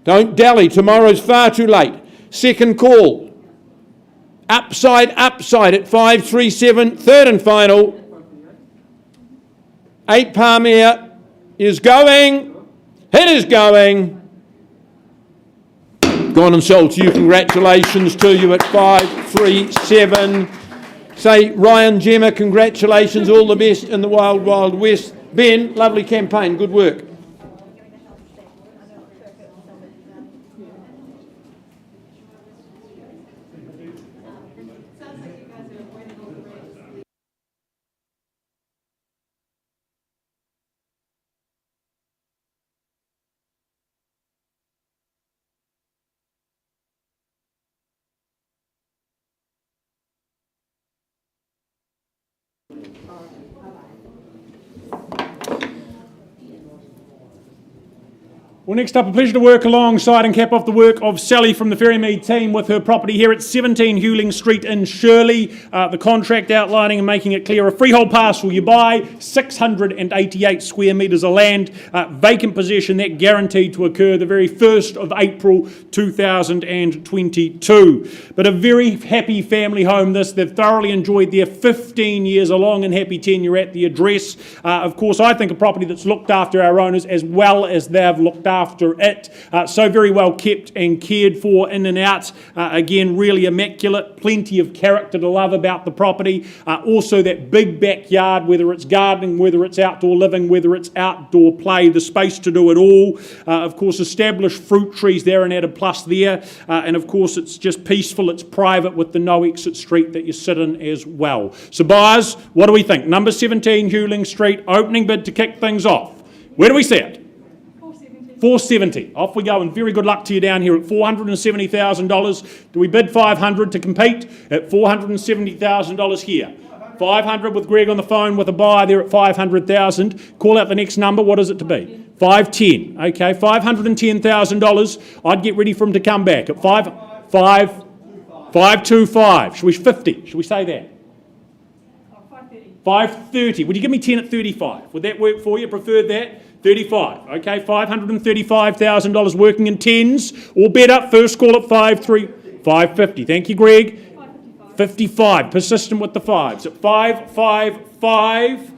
Don't dally. Tomorrow's far too late. Second call. Upside at 537. Third and final. 8 Palmyra is going. It is going. Gone and sold to you. Congratulations to you at 537. Say, Ryan, Gemma, congratulations. All the best in the wild, wild west. Ben, lovely campaign. Good work. Well, next up, a pleasure to work alongside and cap off the work of Sally from the Ferrymead team with her property here at 17 Hewling Street in Shirley. The contract outlining and making it clear, a freehold parcel you buy, 688 square metres of land, vacant possession, that guaranteed to occur the very 1st of April 2022. But a very happy family home this. They've thoroughly enjoyed their 15 years, a long and happy tenure at the address. Of course, I think a property that's looked after our owners as well as they've looked after it. So very well kept and cared for in and out. Again, really immaculate. Plenty of character to love about the property. Also that big backyard, whether it's gardening, whether it's outdoor living, whether it's outdoor play, the space to do it all. Of course, established fruit trees there, an added plus there. And of course, it's just peaceful. It's private with the no exit street that you sit in as well. So buyers, what do we think? Number 17 Hewling Street, opening bid to kick things off. Where do we see it? 470. Off we go, and very good luck to you down here at $470,000. Do we bid 500 to compete at $470,000 here? 500 with Greg on the phone with a buyer there at 500,000. Call out the next number. What is it to be? 510. Okay, $510,000. I'd get ready for him to come back at 525. Should we 50? Should we say that? 530. Would you give me 10 at 35? Would that work for you? Preferred that? 35. Okay, $535,000 working in tens. Or better, first call at 550. Thank you, Greg. 55. Persistent with the fives. At 555.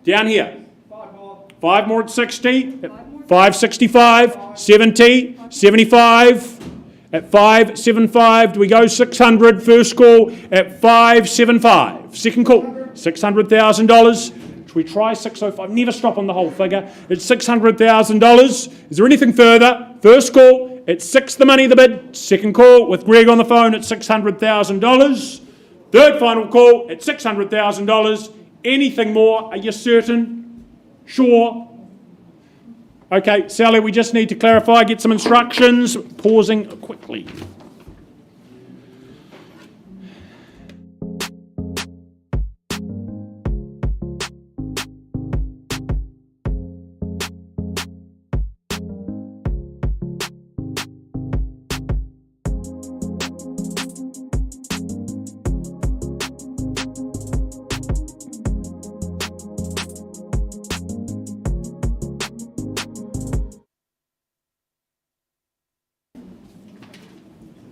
Down here. 5 more at 60. At 565. 70. 75. At 575. Do we go 600? First call at 575. Second call. $600,000. Should we try 605? Never stop on the whole figure. It's $600,000. Is there anything further? First call at 6, the money, the bid. Second call with Greg on the phone at $600,000. Third final call at $600,000. Anything more? Are you certain? Sure? Okay, Sally, we just need to clarify, get some instructions. Pausing quickly.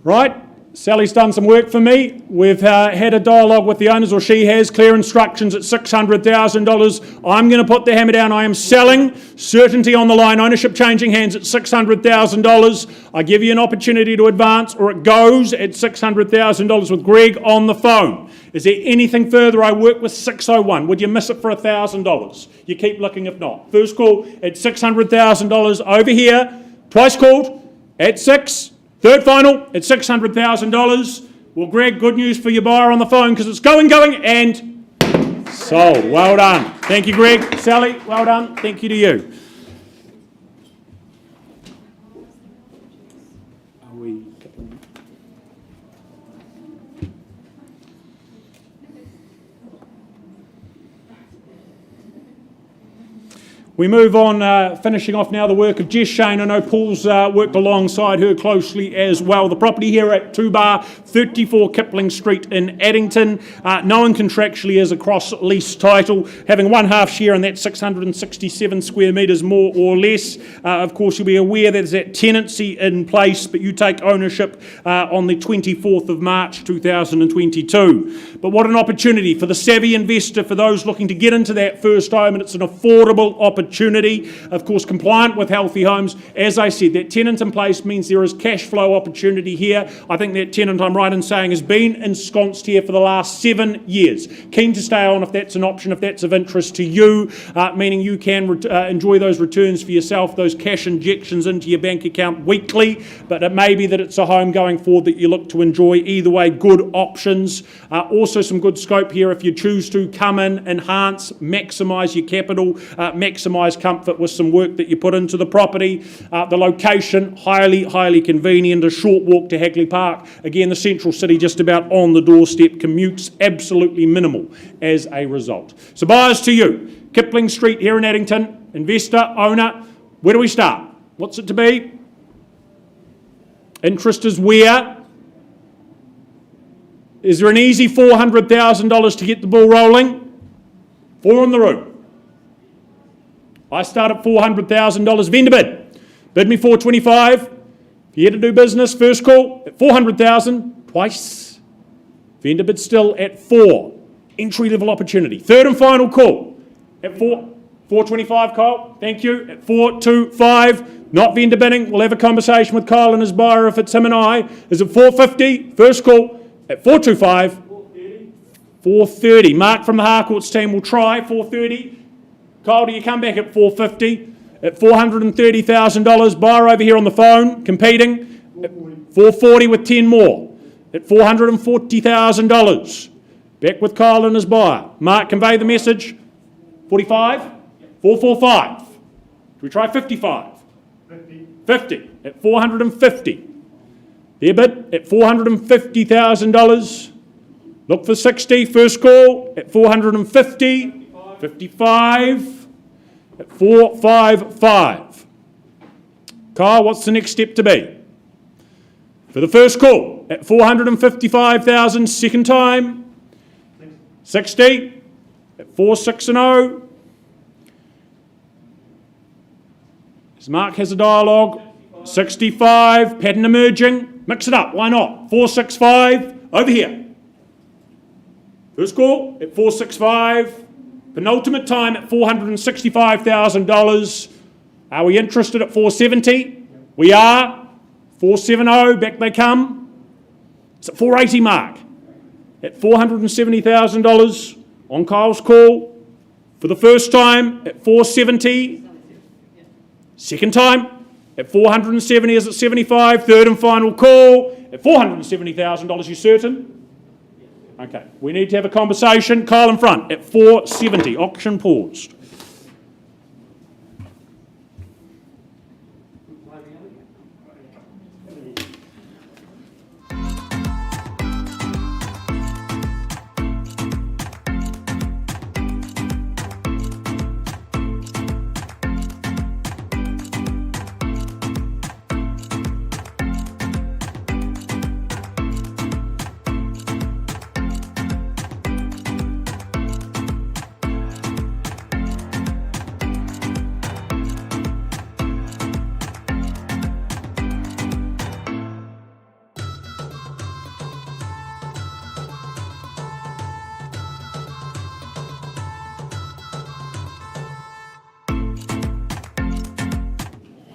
Right, Sally's done some work for me. We've had a dialogue with the owners, or she has, clear instructions at $600,000. I'm going to put the hammer down. I am selling, certainty on the line, ownership changing hands at $600,000. I give you an opportunity to advance, or it goes at $600,000 with Greg on the phone. Is there anything further? I work with 601. Would you miss it for $1,000? You keep looking if not. First call at $600,000 over here. Twice called at 6. Third final at $600,000. Well, Greg, good news for your buyer on the phone because it's going, and sold. Well done. Thank you, Greg. Sally, well done. Thank you to you. We move on, finishing off now the work of Jess Shane. I know Paul's worked alongside her closely as well. The property here at 2 Bar 34 Kipling Street in Addington. Known contractually as a cross-lease title, having one half share in that 667 square metres more or less. Of course, you'll be aware there's that tenancy in place, but you take ownership on the 24th of March 2022. But what an opportunity for the savvy investor, for those looking to get into that first home, and it's an affordable opportunity. Of course, compliant with Healthy Homes. As I said, that tenant in place means there is cash flow opportunity here. I think that tenant, I'm right in saying, has been ensconced here for the last 7 years. Keen to stay on if that's an option, if that's of interest to you, meaning you can enjoy those returns for yourself, those cash injections into your bank account weekly. But it may be that it's a home going forward that you look to enjoy. Either way, good options. Also some good scope here if you choose to come in, enhance, maximise your capital, maximise maximise comfort with some work that you put into the property. The location, highly convenient, a short walk to Hagley Park. Again, the central city just about on the doorstep, commutes absolutely minimal as a result. So buyers to you, Kipling Street here in Addington, investor, owner, where do we start? What's it to be? Interest is where? Is there an easy $400,000 to get the ball rolling? 4 in the room. I start at $400,000. Vendor bid. Bid me $425,000. If you're here to do business, first call at $400,000. Twice. Vendor bid still at 4. Entry level opportunity. Third and final call at 425, Kyle. Thank you. At 425. Not vendor bidding. We'll have a conversation with Kyle and his buyer if it's him and I. Is it 450? First call at 425. 430. Mark from the Harcourts team will try 430. Kyle, do you come back at 450? At $430,000. Buyer over here on the phone, competing. At 440 with 10 more. At $440,000. Back with Kyle and his buyer. Mark, convey the message. 45? 445. Do we try 55? 50 at 450. Their bid at $450,000. Look for 60. First call at 450. 55 at 455. Kyle, what's the next step to be? For the first call at 455,000. Second time. 60 at 460. As Mark has a dialogue. 65, pattern emerging. Mix it up, why not? 465, over here. First call at 465. Penultimate time at $465,000. Are we interested at 470? We are. 470, back they come. It's at 480 mark. At $470,000 on Kyle's call. For the first time at 470. Second time at 470, is it 75? Third and final call at $470,000. You certain? Okay, we need to have a conversation. Kyle in front at 470. Auction paused.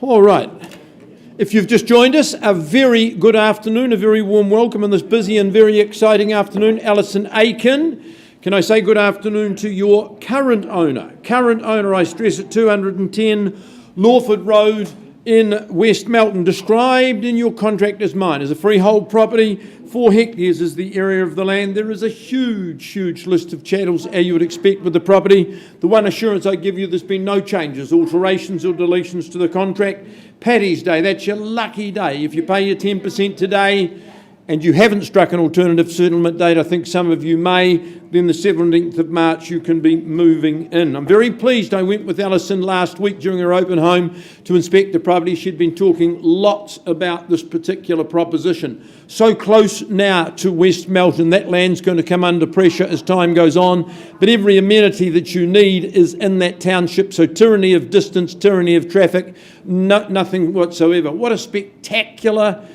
All right. If you've just joined us, a very good afternoon, a very warm welcome on this busy and very exciting afternoon. Alison Aiken, can I say good afternoon to your current owner? Current owner, I stress, at 210 Lawford Road in West Melton, described in your contract as mine, as a freehold property. 4 hectares is the area of the land. There is a huge list of chattels, as you would expect with the property. The one assurance I give you, there's been no changes, alterations or deletions to the contract. Paddy's Day, that's your lucky day. If you pay your 10% today and you haven't struck an alternative settlement date, I think some of you may, then the 17th of March you can be moving in. I'm very pleased. I went with Alison last week during her open home to inspect the property. She'd been talking lots about this particular proposition. So close now to West Melton, that land's going to come under pressure as time goes on, but every amenity that you need is in that township, so tyranny of distance, tyranny of traffic, nothing whatsoever. What a spectacular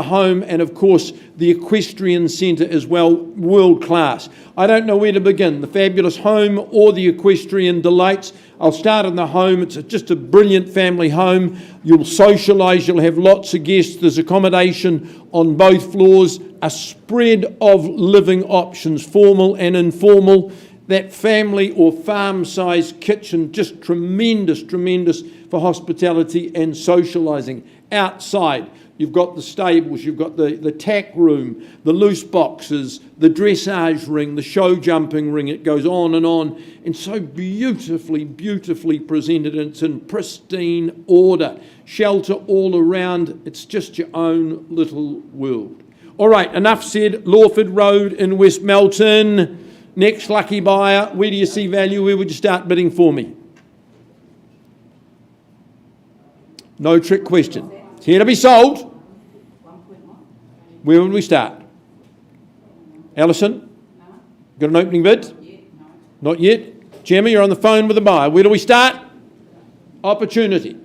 home, and of course the equestrian centre as well, world class. I don't know where to begin, the fabulous home or the equestrian delights. I'll start in the home. It's just a brilliant family home. You'll socialise, you'll have lots of guests. There's accommodation on both floors, a spread of living options, formal and informal. That family or farm-sized kitchen, just tremendous for hospitality and socialising. Outside, you've got the stables, you've got the tack room, the loose boxes, the dressage ring, the show jumping ring. It goes on, and so beautifully, beautifully presented. It's in pristine order. Shelter all around. It's just your own little world. All right, enough said. Lawford Road in West Melton. Next lucky buyer. Where do you see value? Where would you start bidding for me? No trick question. It's here to be sold. Where would we start? Alison? Got an opening bid? Not yet. Gemma, you're on the phone with the buyer. Where do we start? Opportunity.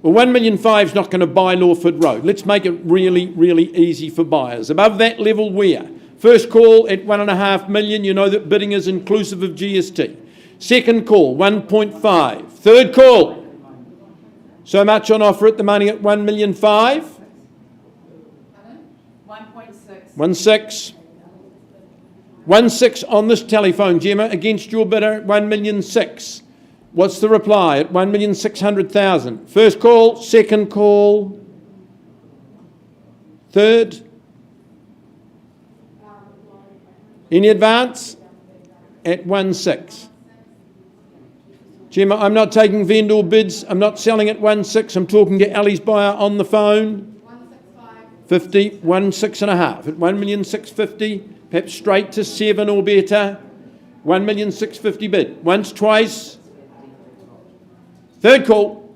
Well, 1,500,000 is not going to buy Lawford Road. Let's make it really, really easy for buyers. Above that level, where? First call at 1.5 million. You know that bidding is inclusive of GST. Second call, 1.5. Third call. So much on offer at the money at 1,500,000. 1.6. 1.6. 1.6 on this telephone, Gemma, against your bidder at 1,600,000. What's the reply? At 1,600,000. First call, second call, third. Any advance? At 1.6. Gemma, I'm not taking vendor bids. I'm not selling at 1.6. I'm talking to Ali's buyer on the phone. 50, 1.6.5. At 1,650,000, perhaps straight to 7 or better. 1,650,000 bid. Once, twice. Third call.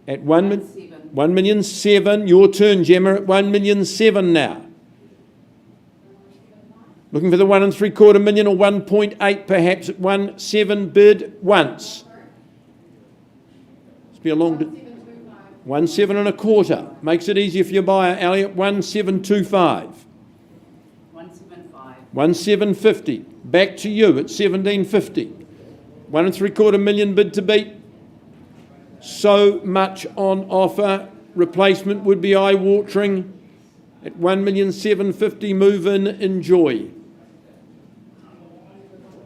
At 1,700,000. Your turn, Gemma, at 1,700,000 now. Looking for the 1.75 million or 1.8 perhaps at 1.7 bid once. It's be a long 1.725. Makes it easier for your buyer, Ali, at 1.725. 1.75. 1.750. Back to you at 1.750. 1.75 million bid to beat. So much on offer. Replacement would be eye-watering. At 1,750,000, move in, enjoy.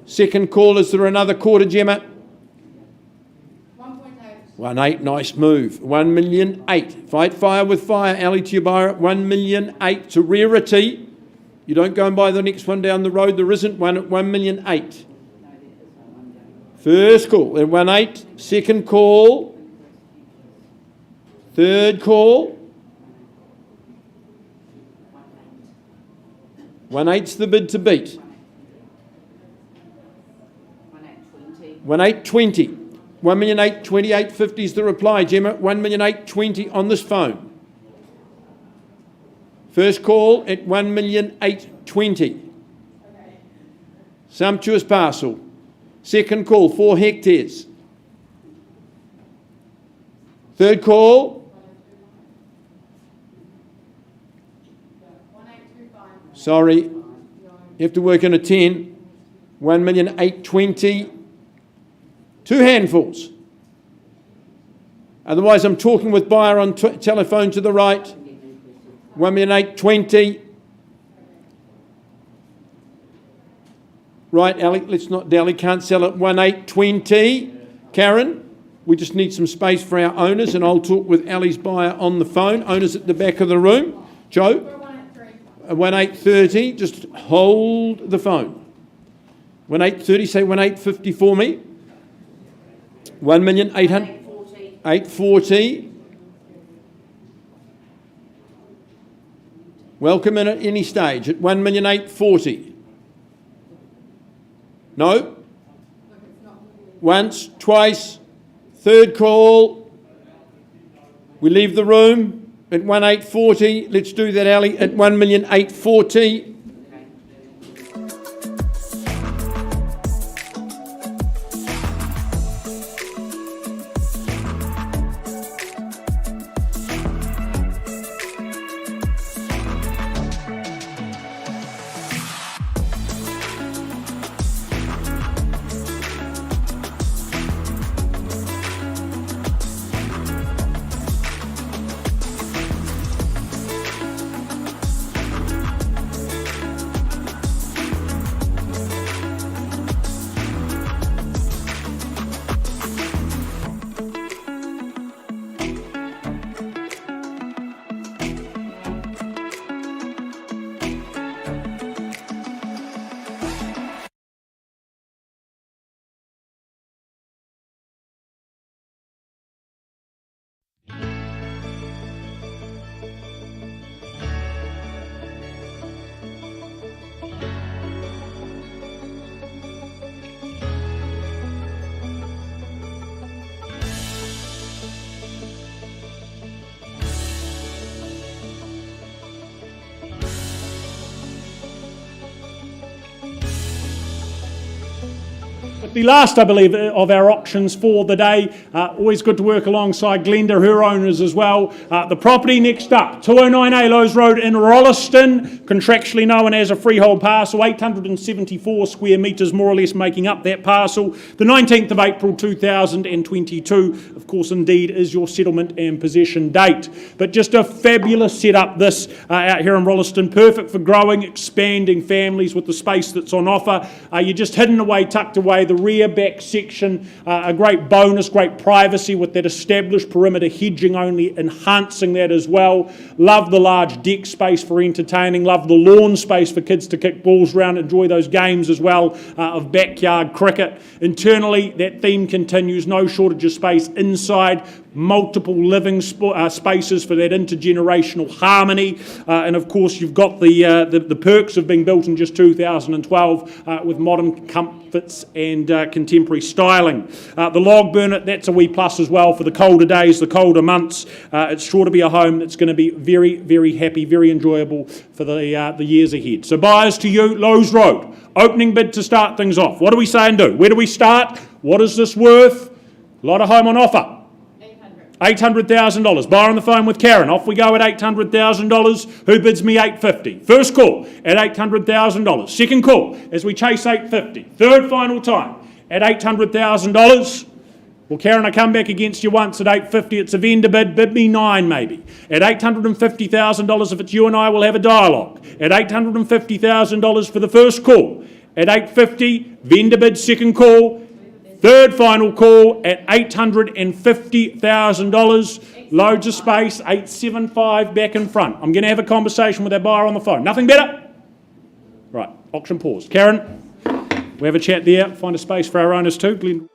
Second call, is there another quarter, Gemma? 1.8. 1.8, nice move. 1,800,000. Fight fire with fire, Ali, to your buyer at 1,800,000. It's a rarity. You don't go and buy the next one down the road. There isn't one at 1,800,000. First call at 1.8. Second call. Third call. 1.8's the bid to beat. 1.820. 1,820,850 is the reply, Gemma. 1,820,000 on this phone. First call at 1,820,000. Sumptuous parcel. Second call, 4 hectares. Third call. 1.825. Sorry, you have to work in a 10. 1,820,000. 2 handfuls. Otherwise, I'm talking with buyer on telephone to the right. 1,820,000. Right, Ali, let's not dally. Can't sell at 1,820,000. Karen, we just need some space for our owners, and I'll talk with Ali's buyer on the phone. Owners at the back of the room. Joe? 1,830. Just hold the phone. 1,830. Say 1,850 for me. 1,800,000. 840. Welcome in at any stage at 1,840,000. No? Once, twice, third call. We leave the room at 1,840,000. Let's do that, Ali, at 1,840,000. the last, I believe, of our auctions for the day. Always good to work alongside Glenda, her owners as well. The property next up, 209A Lowes Road in Rolleston, contractually known as a freehold parcel, 874 square metres more or less making up that parcel. The 19th of April 2022, of course, indeed, is your settlement and possession date. But just a fabulous setup this out here in Rolleston, perfect for growing, expanding families with the space that's on offer. You're just hidden away, tucked away, the rear back section, a great bonus, great privacy with that established perimeter hedging only enhancing that as well. Love the large deck space for entertaining, love the lawn space for kids to kick balls around, enjoy those games as well of backyard cricket. Internally, that theme continues, no shortage of space inside, multiple living spaces for that intergenerational harmony, and of course you've got the perks of being built in just 2012 with modern comforts and contemporary styling. The log burner, that's a wee plus as well for the colder days, the colder months. It's sure to be a home that's going to be very, very happy, very enjoyable for the years ahead. So buyers to you, Lowes Road, opening bid to start things off. What do we say and do? Where do we start? What is this worth? A lot of home on offer. $800,000. Buyer on the phone with Karen. Off we go at $800,000. Who bids me $850,000? First call at $800,000. Second call as we chase $850,000. Third final time at $800,000. Well, Karen, I come back against you once at $850,000. It's a vendor bid. Bid me $9,000 maybe. At $850,000, if it's you and I, we'll have a dialogue. At $850,000 for the first call. At $850,000, vendor bid, second call. Third final call at $850,000. Loads of space, 875 back in front. I'm going to have a conversation with our buyer on the phone. Nothing better? Right, auction paused. Karen, we have a chat there. Find a space for our owners too. Glenn.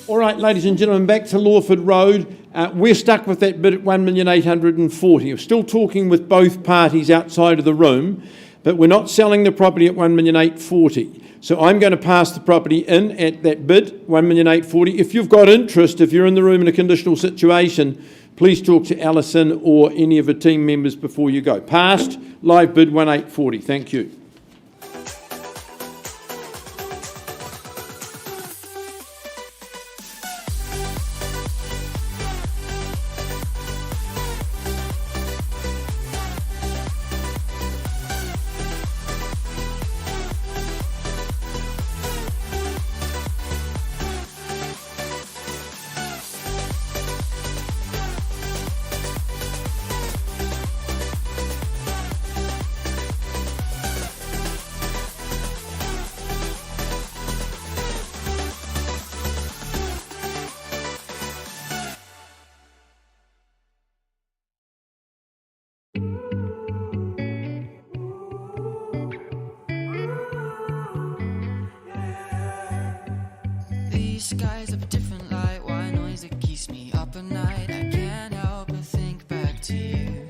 All right, ladies and gentlemen, back to Lawford Road. We're stuck with that bid at 1,840,000. We're still talking with both parties outside of the room, but we're not selling the property at 1,840,000. So I'm going to pass the property in at that bid, 1,840,000. If you've got interest, if you're in the room in a conditional situation, please talk to Alison or any of the team members before you go. Passed, live bid 1,840,000. Thank you. These skies have a different light, why noise that keeps me up at night. I can't help but think back to you.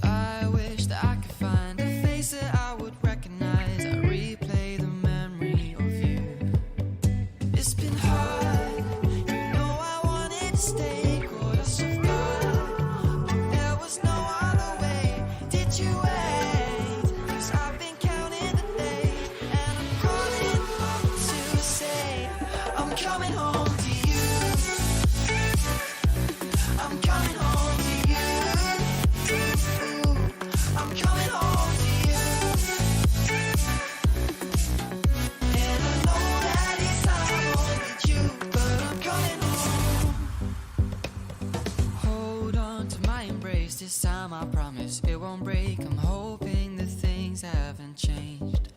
I wish that I could find a face that I would recognize. I replay the memory of you. It's been hard, you know I wanted to stay, caught us off guard, but there was no other way. Did you wait? 'Cause I've been counting the days, and I'm calling up to say I'm coming home to you. I'm coming home to you. I'm coming home to you. And I know that it's hard with you, but I'm coming home. Hold on to my embrace, this time I promise it won't break. I'm hoping that things haven't changed.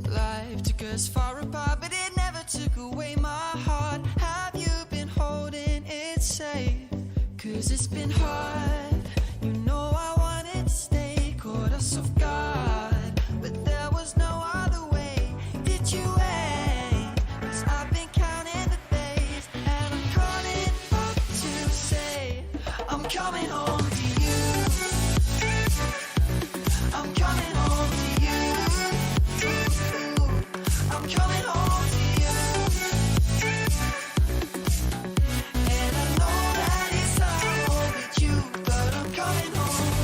Life took us far apart, but it never took away my heart. Have you been holding it safe? 'Cause it's been hard, you know I wanted to stay, caught us off guard, but there was no other way. Did you wait? 'Cause I've been counting the days, and I'm calling up to say I'm coming home to you. I'm coming home to you. I'm coming home to you. And I know that it's hard with you, but I'm coming home.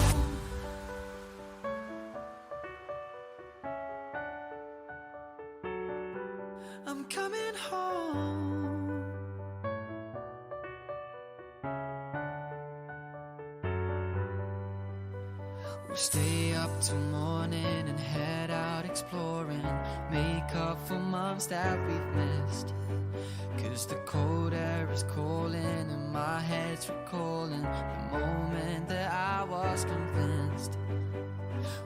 I'm coming home. We'll stay up till morning and head out exploring, make up for months that we've missed. 'Cause the cold air is calling and my head's recalling the moment that I was convinced.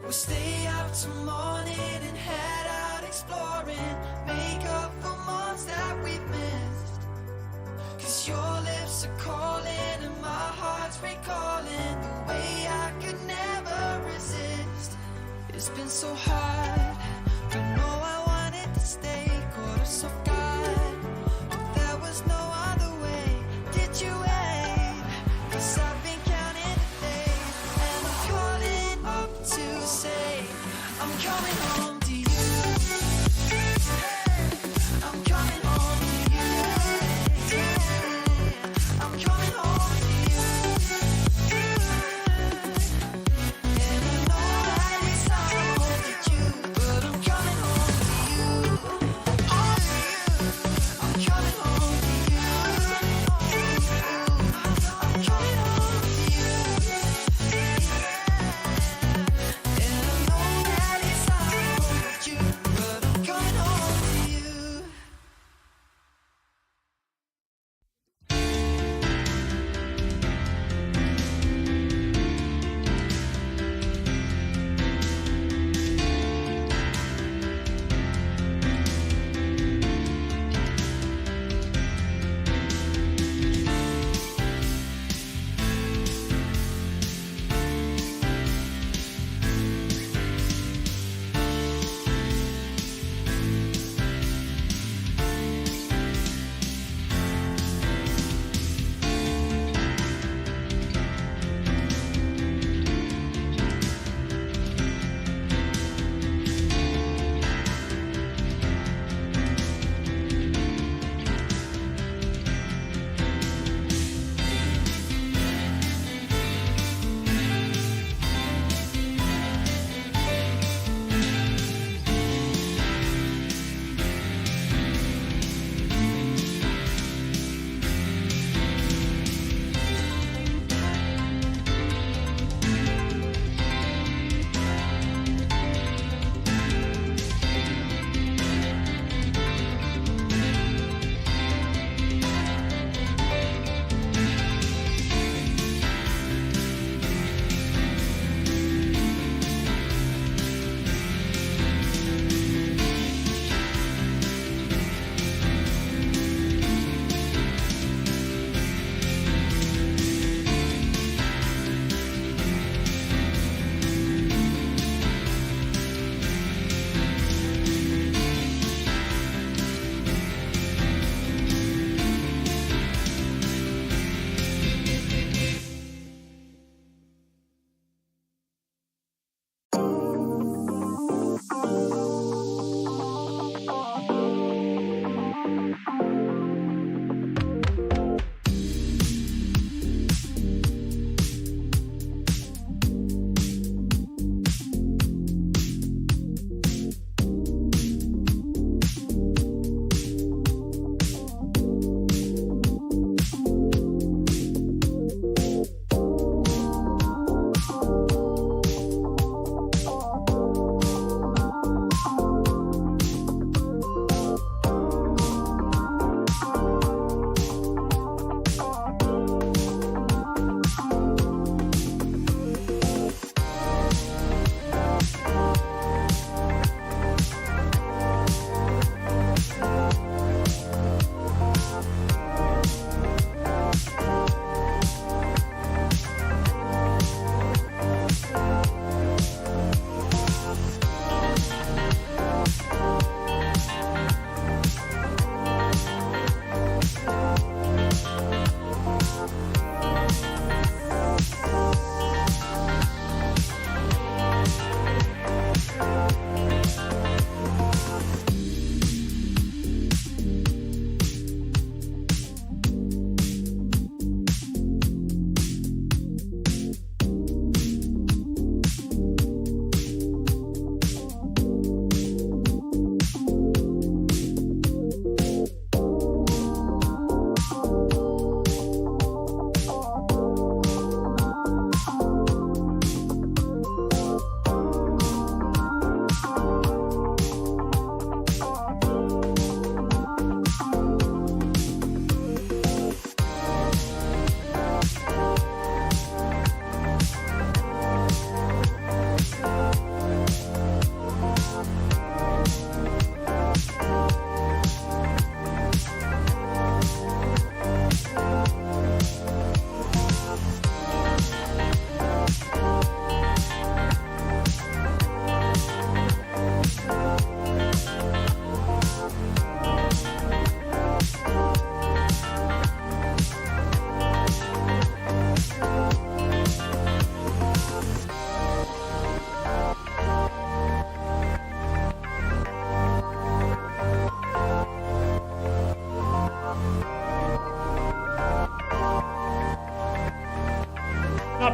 We'll stay up till morning and head out exploring, make up for months that we've missed. 'Cause your lips are calling and my heart's recalling the way I could never resist. It's been so hard, but no, I wanted to stay, caught us off guard, but there was no other way. Did you wait? 'Cause I've been counting the days, and I'm calling up to say I'm coming home to you.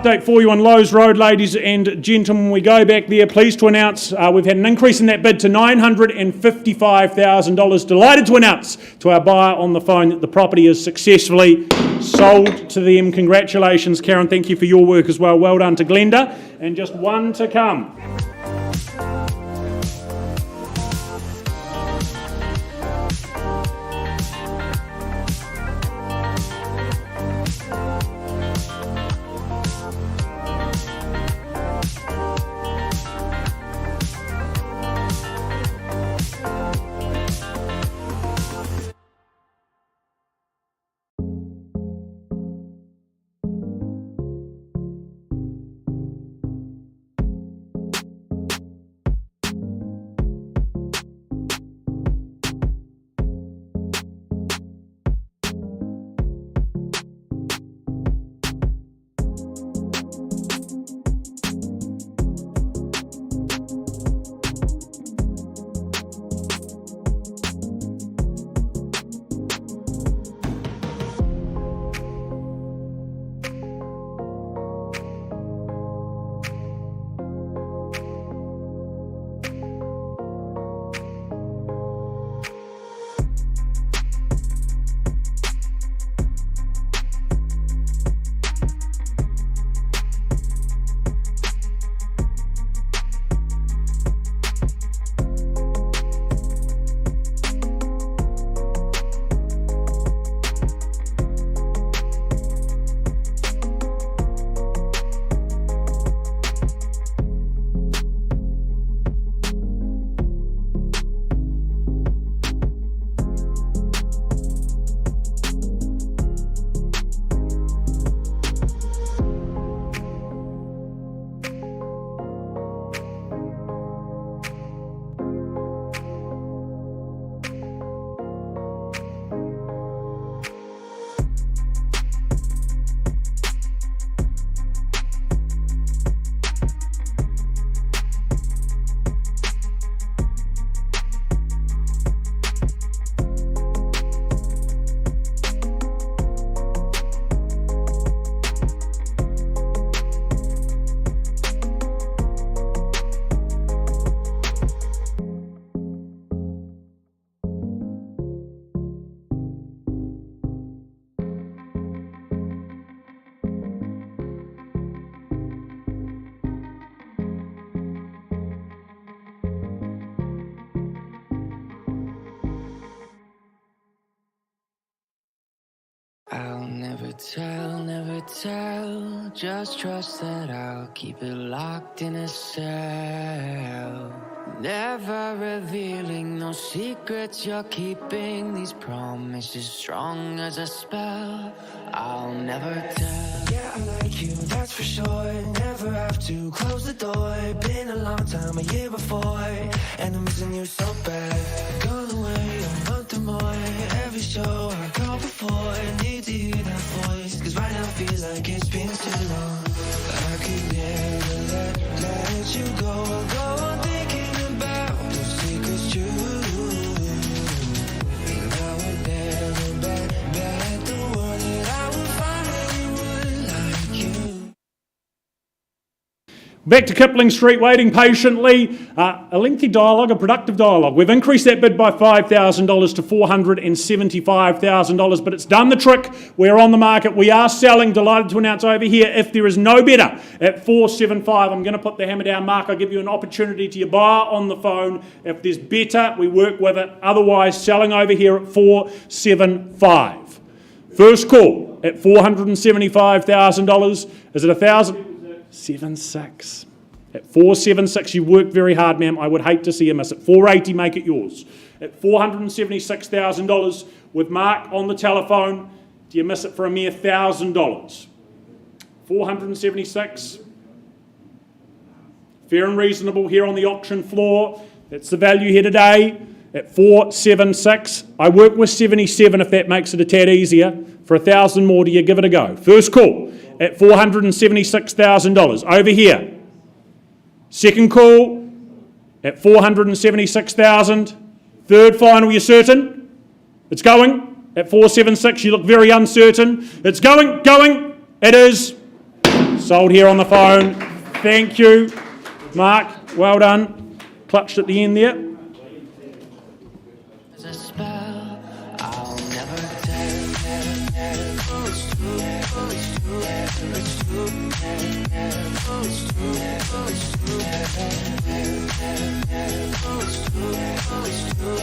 update for you on Lowe's Road, ladies and gentlemen. We go back there. Pleased to announce we've had an increase in that bid to $955,000. Delighted to announce to our buyer on the phone that the property is successfully sold to them. Congratulations, Karen. Thank you for your work as well. Well done to Glenda. And just one to come. I'll never tell, just trust that I'll keep it locked in a cell. Never revealing no secrets you're keeping, these promises strong as a spell. I'll never tell. Yeah, I like you, that's for sure. Never have to close the door. Been a long time, a year before, and I'm missing you so bad. Gone away a month or more. Every show I call before, I need to hear that voice, cause right now feels like it's been too long. I could never let you go on thinking about those secrets true. And I would never bet the world that I would find anyone like you. Back to Kipling Street, waiting patiently. A lengthy dialogue, a productive dialogue. We've increased that bid by $5,000 to $475,000, but it's done the trick. We're on the market. We are selling. Delighted to announce over here, if there is no bidder at $475, I'm going to put the hammer down mark. I'll give you an opportunity to your buyer on the phone. If there's better, we work with it. Otherwise, selling over here at $475. First call at $475,000. Is it 1,000? 7.6. At 4.76, you worked very hard, ma'am. I would hate to see you miss it. 4.80, make it yours. At $476,000 with Mark on the telephone, do you miss it for a mere $1,000? 476. Fair and reasonable here on the auction floor. That's the value here today at 476. I work with 77 if that makes it a tad easier. For 1,000 more, do you give it a go? First call at $476,000. Over here. Second call at $476,000. Third final, you certain? It's going at 476. You look very uncertain. It's going. It is Sold here on the phone. Thank you, Mark. Well done. Clutched at the end there. There's a spell I'll never tell. Oh, it's true. Oh, it's true. It's true. Oh, it's true. Oh, it's true. Oh, it's true. Oh, it's true.